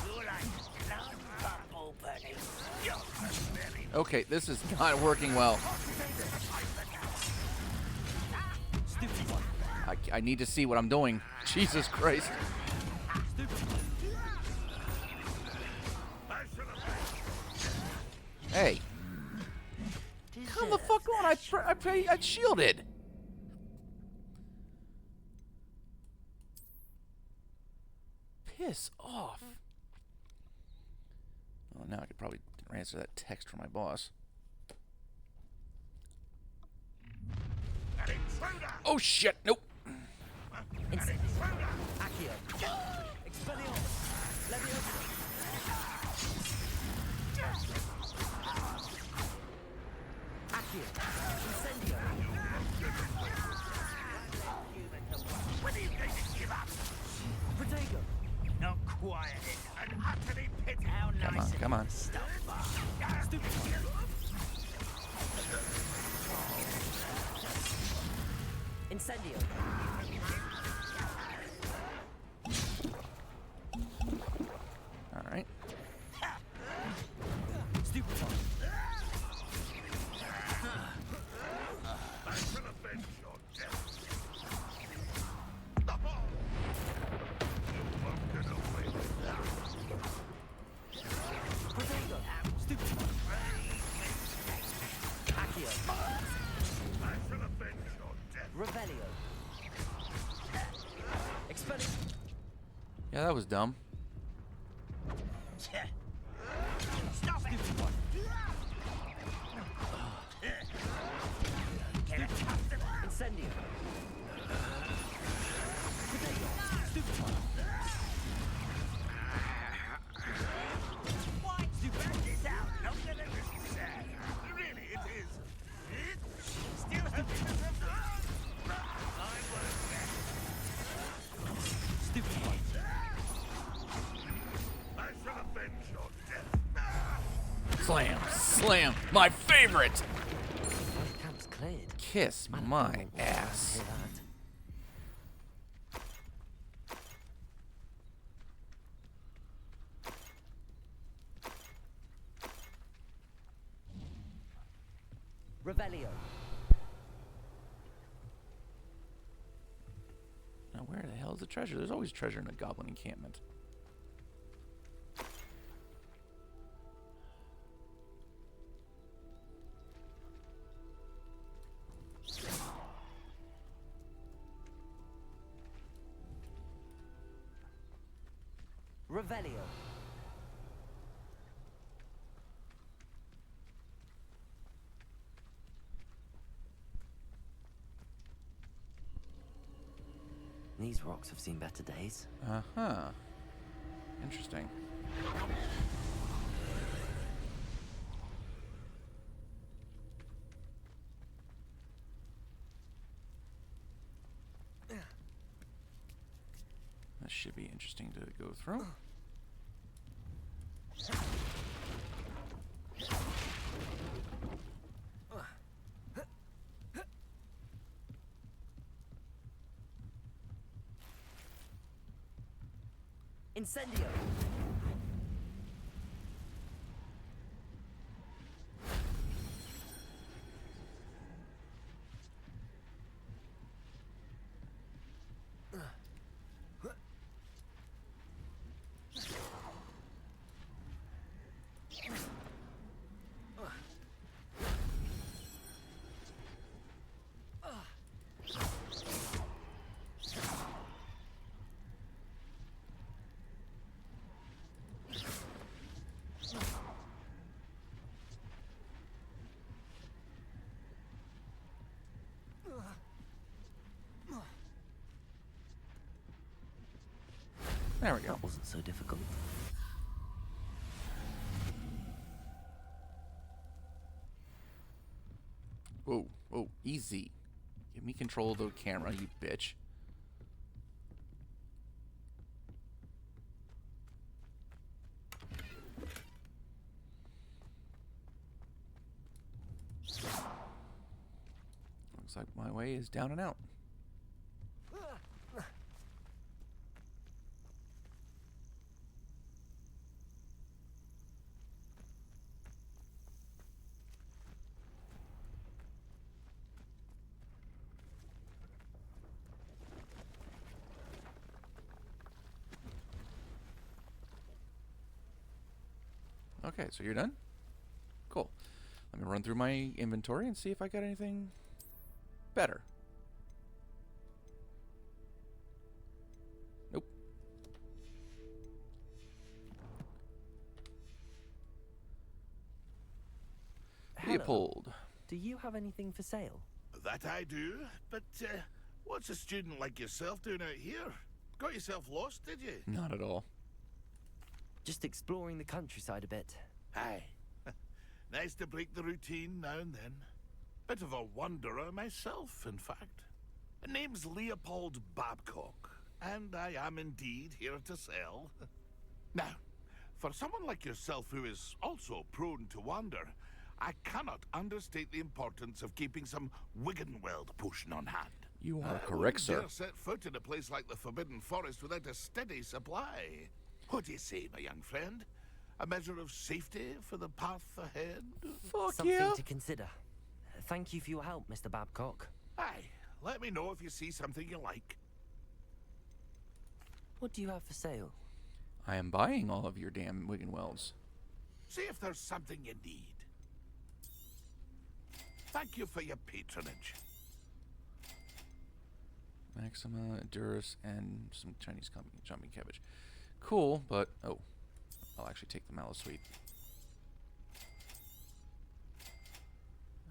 You're like blood bubble bunny. You're very Okay, this is not working well. I need to see what I'm doing. Jesus Christ. Hey. Come the fuck on. I shielded. Piss off. Well, now I could probably answer that text from my boss. Oh shit, nope. Accio. Expelliarmus. Levioso. Accio. Incendio. When are you going to give up? Come on. Incendio. All right. Revelio. Expelling. Yeah, that was dumb. Stop it! Incendio. Why to back this out longer than necessary? Really, it is. Still having this I shall avenge your death. Slam, slam, my favorite. Camp's cleared. Kiss my ass. Hear that? Revelio. Now, where the hell is the treasure? There's always treasure in a goblin encampment. Revelio. These rocks have seen better days. Uh-huh. Interesting. This should be interesting to go through. Incendio. There we go. That wasn't so difficult. Whoa, whoa, easy. Give me control of the camera, you bitch. Looks like my way is down and out. Okay, so you're done? Cool. Let me run through my inventory and see if I got anything better. Nope. Hello. Leopold. Do you have anything for sale? That I do, but what's a student like yourself doing out here? Got yourself lost, did you? Not at all. Just exploring the countryside a bit. Aye. Nice to break the routine now and then. Bit of a wanderer myself, in fact. Name's Leopold Babcock, and I am indeed here to sell. Now, For someone like yourself who is also prone to wander, I cannot understate the importance of keeping some Wiggenweld potion on hand. You are I correct, wouldn't sir. dare set foot in a place like the Forbidden Forest without a steady supply. What do you say, my young friend? A measure of safety for the path ahead? Something to consider. Thank you for your help, Mr. Babcock. Aye, let me know if you see something you like. What do you have for sale? I am buying all of your damn Wiggenwelds. See if there's something you need. Thank you for your patronage. Maxima, Durus, and some Chinese jumping cabbage. Cool, but... Oh. I'll actually take the Mallow Sweet.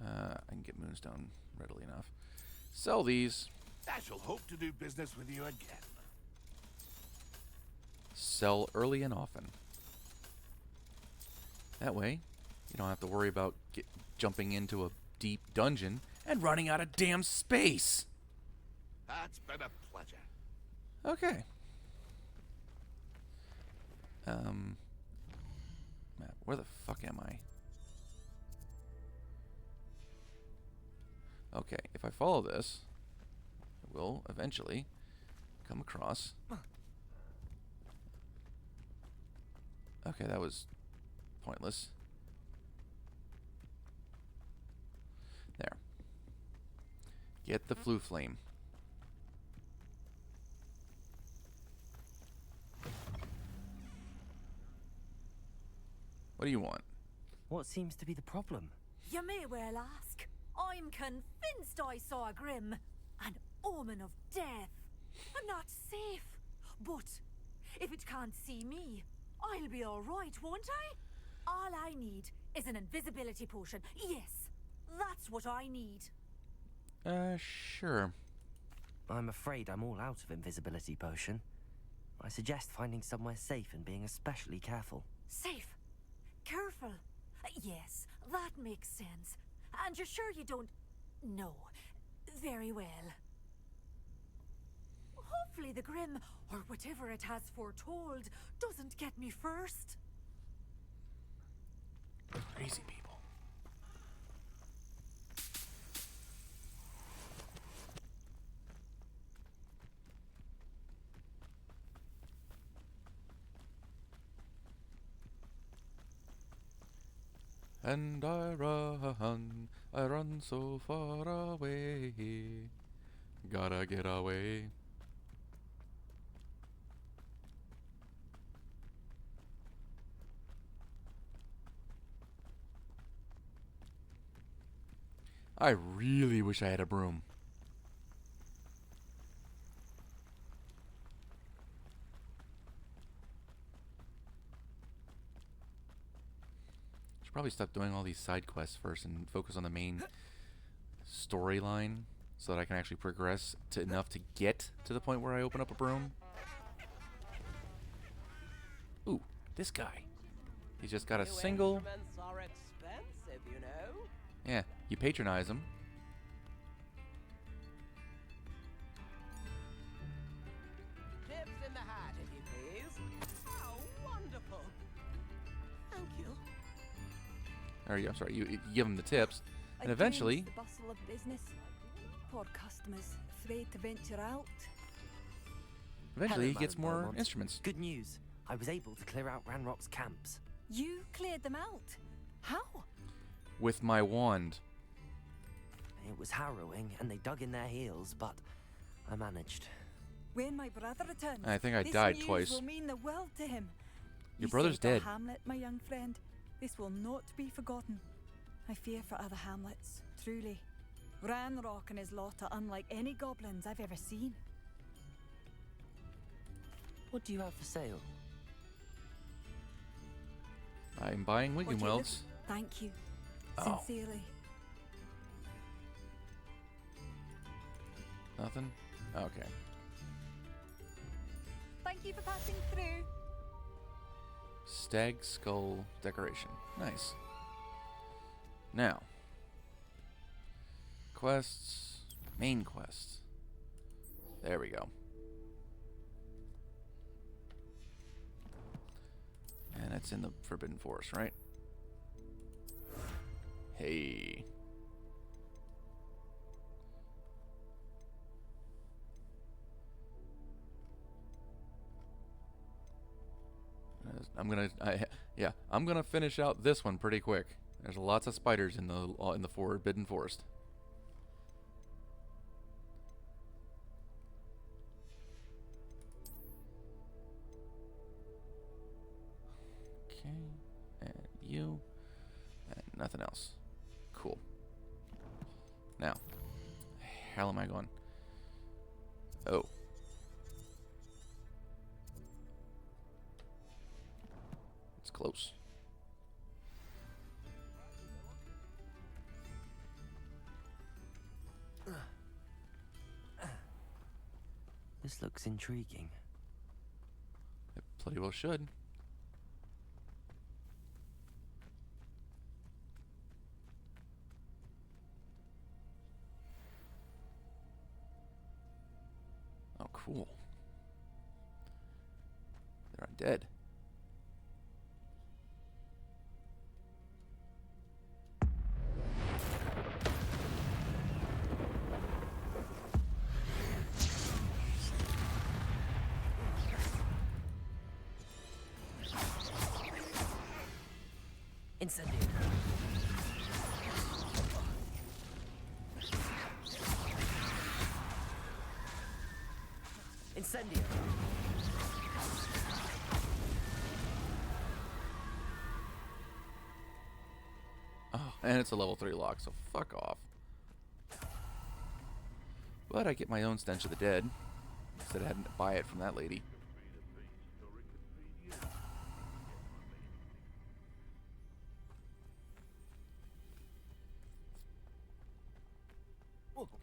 I can get Moonstone readily enough. Sell these. I shall hope to do business with you again. Sell early and often. That way, you don't have to worry about jumping into a deep dungeon and running out of damn space. That's been a pleasure. Okay. Map. Where the fuck am I? Okay, if I follow this, I will eventually come across... Okay, that was pointless. There. Get the flue flame. What do you want? What seems to be the problem? You may well ask. I'm convinced I saw a Grim, an omen of death. I'm not safe. But if it can't see me, I'll be all right, won't I? All I need is an invisibility potion. Yes, that's what I need. Sure. I'm afraid I'm all out of invisibility potion. I suggest finding somewhere safe and being especially careful. Safe. Careful. Yes, that makes sense. And you're sure you don't... No. Very well. Hopefully the Grim, or whatever it has foretold, doesn't get me first. Crazy people. And I run so far away. Gotta get away. I really wish I had a broom. Should probably stop doing all these side quests first and focus on the main storyline so that I can actually progress to enough to get to the point where I open up a broom. Ooh, this guy. He's just got a single... Instruments are expensive, you know. Yeah, you patronize him. Tips in the hat, if you please. How wonderful. Thank you. Or, I'm sorry, you give him the tips, and Against eventually... the bustle of business, poor customers afraid to venture out. Eventually, Hello, he gets Madam more Beaumont. instruments. Good news. I was able to clear out Ranrock's camps. You cleared them out? How? With my wand. It was harrowing, and they dug in their heels, but I managed. When my brother returns, I think I this died news twice. will mean the world to him. Your You brother's saved our dead. Hamlet, my young friend. This will not be forgotten. I fear for other Hamlets, truly. Ranrock and his lot are unlike any goblins I've ever seen. What do you have for sale? I'm buying What do you Wiggenwelds. look- Thank you. Oh. Sincerely. Nothing? Okay. Thank you for passing through. Stag skull decoration. Nice. Now. Quests. Main quests. There we go. And it's in the Forbidden Forest, right? Hey. I'm gonna finish out this one pretty quick. There's lots of spiders in the Forbidden Forest. Okay, and you, and nothing else. Cool. Now, hell am I going? Oh. It's close. This looks intriguing. It bloody well should. Oh, cool. They're undead. Incendio. Incendio. Oh, and it's a level 3 lock, so fuck off. But I get my own Stench of the Dead instead of having to buy it from that lady.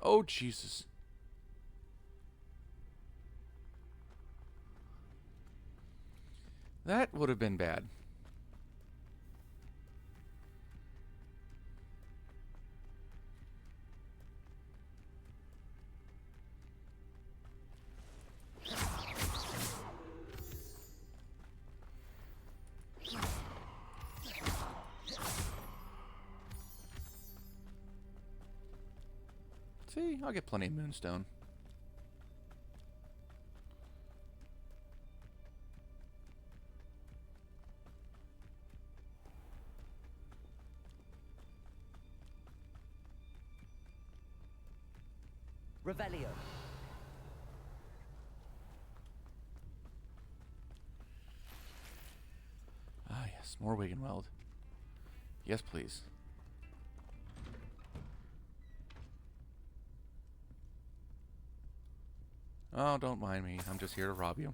Oh, Jesus. That would have been bad. See, I'll get plenty of Moonstone. Revelio. Ah, yes, more Wiggenweld. Yes, please. Oh, don't mind me. I'm just here to rob you.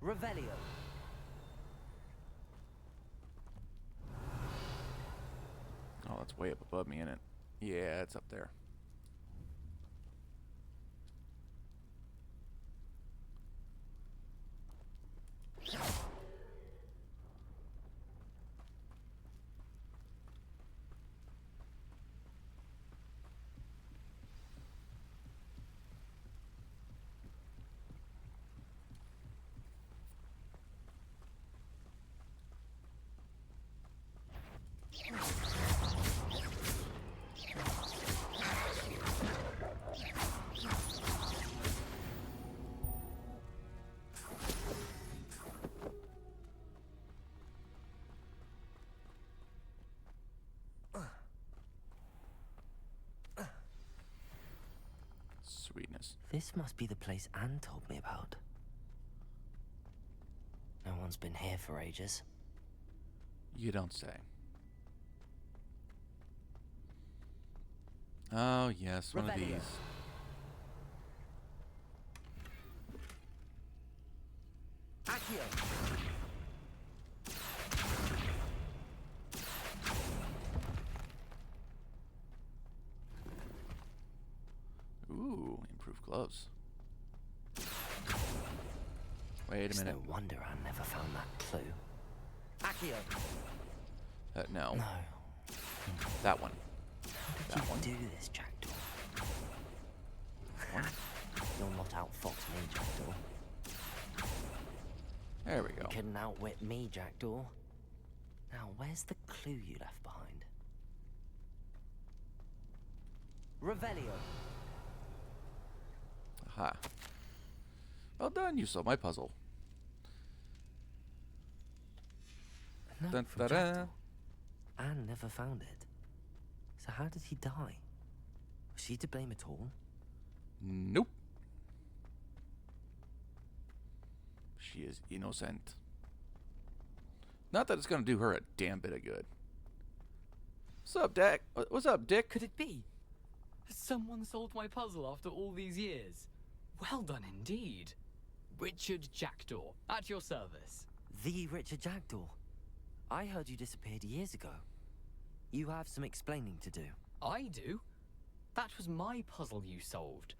Revelio. Oh, that's way up above me, isn't it? Yeah, it's up there. Sweetness. This must be the place Anne told me about. No one's been here for ages. You don't say. Oh, yes, one of Revelio. these. Improved gloves. Wait a It's minute. no wonder I never found that clue. Accio! No. No. That one. How did you do this, Jackdaw? You'll not outfox me, Jackdaw. There we go. You couldn't outwit me, Jackdaw. Now, where's the clue you left behind? Revelio. Aha. Well done, you solved my puzzle. Note Dun, from da-da. Jackdaw. Anne never found it. So how did he die? Was she to blame at all? Nope. She is innocent. Not that it's gonna do her a damn bit of good. What's up, Dick? What's up, Dick? Could it be? Someone solved my puzzle after all these years. Well done indeed. Richard Jackdaw, at your service. The Richard Jackdaw. I heard you disappeared years ago. You have some explaining to do. I do? That was my puzzle you solved.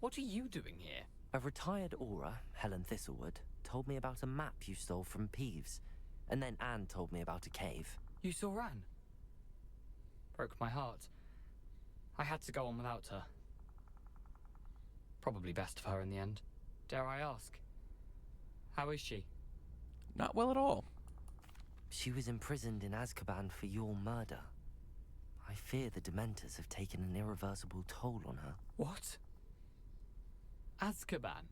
What are you doing here? A retired aura, Helen Thistlewood, told me about a map you stole from Peeves. And then Anne told me about a cave. You saw Anne? Broke my heart. I had to go on without her. Probably best for her in the end. Dare I ask? How is she? Not well at all. She was imprisoned in Azkaban for your murder. I fear the Dementors have taken an irreversible toll on her. What? Azkaban?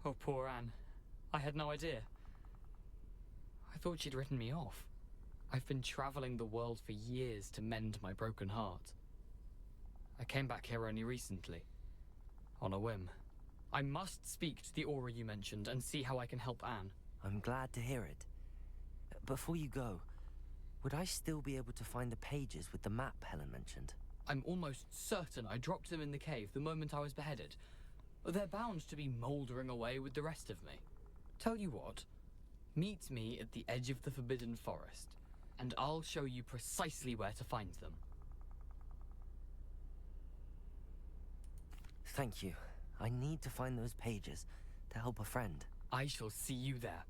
Oh, poor Anne. I had no idea. I thought she'd written me off. I've been traveling the world for years to mend my broken heart. I came back here only recently. On a whim. I must speak to the aura you mentioned and see how I can help Anne. I'm glad to hear it. Before you go, would I still be able to find the pages with the map Helen mentioned? I'm almost certain I dropped them in the cave the moment I was beheaded. They're bound to be mouldering away with the rest of me. Tell you what, meet me at the edge of the Forbidden Forest, and I'll show you precisely where to find them. Thank you. I need to find those pages to help a friend. I shall see you there.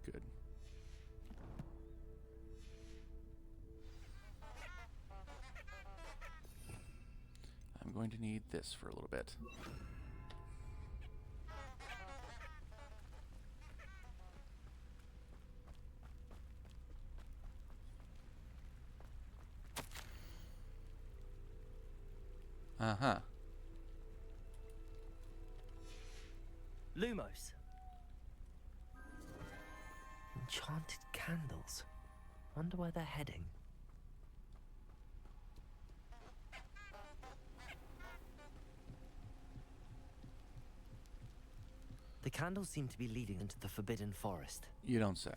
Good. I'm going to need this for a little bit. Uh-huh. Lumos. Enchanted candles. Wonder where they're heading. The candles seem to be leading into the Forbidden Forest. You don't say.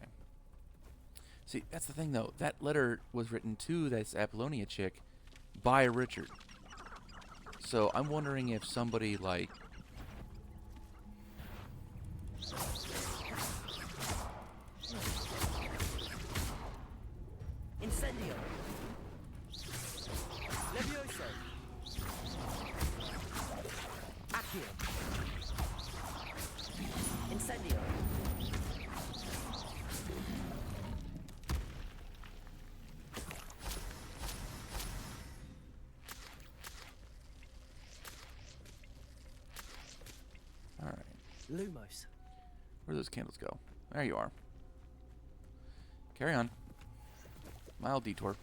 See, that's the thing, though. That letter was written to this Apollonia chick by Richard. So I'm wondering if somebody, like... Incendio! Levioso! Accio! Incendio! Alright. Lumos. Where do those candles go? There you are. Carry on. Mild detour.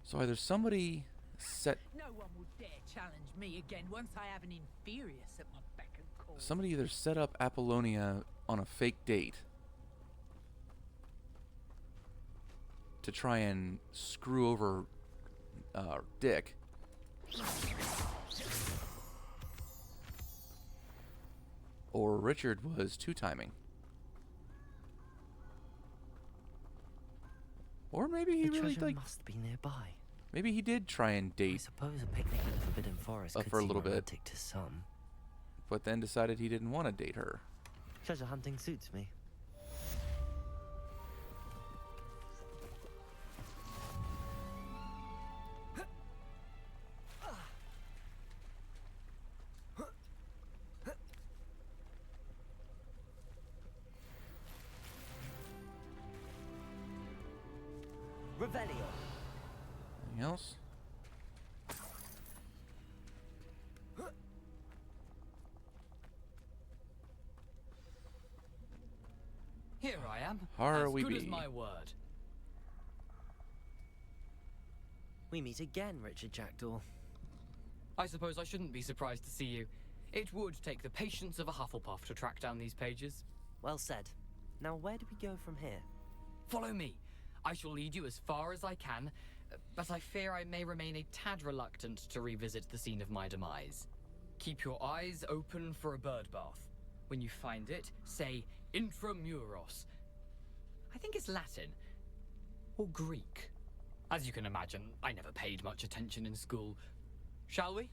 So either somebody set. No one will dare challenge me again once I have an inferius at my beck and call. Somebody either set up Apollonia on a fake date to try and screw over Dick, or Richard was two-timing. Or maybe he The really treasure like. must be nearby. Maybe he did try and I date suppose a picnic in the Forbidden Forest could for a seem little bit, romantic to some. but then decided he didn't want to date her. Treasure hunting suits me. Revelio. Anything else? Here I am. Har as we good as be. my word. We meet again, Richard Jackdaw. I suppose I shouldn't be surprised to see you. It would take the patience of a Hufflepuff to track down these pages. Well said. Now where do we go from here? Follow me. I shall lead you as far as I can, but I fear I may remain a tad reluctant to revisit the scene of my demise. Keep your eyes open for a bird bath. When you find it, say intramuros. I think it's Latin. Or Greek. As you can imagine, I never paid much attention in school. Shall we?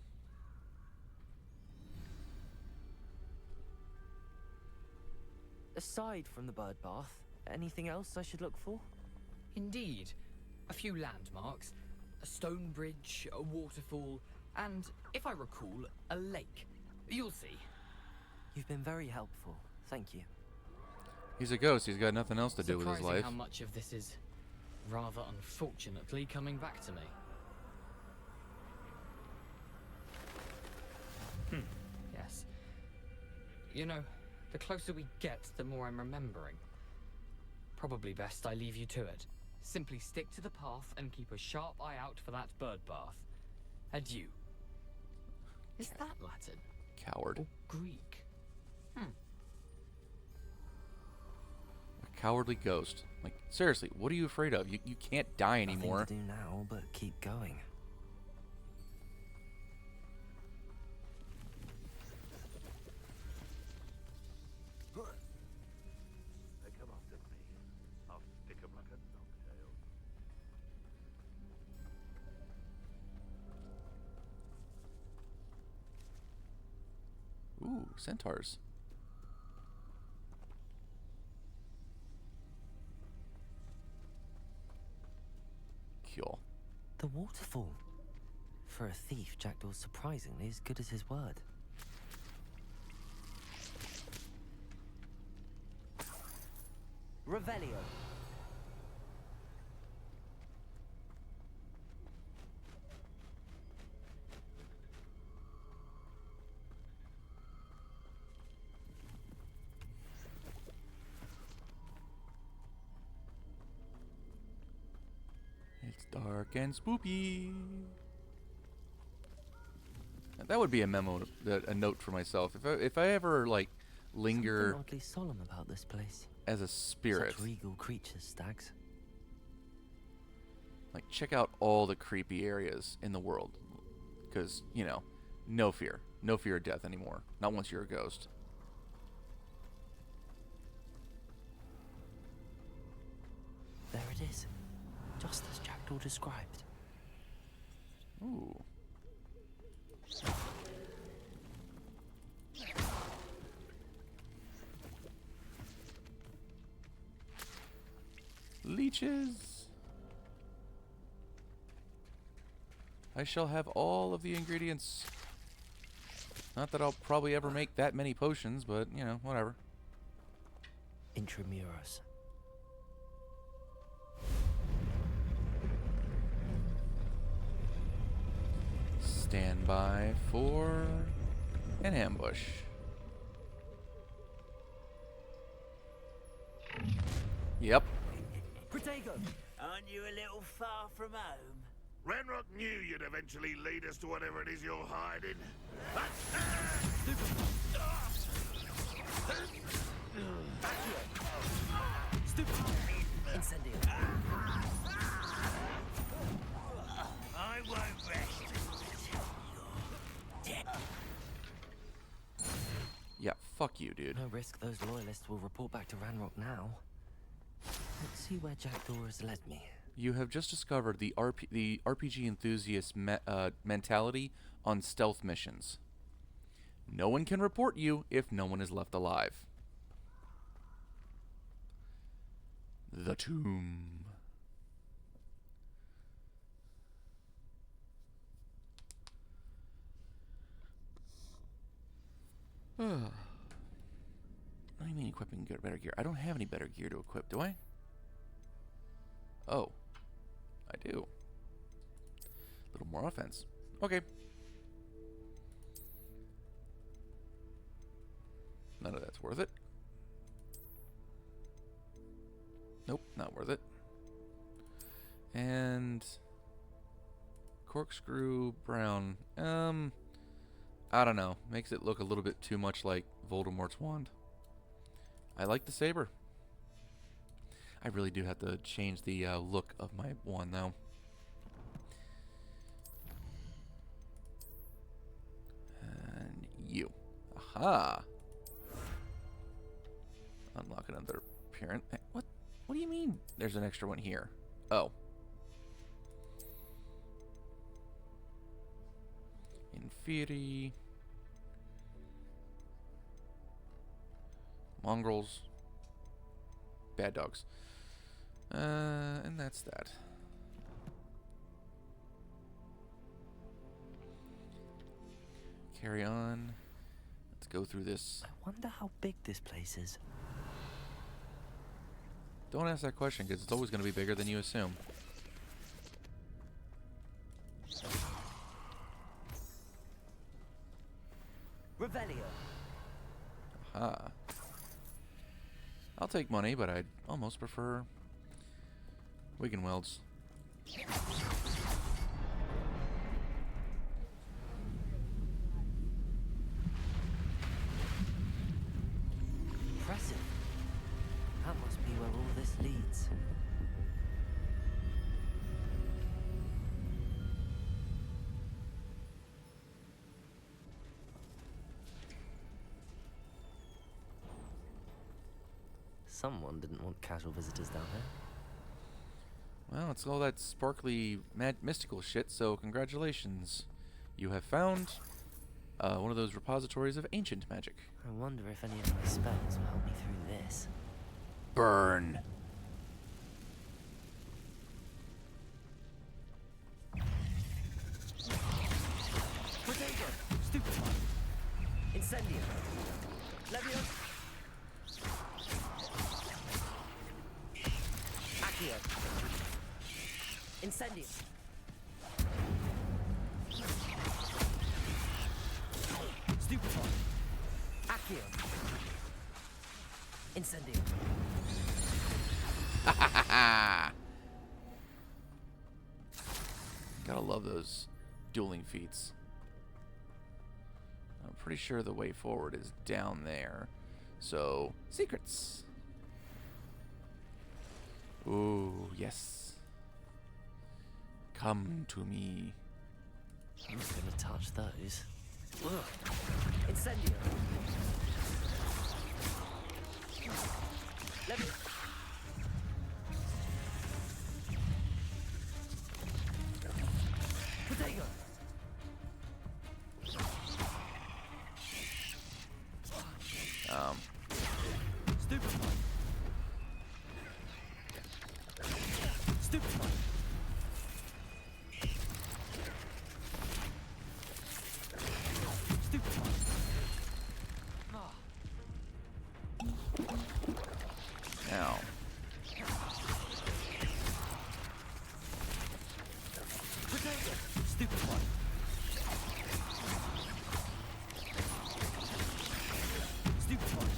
Aside from the bird bath, anything else I should look for? Indeed. A few landmarks. A stone bridge, a waterfall, and, if I recall, a lake. You'll see. You've been very helpful. Thank you. He's a ghost. He's got nothing else to do with his Surprising life. how much of this is, rather unfortunately, coming back to me. Yes. You know, the closer we get, the more I'm remembering. Probably best I leave you to it. Simply stick to the path and keep a sharp eye out for that bird bath. Adieu. Is that Latin? Coward. Or Greek? A cowardly ghost. Like, seriously, what are you afraid of? You can't die anymore. Nothing to do now but keep going. They come after me. I'll stick 'em like a knocktail. Ooh, centaurs. Cool. The waterfall. For a thief, Jackdaw's surprisingly as good as his word. Revelio. It's dark and spooky. That would be a memo, a note for myself. If I ever like linger Something oddly solemn about this place. as a spirit, Such regal creatures, stags. like check out all the creepy areas in the world, because you know, no fear of death anymore. Not once you're a ghost. There it is. Just as Jackdaw described. Ooh. Leeches. I shall have all of the ingredients. Not that I'll probably ever make that many potions, but, you know, whatever. Intramuros. Stand by for an ambush. Yep. Protego, aren't you a little far from home? Ranrock knew you'd eventually lead us to whatever it is you're hiding. Stupid! Incendio. I won't rest. Yeah, fuck you, dude. No risk those loyalists will report back to Ranrock now. Let's see where Jackdaw has led me. You have just discovered the RPG enthusiast mentality on stealth missions. No one can report you if no one is left alive. The tomb. What do you mean equipping better gear? I don't have any better gear to equip, do I? Oh. I do. A little more offense. Okay. None of that's worth it. Nope, not worth it. And corkscrew brown. I don't know. Makes it look a little bit too much like Voldemort's wand. I like the saber. I really do have to change the look of my wand now. And you. Aha! Unlock another appearance. What? What do you mean there's an extra one here? Oh. Inferi. Mongrels. Bad dogs. And that's that. Carry on. Let's go through this. I wonder how big this place is. Don't ask that question, because it's always going to be bigger than you assume. Revelio. Aha. I'll take money, but I'd almost prefer Wiggenwelds. Impressive. That must be where all this leads. Someone didn't want casual visitors down here. Well, it's all that sparkly, mystical shit, so congratulations. You have found one of those repositories of ancient magic. I wonder if any of my spells will help me through this. Burn. Potato. Stupid one. Incendio. Leviosa. Accio. Incendio. Stupid one. Accio. Incendio. Gotta love those dueling feats. I'm pretty sure the way forward is down there. So, secrets. Ooh, yes. Come to me. Who's gonna touch those? Incendio. Leviosa. Potato. Stupid one. Stupid one. Stupid one. Now. Potato. Stupid one. Stupid one.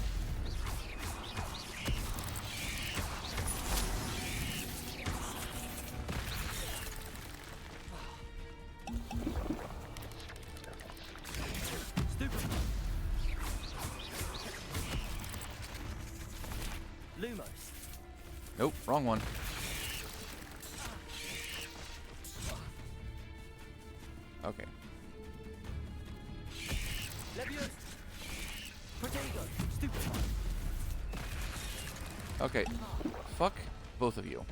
Stupid. Lumos. Nope, wrong one. Okay. Leviosa. Protego. Stupid. Okay. Fuck both of you.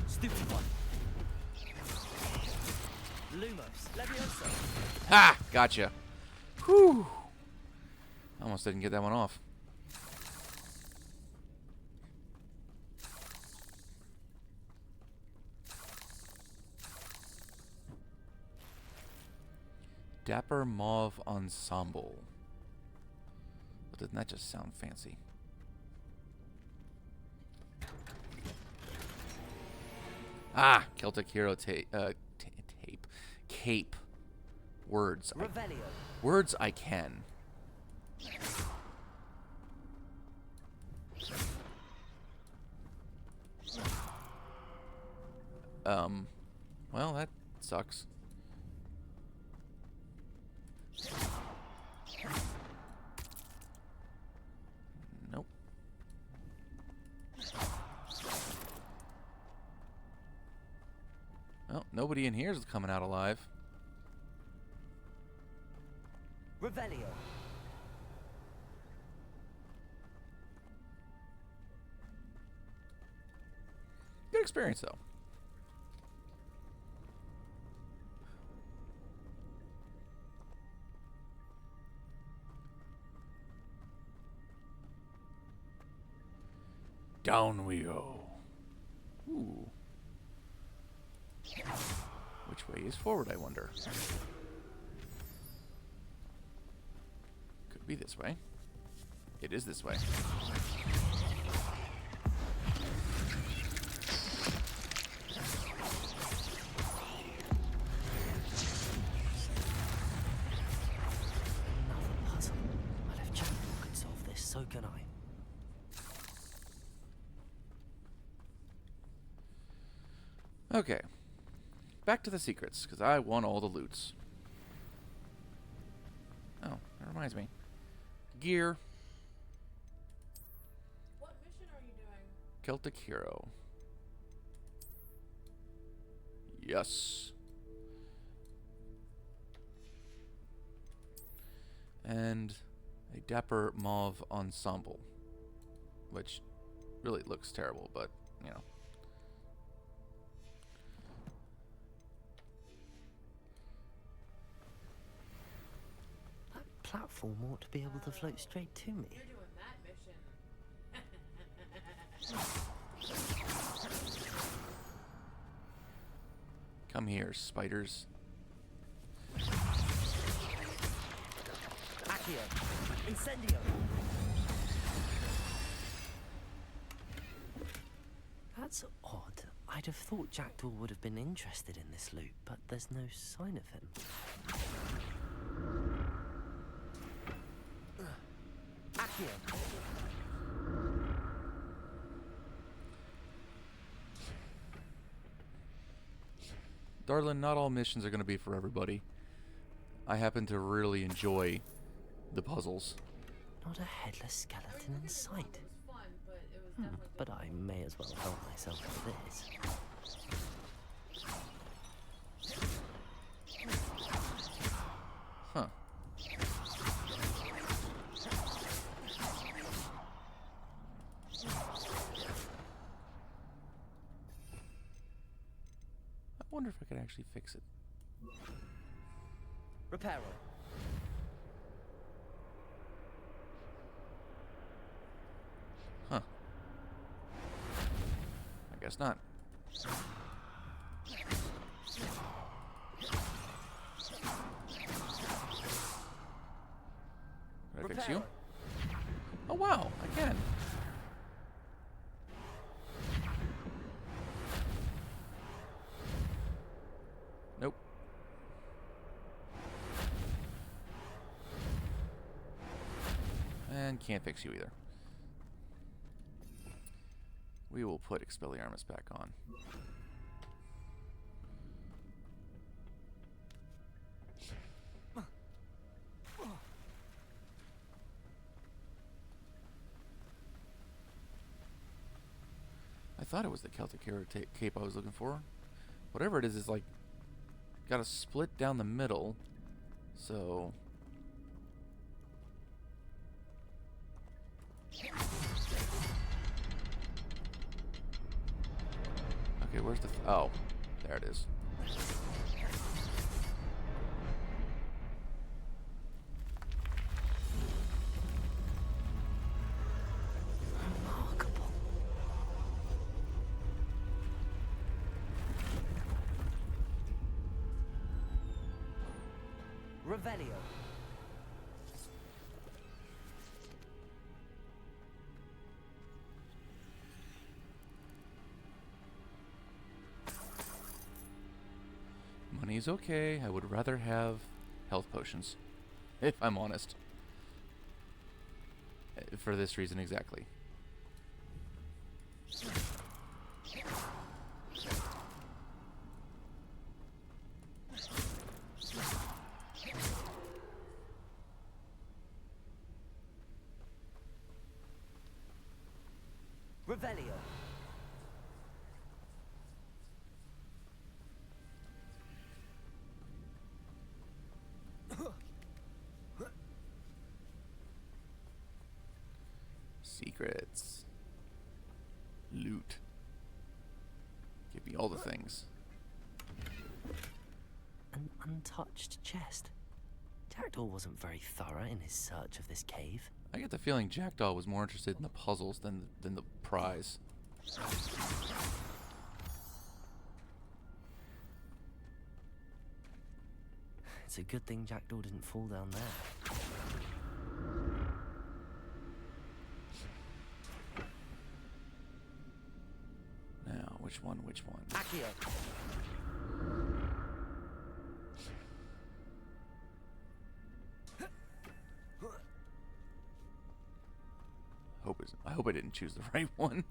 Stupid one. Lumos. Leviosa. Ha! Gotcha. Whew. Almost didn't get that one off. Dapper Mauve Ensemble. But doesn't that just sound fancy? Ah! Celtic Hero tape. Cape. Words. Words I can. Well, that sucks. Nope. Well, nobody in here is coming out alive. Revelio. Good experience, though. Down we go. Ooh. Which way is forward, I wonder? Could be this way. It is this way. Another puzzle. Well, if Jack could solve this, so can I. Okay. Back to the secrets, because I want all the loots. Oh, that reminds me. Gear. What mission are you doing? Celtic Hero. Yes. And a Dapper Mauve Ensemble. Which really looks terrible, but, you know. Platform ought to be able to float straight to me. You're doing that mission. Come here, spiders. Accio. Incendio. That's odd. I'd have thought Jackdaw would have been interested in this loot, but there's no sign of him. Accio. Darlin, not all missions are going to be for everybody. I happen to really enjoy the puzzles. Not a headless skeleton in sight. But I may as well help myself to this. Huh. I wonder if I could actually fix it. Reparo. Huh. I guess not. Can I fix you? Oh wow, I can. Nope. And can't fix you either. We will put Expelliarmus back on. thought it was the Celtic hero cape I was looking for. Whatever it is like got a split down the middle. So okay, where's the oh, there it is. Revelio. Money's okay. I would rather have health potions, if I'm honest. For this reason exactly. Revelio. Secrets. Loot. Give me all the things. An untouched chest. Jackdaw wasn't very thorough in his search of this cave. I get the feeling Jackdaw was more interested in the puzzles than the prize. It's a good thing Jackdaw didn't fall down there. Now, which one? Accio. I hope I didn't choose the right one.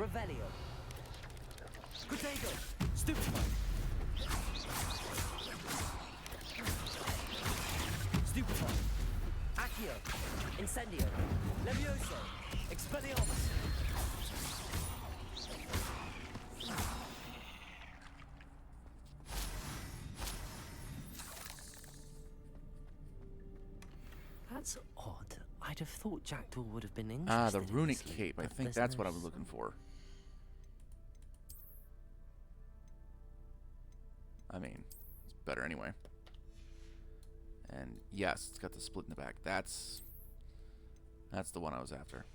Revelio. Protego. Stupefy. Stupefy. Accio. Incendio. Levioso. Expelliarmus. That's odd. I'd have thought Jackdaw would have been interested. Ah, the in runic this cape. I loot, think but that's what I was business. looking for. I mean, it's better anyway. And yes, it's got the split in the back. That's the one I was after.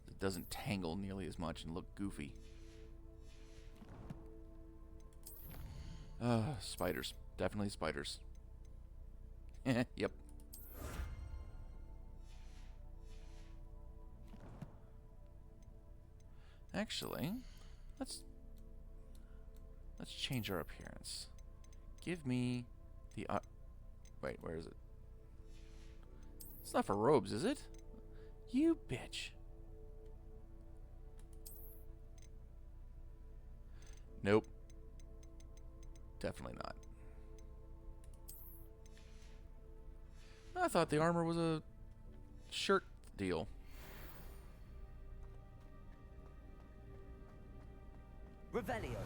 It doesn't tangle nearly as much and look goofy. Spiders. Definitely spiders. Yep. Actually, let's change our appearance. Give me the wait, where is it? It's not for robes, is it? You bitch. Nope. Definitely not. I thought the armor was a shirt deal. Revelio.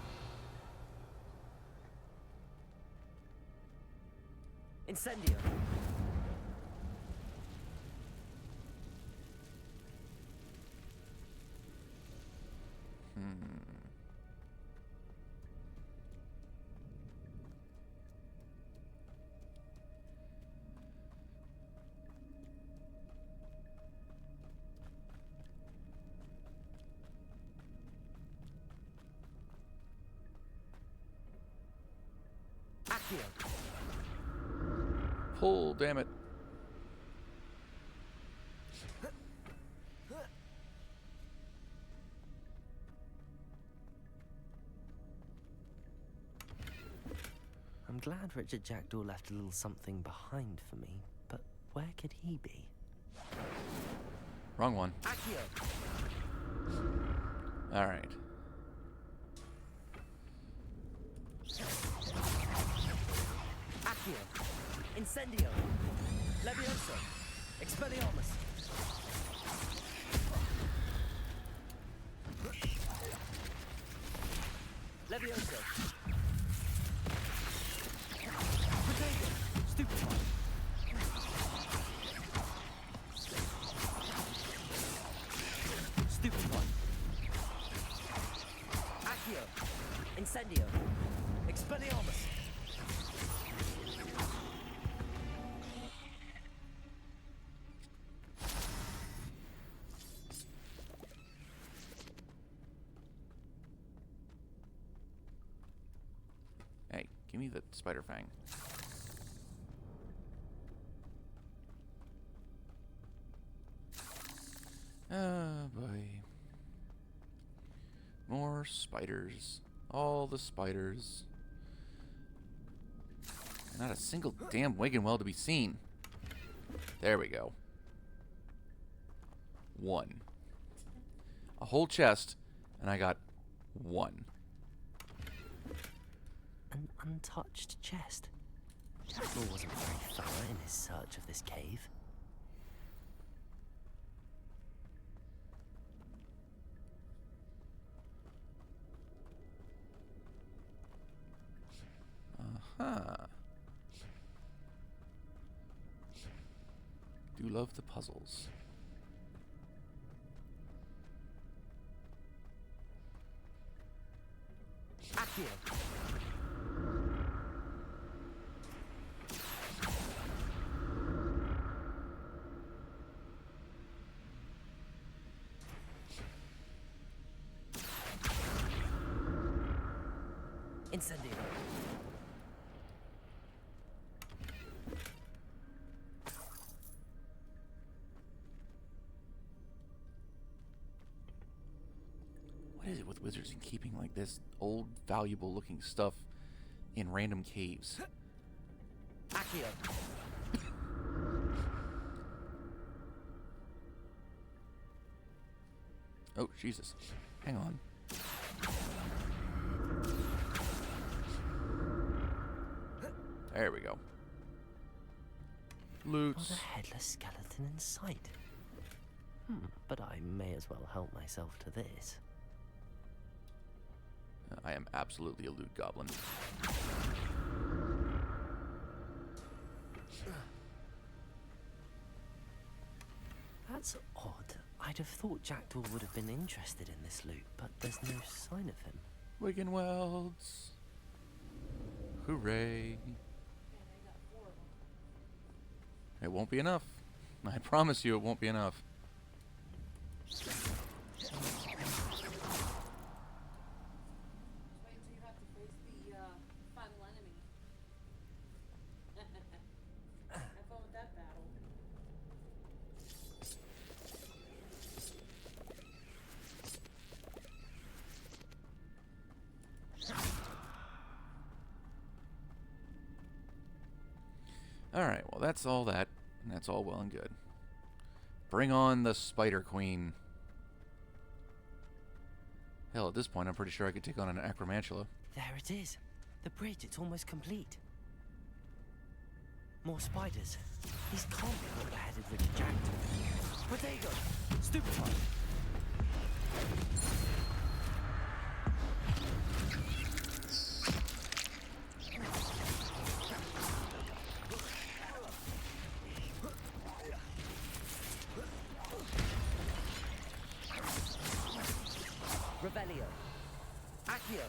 Incendio. Accio. pull, damn it. I'm glad Richard Jackdaw left a little something behind for me, but where could he be? Wrong one. Alright. Accio! Incendio! Levioso! Expelliarmus! Levioso! Potato! Stupefy! Stupefy! Accio! Incendio! Expelliarmus! Hey, give me the spider fang. Oh boy. More spiders. All the spiders. Not a single damn wagon well to be seen. There we go. 1. A whole chest, and I got 1. An untouched chest. Jackdaw wasn't very thorough in his search of this cave. Uh-huh. Do love the puzzles. Accio! Incendio! What is it with wizards and keeping like this old, valuable looking stuff in random caves? Accio! Oh, Jesus. Hang on. There we go. Loots. Not a headless skeleton in sight. But I may as well help myself to this. I am absolutely a loot goblin. That's odd. I'd have thought Jackdaw would have been interested in this loot, but there's no sign of him. Wiggenwelds. Hooray. It won't be enough. I promise you it won't be enough. Alright, well that's all that. And that's all well and good. Bring on the Spider Queen. Hell, at this point I'm pretty sure I could take on an Acromantula. There it is. The bridge, it's almost complete. More spiders. These can't be what the headed Richard Jackdaw. Potato! Stupefy! Revelio. Accio.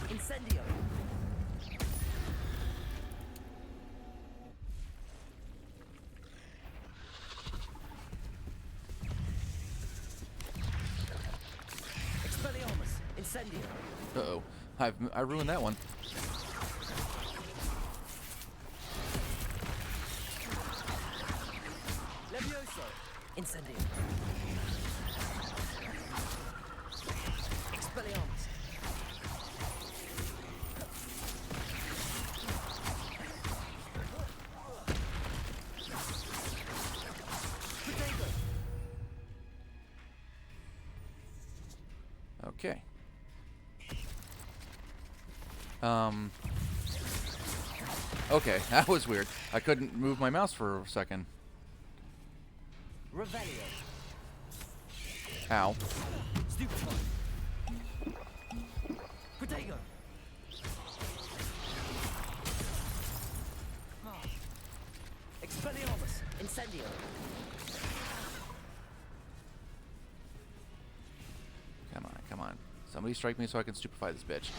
Incendio. Expelliarmus. Incendio. Uh-oh. I ruined that one. Incendio. Expelliarmus. Okay. Okay, that was weird. I couldn't move my mouse for a second. Revelio. Ow. Stupefy. Protego. Expelliarmus. Incendio. Come on, come on. Somebody strike me so I can stupefy this bitch.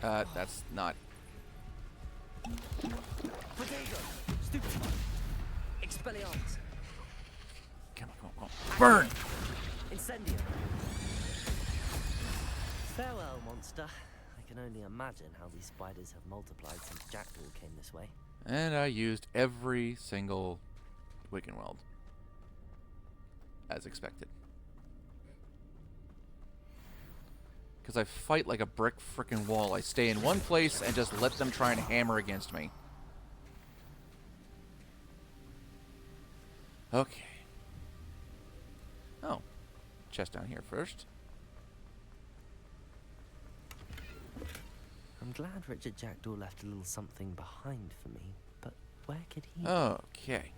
That's not... Protego. Stupefy. Expelliarmus. Come on, come on, come on. Burn! Incendio. Farewell, monster. I can only imagine how these spiders have multiplied since Jackdaw came this way. And I used every single Wickenweld. As expected. Because I fight like a brick frickin' wall. I stay in one place and just let them try and hammer against me. Okay. Oh. Chest down here first. I'm glad Richard Jackdaw left a little something behind for me, but where could he... Okay.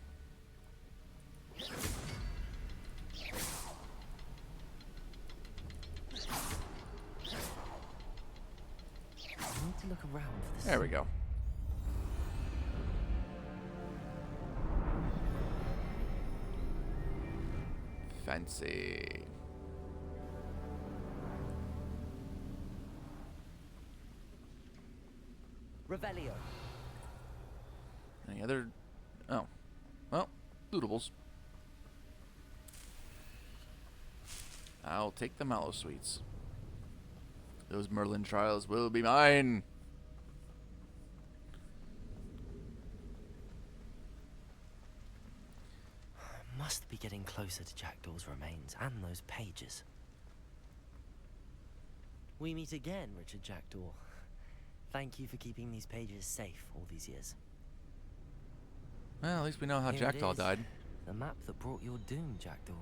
I need to look around for this. There we go. Fancy. Revelio. Any other... Oh. Well, lootables. I'll take the mallow sweets. Those Merlin trials will be mine. Must be getting closer to Jackdaw's remains and those pages. We meet again, Richard Jackdaw. Thank you for keeping these pages safe all these years. Well, at least we know how Here Jackdaw it is, died. The map that brought your doom, Jackdaw.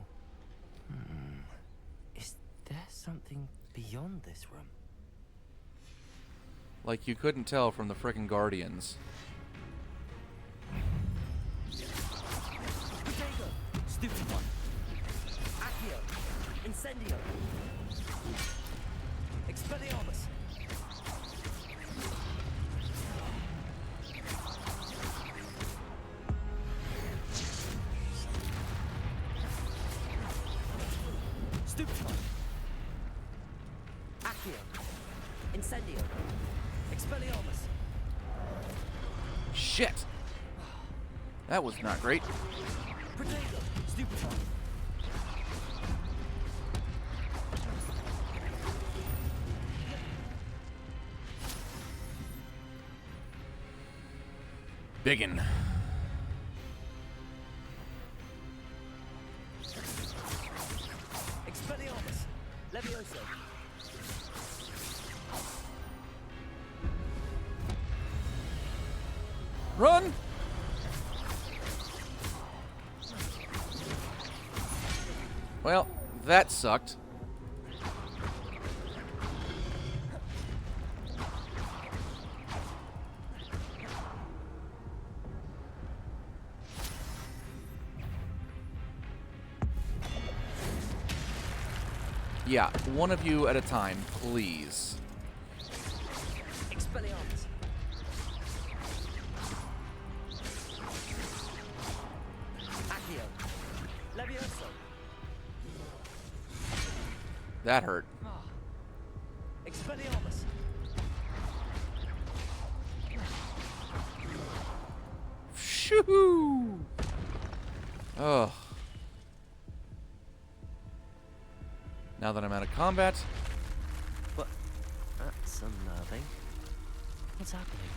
Is there something beyond this room? Like you couldn't tell from the frickin' Guardians. Protego! Stupefy! Accio! Incendio! Expelliarmus! Stupefy! Accio! Incendio! Expelliarmus! Shit! That was not great. Protego! Stupefy! Biggin. Expelliarmus! Levioso! Run! Well, that sucked. Yeah, one of you at a time, please. Expelliarmus! Accio! Levioso! That hurt. Expelliarmus! Shoo! Ugh. Now that I'm out of combat. But that's unnerving. What's happening?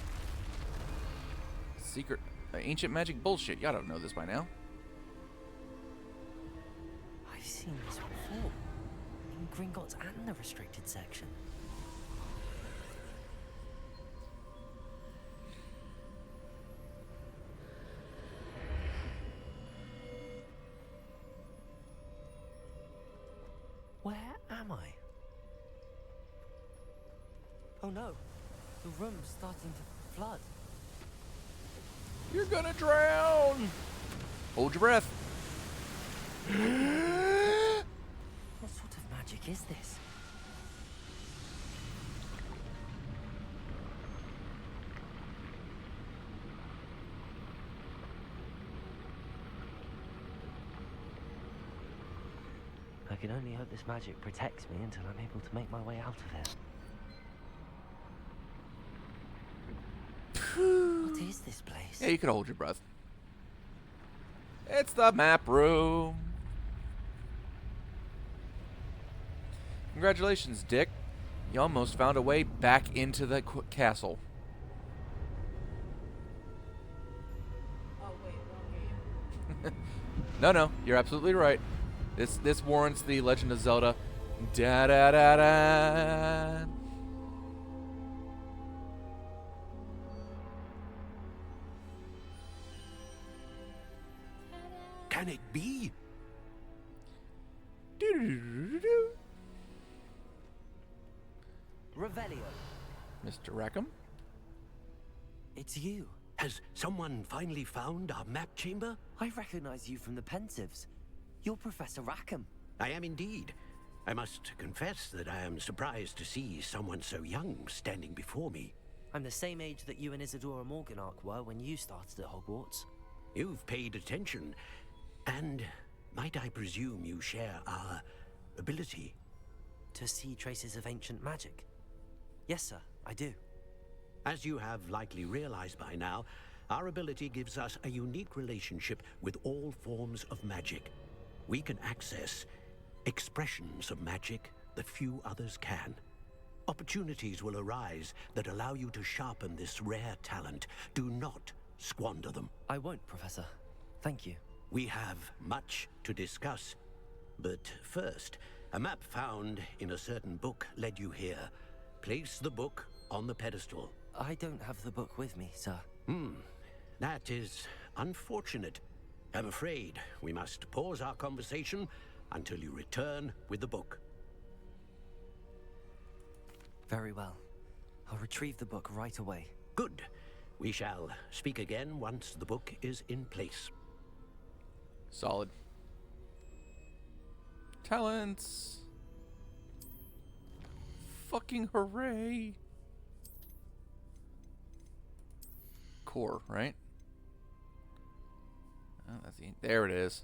Secret ancient magic bullshit. Y'all don't know this by now. seen this before. In Gringotts and the restricted section. Where am I? Oh no, the room's starting to flood. You're gonna drown! Hold your breath. What sort of magic is this? I can only hope this magic protects me until I'm able to make my way out of here. What is this place? Yeah, you could hold your breath. It's the map room. Congratulations, Dick. You almost found a way back into the castle. Oh wait, wrong game. No, you're absolutely right. This warrants the Legend of Zelda. Da da da da. Can it be? Revelio. Mr. Rackham? It's you. Has someone finally found our map chamber? I recognize you from the Pensives. You're Professor Rackham. I am indeed. I must confess that I am surprised to see someone so young standing before me. I'm the same age that you and Isadora Morganach were when you started at Hogwarts. You've paid attention. And might I presume you share our ability? To see traces of ancient magic? Yes, sir, I do. As you have likely realized by now, our ability gives us a unique relationship with all forms of magic. We can access expressions of magic that few others can. Opportunities will arise that allow you to sharpen this rare talent. Do not squander them. I won't, Professor. Thank you. We have much to discuss. But first, a map found in a certain book led you here. Place the book on the pedestal. I don't have the book with me, sir. That is unfortunate. I'm afraid we must pause our conversation until you return with the book. Very well. I'll retrieve the book right away. Good. We shall speak again once the book is in place. Solid. Talents. Fucking hooray. Core, right? Oh, that's there it is.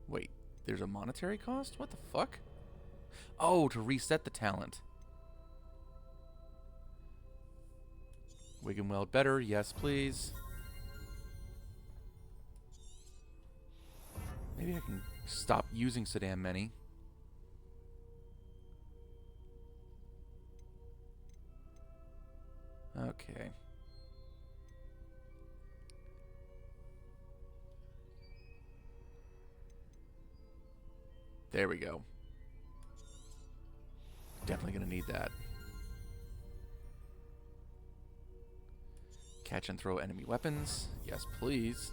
Wait, there's a monetary cost? What the fuck? Oh, to reset the talent. Wiggenweld better, yes please. Maybe I can stop using so damn many. Okay. There we go. Definitely gonna need that. Catch and throw enemy weapons. Yes, please.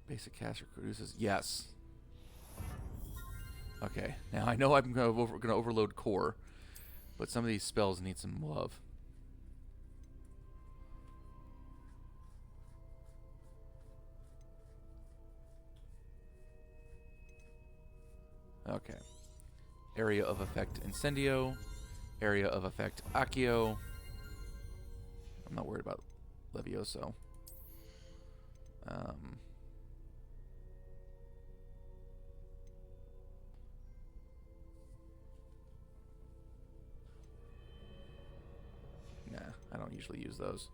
Basic caster produces. Yes. Okay. Now I know I'm gonna overload core, but some of these spells need some love. Okay. Area of effect Incendio. Area of effect Accio. I'm not worried about Levioso. usually use those.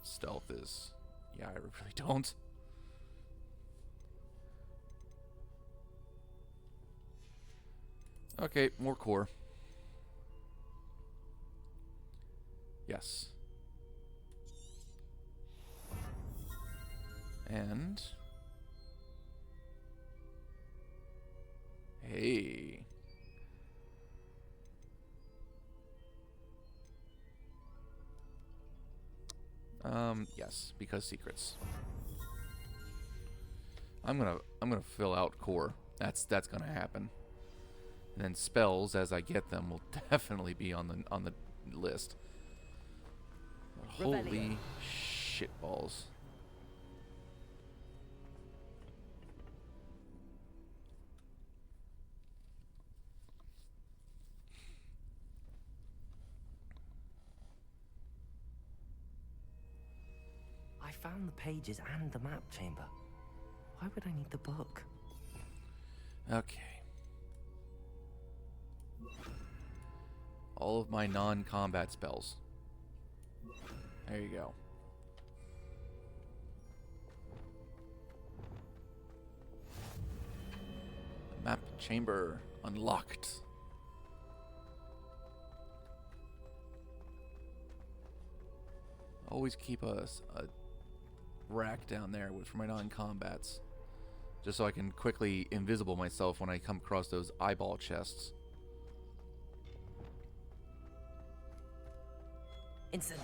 Stealth is... yeah, I really don't. Okay, more core. Yes. And... hey. Yes, because secrets. I'm gonna fill out core. That's gonna happen. And then spells, as I get them, will definitely be on the list. But holy shitballs. I found the pages and the map chamber. Why would I need the book? Okay. All of my non-combat spells. There you go. Map chamber unlocked. Always keep a rack down there for my non-combats, just so I can quickly invisible myself when I come across those eyeball chests. Incendio.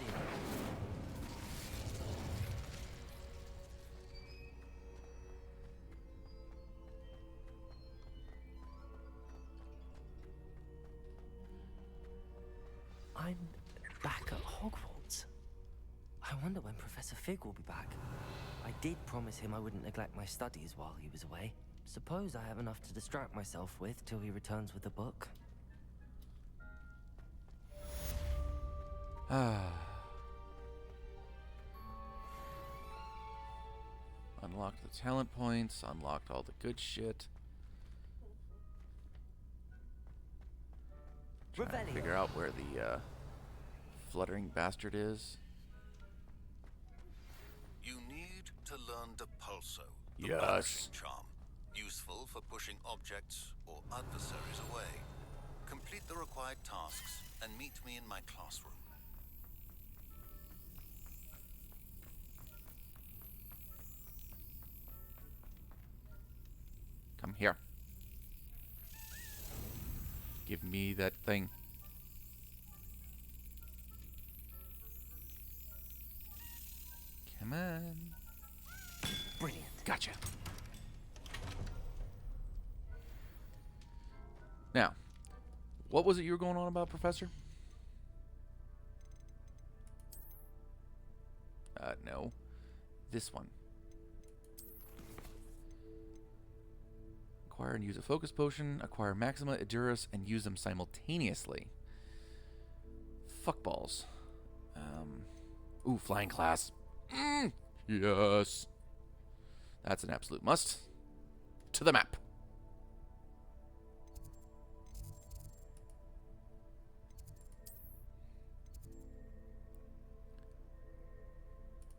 I'm back at Hogwarts. I wonder when Professor Fig will be back. I did promise him I wouldn't neglect my studies while he was away. Suppose I have enough to distract myself with till he returns with the book. Unlocked the talent points, unlocked all the good shit. Trying to figure out where the fluttering bastard is. You need to learn Depulso, the Yes. banishing charm, useful for pushing objects or adversaries away. Complete the required tasks and meet me in my classroom. Come here. Give me that thing. Come on. Brilliant. Gotcha. Now, what was it you were going on about, Professor? No. This one. Acquire and use a focus potion, acquire Maxima, Edurus, and use them simultaneously. Fuckballs. Ooh, flying class. Yes. That's an absolute must. To the map.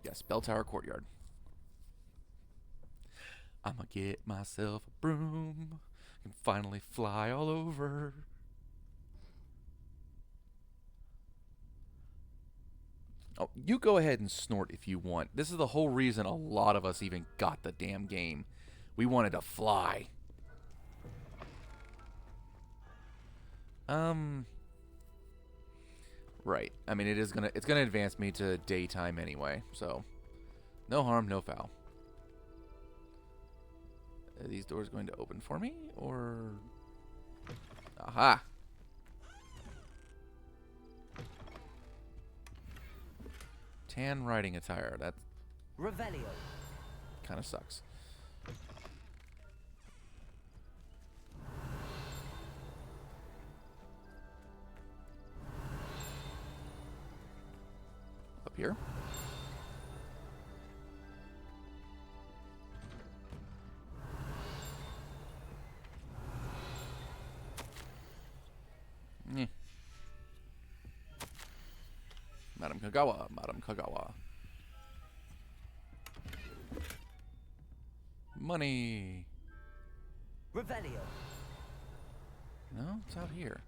Yes, Bell Tower Courtyard. I'ma get myself a broom and finally fly all over. Oh, you go ahead and snort if you want. This is the whole reason a lot of us even got the damn game. We wanted to fly. Right. I mean, it's gonna advance me to daytime anyway, so no harm, no foul. Are these doors going to open for me, or... Aha! Tan riding attire. That Revelio. kind of sucks. Up here. Madam Madam Kagawa, Madam Kagawa. Money. Revelio. No, it's out here.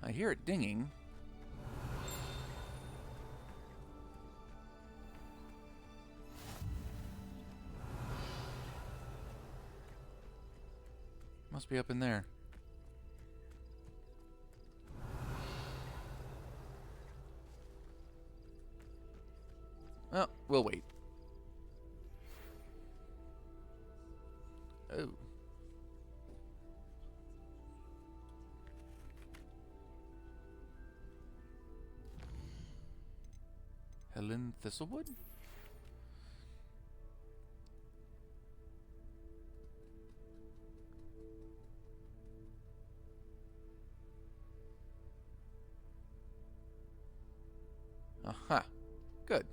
I hear it dinging. Must be up in there. Oh, we'll wait. Oh. Helen Thistlewood? Aha. Good.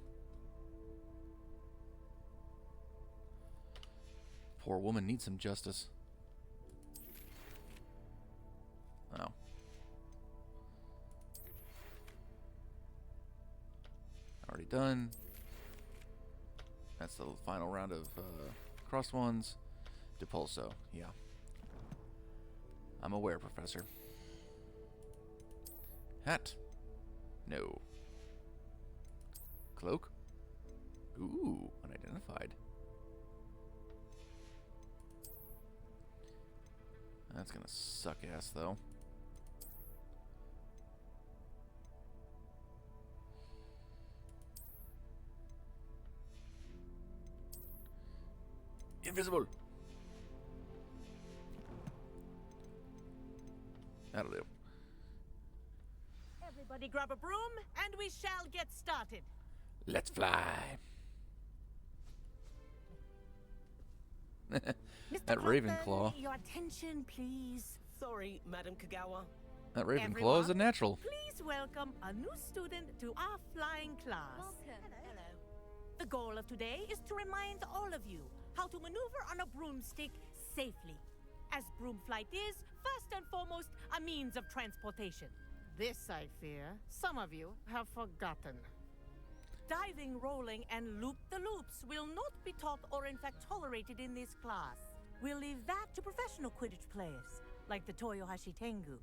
Poor woman needs some justice. Oh. Already done. That's the final round of crossed ones. Depulso, yeah. I'm aware, Professor. Hat. No. Cloak? Ooh, unidentified. That's gonna suck ass, though. Invisible! That'll do. Everybody grab a broom, and we shall get started. Let's fly. That Ravenclaw. Your attention, please. Sorry, Madam Kagawa. That Ravenclaw is a natural. Please welcome a new student to our flying class. Welcome. Hello. The goal of today is to remind all of you how to maneuver on a broomstick safely, as broom flight is, first and foremost, a means of transportation. This, I fear, some of you have forgotten. Diving, rolling, and loop-the-loops will not be taught or in fact tolerated in this class. We'll leave that to professional Quidditch players, like the Toyohashi Tengu.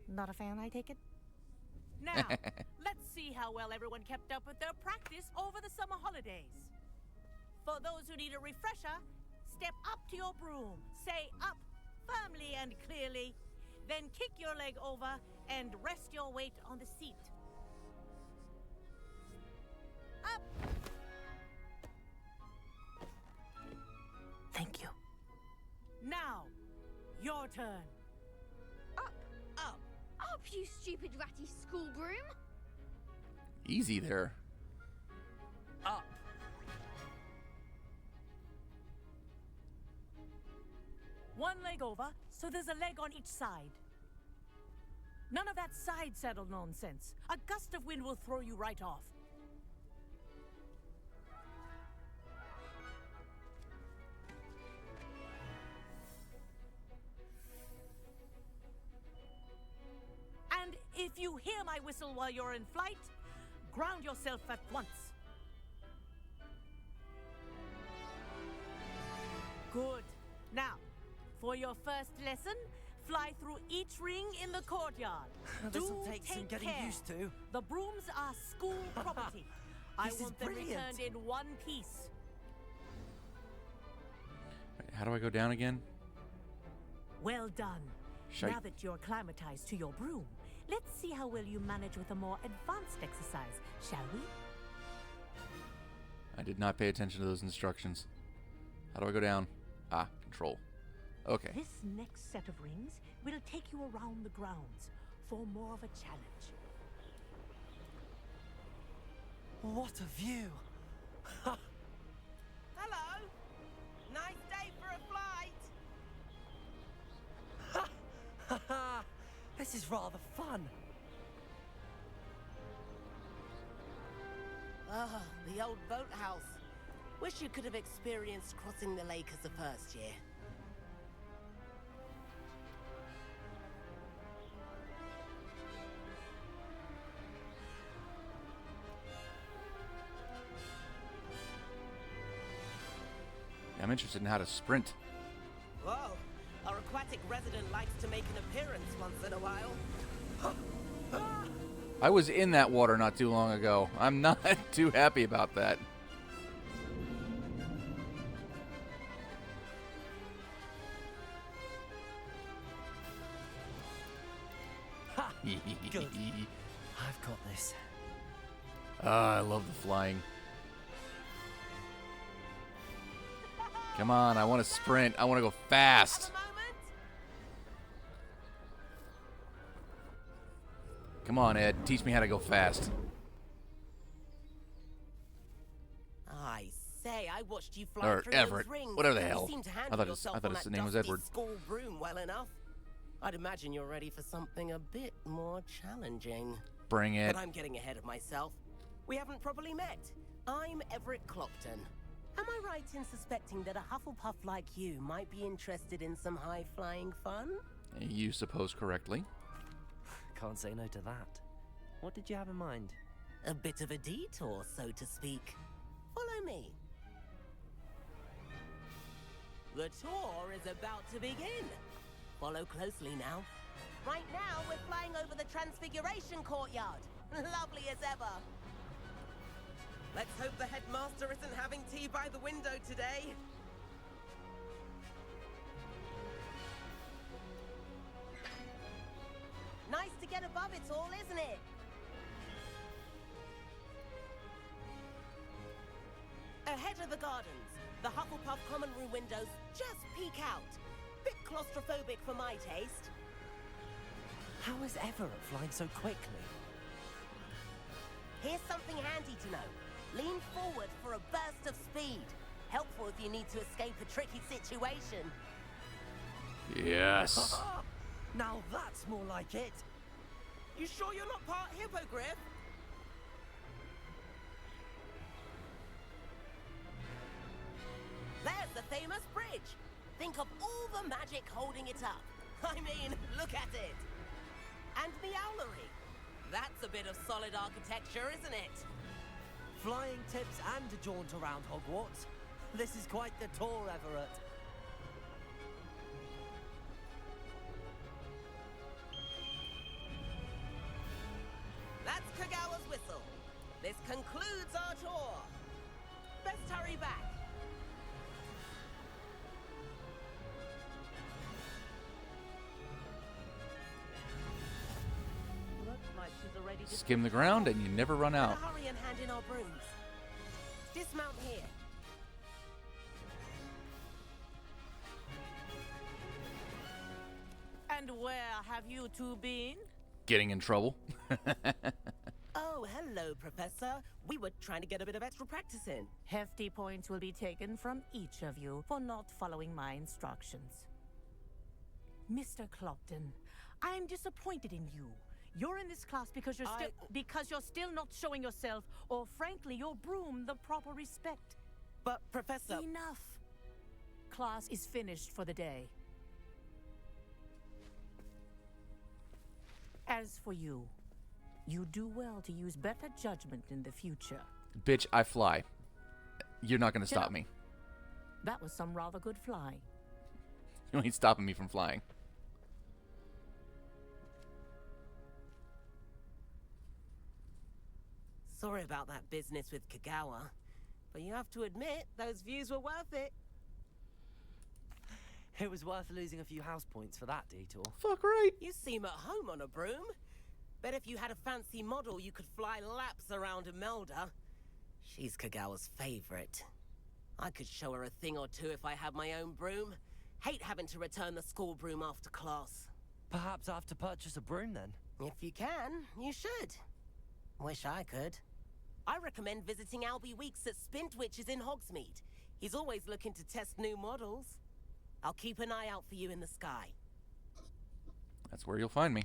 Not a fan, I take it? Now, let's see how well everyone kept up with their practice over the summer holidays. For those who need a refresher, step up to your broom, say up firmly and clearly, then kick your leg over and rest your weight on the seat. Up! Thank you. Now, your turn. Up. Up. Up, you stupid ratty school broom. Easy there. Up. One leg over, so there's a leg on each side. None of that side saddle nonsense. A gust of wind will throw you right off. And if you hear my whistle while you're in flight, ground yourself at once. Good. Now, for your first lesson, fly through each ring in the courtyard. This'll take some getting care. used to. The brooms are school property. I This is want them brilliant. returned in one piece. Wait, how do I go down again? Well done. Shite. Now that you're acclimatized to your broom, let's see how well you manage with a more advanced exercise, shall we? I did not pay attention to those instructions. How do I go down? Ah, control. Okay. This next set of rings will take you around the grounds for more of a challenge. What a view! Hello! Nice day for a flight! This is rather fun. Ah, the old boathouse. Wish you could have experienced crossing the lake as a first year. I'm interested in how to sprint. Whoa, our aquatic resident likes to make an appearance once in a while. I was in that water not too long ago. I'm not too happy about that. Ha! Good. I've got this. Ah, I love the flying. Come on, I want to sprint. I want to go fast. Come on, Ed. Teach me how to go fast. I say, I watched you fly Or through Everett. those rings. Whatever the You hell. seem to I handle thought yourself his on that name was dusty Edward. school broom well enough. I'd imagine you're ready for something a bit more challenging. Bring it. But I'm getting ahead of myself. We haven't properly met. I'm Everett Clopton. Am I right in suspecting that a Hufflepuff like you might be interested in some high-flying fun? You suppose correctly. Can't say no to that. What did you have in mind? A bit of a detour, so to speak. Follow me. The tour is about to begin. Follow closely now. Right now, we're flying over the Transfiguration Courtyard. Lovely as ever. Let's hope the headmaster isn't having tea by the window today. Nice to get above it all, isn't it? Ahead of the gardens, the Hufflepuff common room windows just peek out. Bit claustrophobic for my taste. How is Everett flying so quickly? Here's something handy to know. Lean forward for a burst of speed. Helpful if you need to escape a tricky situation. Yes. Now that's more like it. You sure you're not part hippogriff? There's the famous bridge. Think of all the magic holding it up. I mean, look at it. And the owlery. That's a bit of solid architecture, isn't it? Flying tips and a jaunt around Hogwarts. This is quite the tour, Everett. That's Kagawa's whistle. This concludes our tour. Best hurry back. Looks like she's already Skim the ground and you never run out. Hurry and hand in our brooms. Dismount here. And where have you two been? Getting in trouble. Oh, hello, Professor. We were trying to get a bit of extra practice in. Hefty points will be taken from each of you for not following my instructions. Mr. Clopton, I am disappointed in you. You're in this class because you're still not showing yourself, or frankly, your broom the proper respect. But, Professor... Enough. Class is finished for the day. As for you, you do well to use better judgment in the future. Bitch, I fly. You're not going to Shut stop up. me. That was some rather good flying. You ain't stopping me from flying. Sorry about that business with Kagawa, but you have to admit, those views were worth it. It was worth losing a few house points for that detour. Fuck right. You seem at home on a broom. Bet if you had a fancy model, you could fly laps around Imelda. She's Kagawa's favorite. I could show her a thing or two if I had my own broom. Hate having to return the school broom after class. Perhaps I have to purchase a broom then. If you can, you should. Wish I could. I recommend visiting Albie Weeks at Spintwitches in Hogsmeade. He's always looking to test new models. I'll keep an eye out for you in the sky. That's where you'll find me.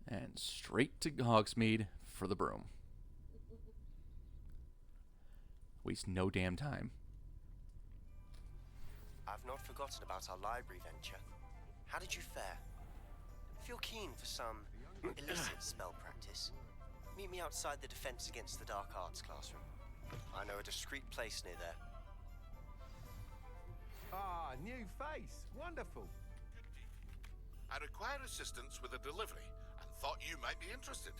And straight to Hogsmeade for the broom. Waste no damn time. I've not forgotten about our library venture. How did you fare? If you're keen for some illicit spell practice, meet me outside the Defense Against the Dark Arts classroom. I know a discreet place near there. Ah, new face. Wonderful. I require assistance with a delivery and thought you might be interested.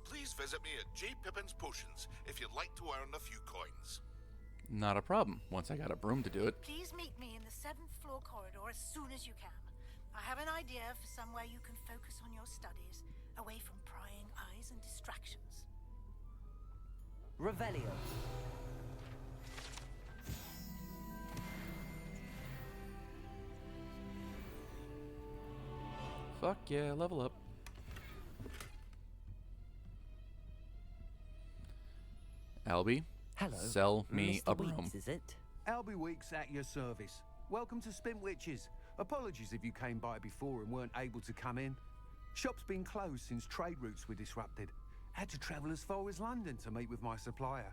Please visit me at J. Pippin's Potions if you'd like to earn a few coins. Not a problem, once I got a broom to do it. Please meet me in the 7th floor corridor as soon as you can. I have an idea for somewhere you can focus on your studies, away from prying eyes and distractions. Revelio. Fuck yeah, level up. Albie, Hello. sell me Mr. a broom. Weeks, is it? Albie Weeks at your service. Welcome to Spin Witches. Apologies if you came by before and weren't able to come in. Shop's been closed since trade routes were disrupted. Had to travel as far as London to meet with my supplier.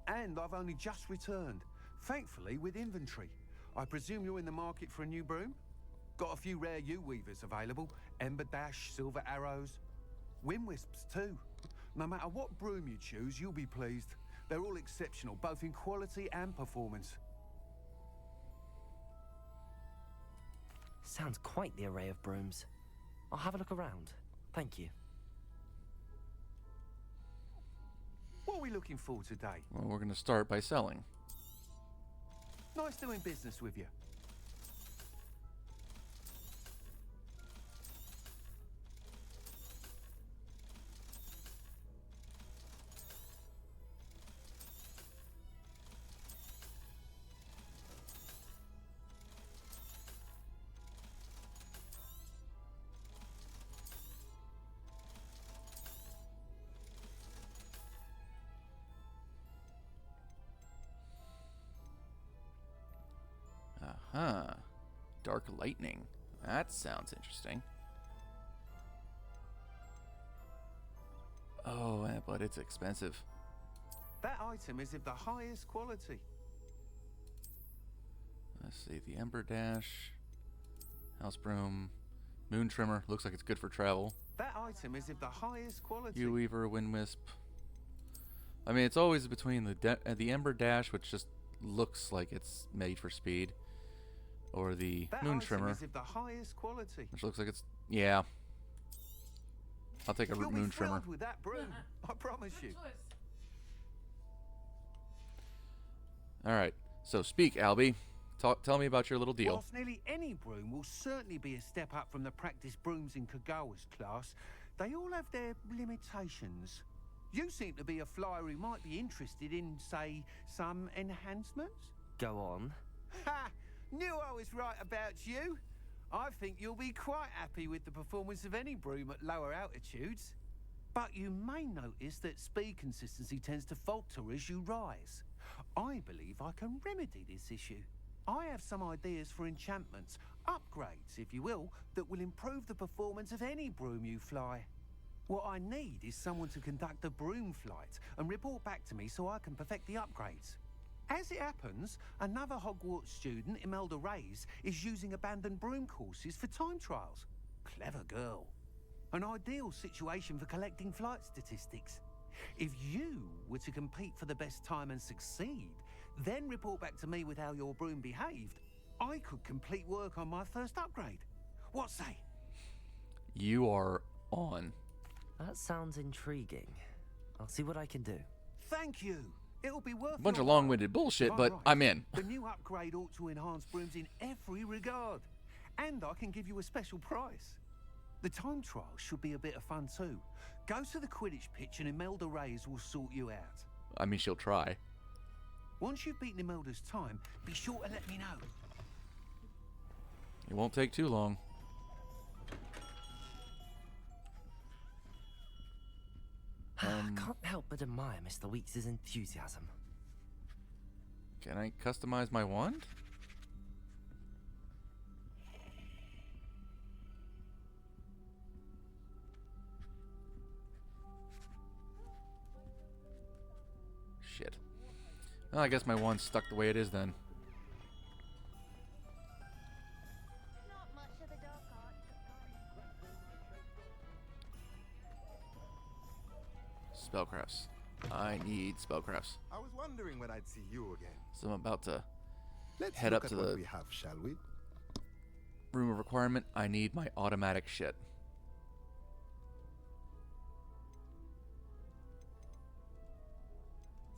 And I've only just returned, thankfully with inventory. I presume you're in the market for a new broom? Got a few rare U-weavers available. Ember Dash, Silver Arrows. Wind Wisps too. No matter what broom you choose, you'll be pleased. They're all exceptional, both in quality and performance. Sounds quite the array of brooms. I'll have a look around. Thank you. What are we looking for today? Well, we're going to start by selling. Nice doing business with you. Huh. Dark lightning. That sounds interesting. Oh, but it's expensive. That item is of the highest quality. Let's see. The Ember Dash. House Broom. Moon Trimmer. Looks like it's good for travel. That item is of the highest quality. U-Weaver, Wind Wisp. I mean, it's always between the Ember Dash, which just looks like it's made for speed, or the That Moon item Trimmer, is of the highest quality. which looks like it's... Yeah. I'll take a You'll Moon be Trimmer. thrilled with that broom. I promise you. Alright. So, speak, Albie. Tell me about your little deal. Whilst nearly any broom will certainly be a step up from the practice brooms in Kagawa's class, they all have their limitations. You seem to be a flyer who might be interested in, say, some enhancements? Go on. Ha! Knew I was right about you. I think you'll be quite happy with the performance of any broom at lower altitudes. But you may notice that speed consistency tends to falter as you rise. I believe I can remedy this issue. I have some ideas for enchantments, upgrades, if you will, that will improve the performance of any broom you fly. What I need is someone to conduct a broom flight and report back to me so I can perfect the upgrades. As it happens, another Hogwarts student, Imelda Reyes, is using abandoned broom courses for time trials. Clever girl. An ideal situation for collecting flight statistics. If you were to compete for the best time and succeed, then report back to me with how your broom behaved, I could complete work on my first upgrade. What say? You are on. That sounds intriguing. I'll see what I can do. Thank you. It'll be worth A bunch your of while. long-winded bullshit, but Right. I'm in. The new upgrade ought to enhance brooms in every regard. And I can give you a special price. The time trial should be a bit of fun too. Go to the Quidditch pitch and Imelda Reyes will sort you out. I mean, she'll try. Once you've beaten Imelda's time, be sure to let me know. It won't take too long. I can't help but admire Mr. Weeks' enthusiasm. Can I customize my wand? Shit. Well, I guess my one's stuck the way it is then. Spellcrafts. I need spellcrafts. I was wondering when I'd see you again. So I'm about to Let's head look up at to what the we have, shall we? room of requirement. I need my automatic shit.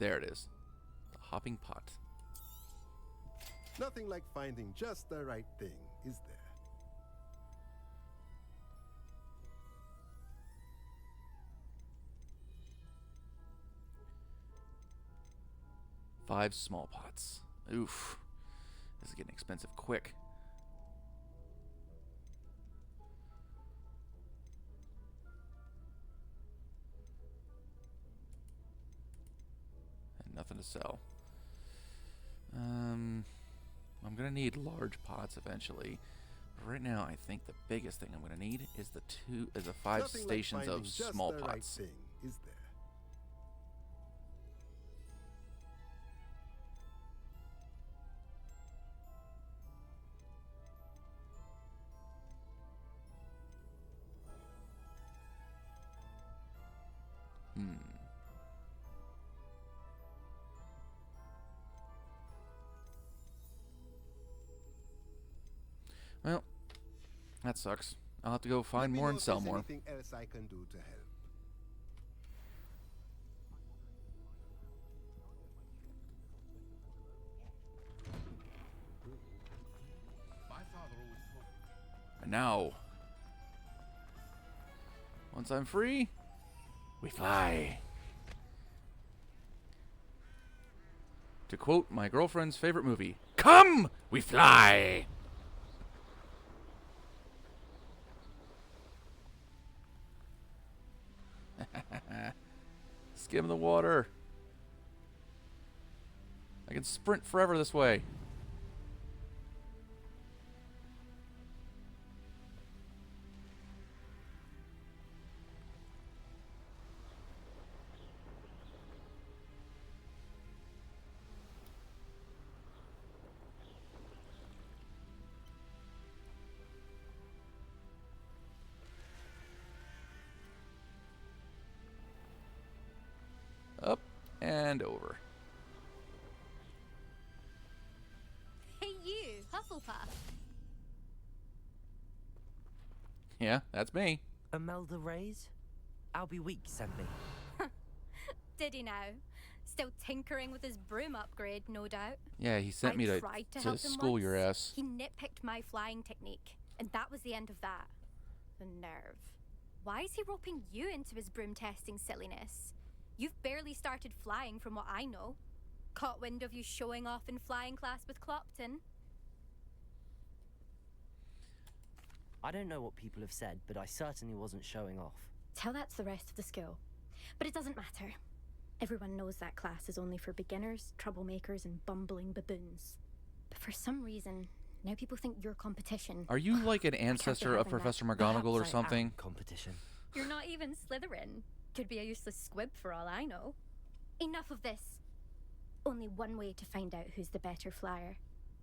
There it is. The hopping pot. Nothing like finding just the right thing, is there? 5 small pots. Oof. This is getting expensive quick. And nothing to sell. I'm gonna need large pots eventually. But right now, I think the biggest thing I'm gonna need is the 5 Nothing like stations finding of just small the pots. right thing, is there? Well, that sucks. I'll have to go Let find me more know and if sell there's more. Anything else I can do to help? And now, once I'm free, we fly. To quote my girlfriend's favorite movie, "Come, we fly." Skim the water. I can sprint forever this way. Up and over. Hey you, Hufflepuff. Yeah, that's me. Imelda Reyes? Albie Week sent me. Did he now? Still tinkering with his broom upgrade, no doubt. Yeah, he sent me to tried to help him school once. your ass. He nitpicked my flying technique, and that was the end of that. The nerve. Why is he roping you into his broom testing silliness? You've barely started flying from what I know. Caught wind of you showing off in flying class with Clopton. I don't know what people have said, but I certainly wasn't showing off. Tell that to the rest of the school. But it doesn't matter. Everyone knows that class is only for beginners, troublemakers, and bumbling baboons. But for some reason, now people think you're competition. Are you like an I can't be ancestor of having that. Professor McGonagall or Perhaps I am something? competition. You're not even Slytherin. Could be a useless squib for all I know. Enough of this. Only one way to find out who's the better flyer.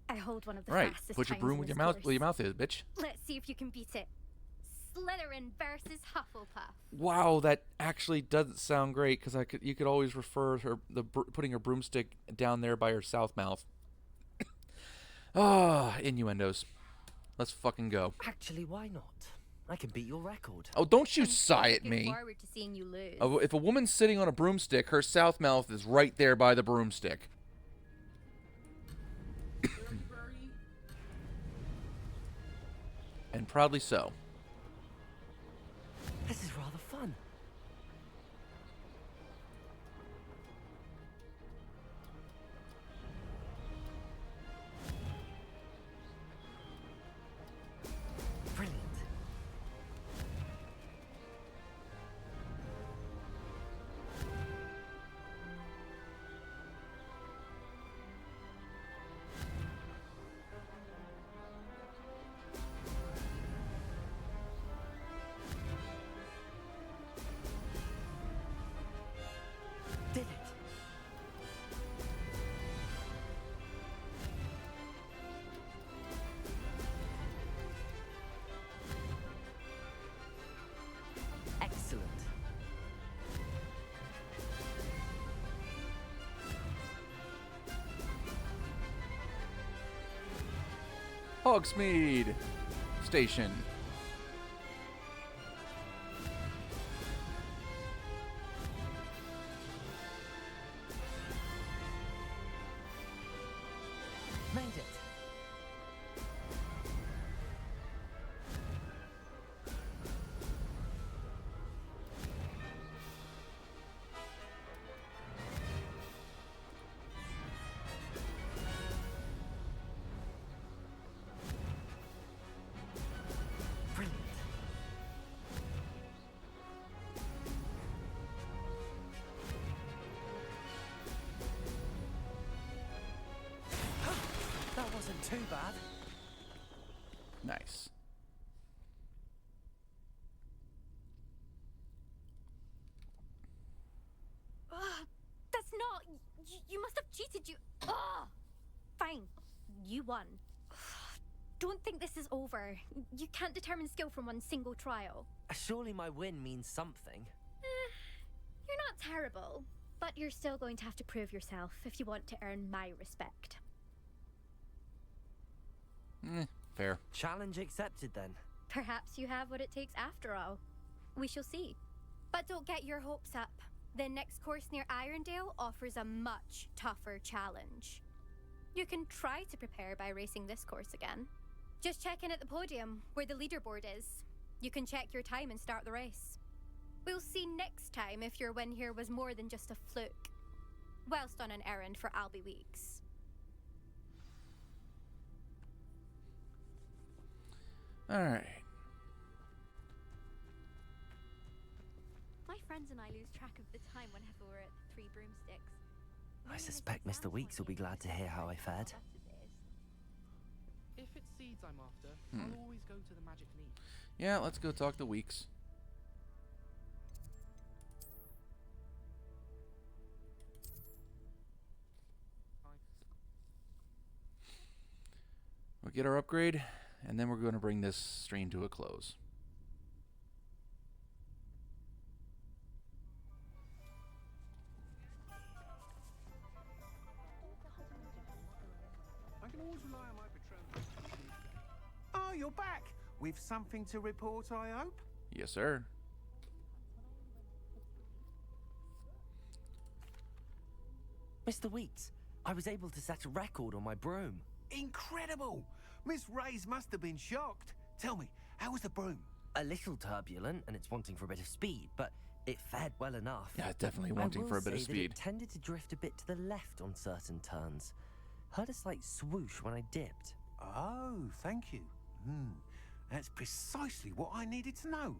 I hold one of the Right. fastest Put your times broom in with this your mouth course. where your mouth is, bitch. Let's see if you can beat it. Slytherin versus Hufflepuff. Wow, that actually doesn't sound great because you could always refer her putting her broomstick down there by her south mouth. Innuendos. Let's fucking go. Actually, why not? I can beat your record. Oh, don't you sigh at Looking me. forward to seeing you lose. If a woman's sitting on a broomstick, her south mouth is right there by the broomstick. And proudly so. This is rather fun. Brilliant. Hogsmeade Station. Made it. Brilliant. That wasn't too bad. Nice. That's not. You must have cheated. Fine. You won. Don't think this is over. You can't determine skill from one single trial. Surely my win means something. You're not terrible, but you're still going to have to prove yourself if you want to earn my respect. Fair. Challenge accepted then. Perhaps you have what it takes after all. We shall see. But don't get your hopes up. The next course near Irondale offers a much tougher challenge. You can try to prepare by racing this course again. Just check in at the podium, where the leaderboard is. You can check your time and start the race. We'll see next time if your win here was more than just a fluke. Whilst on an errand for Albie Weeks. Alright. My friends and I lose track of the time whenever we're at the Three Broomsticks. I suspect Mr. Weeks will be glad to hear how I fared. If it's seeds I'm after, I'll always go to the magic leaf. Yeah, let's go talk to Weeks. We'll get our upgrade, and then we're going to bring this stream to a close. I can always rely on my patron. Oh, you're back! With something to report, I hope? Yes, sir. Mr. Weeks, I was able to set a record on my broom. Incredible! Miss Reyes must have been shocked. Tell me, how was the broom? A little turbulent, and it's wanting for a bit of speed, but it fared well enough. Yeah, definitely wanting for a bit of I will say that speed. it tended to drift a bit to the left on certain turns. Heard a slight swoosh when I dipped. Oh, thank you. That's precisely what I needed to know.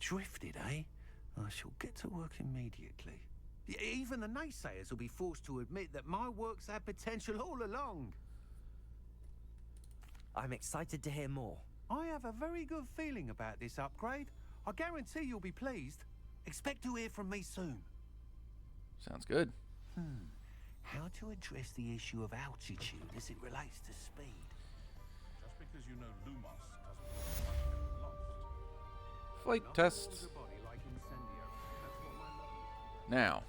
Drifted, eh? I shall get to work immediately. Even the naysayers will be forced to admit that my work's had potential all along. I'm excited to hear more. I have a very good feeling about this upgrade. I guarantee you'll be pleased. Expect to hear from me soon. Sounds good. How to address the issue of altitude as it relates to speed? Just because you know Lumos doesn't mean much get lost. Flight Not test. all the body like Incendio. That's what my mother- Now,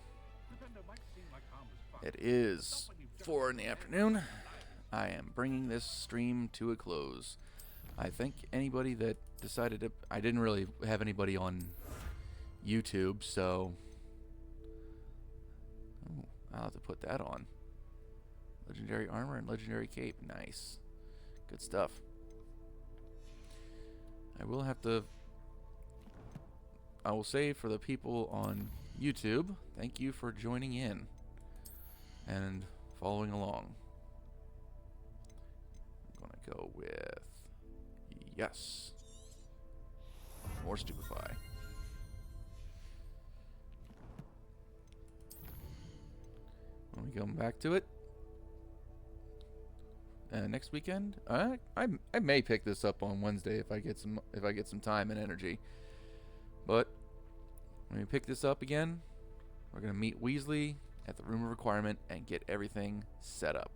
Nintendo might seem like harmless fun. it is 4 in the afternoon. I am bringing this stream to a close. I think anybody that decided to... I didn't really have anybody on YouTube, so... Oh, I'll have to put that on. Legendary armor and legendary cape. Nice. Good stuff. I will have to... I will say for the people on YouTube, thank you for joining in and following along. I'm going to go with... Yes. More Stupefy. When we come back to it, next weekend, I may pick this up on Wednesday if I get some time and energy. But when we pick this up again, we're gonna meet Weasley at the Room of Requirement and get everything set up.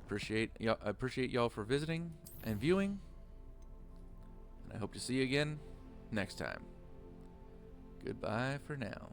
I appreciate y'all for visiting and viewing, and I hope to see you again next time. Goodbye for now.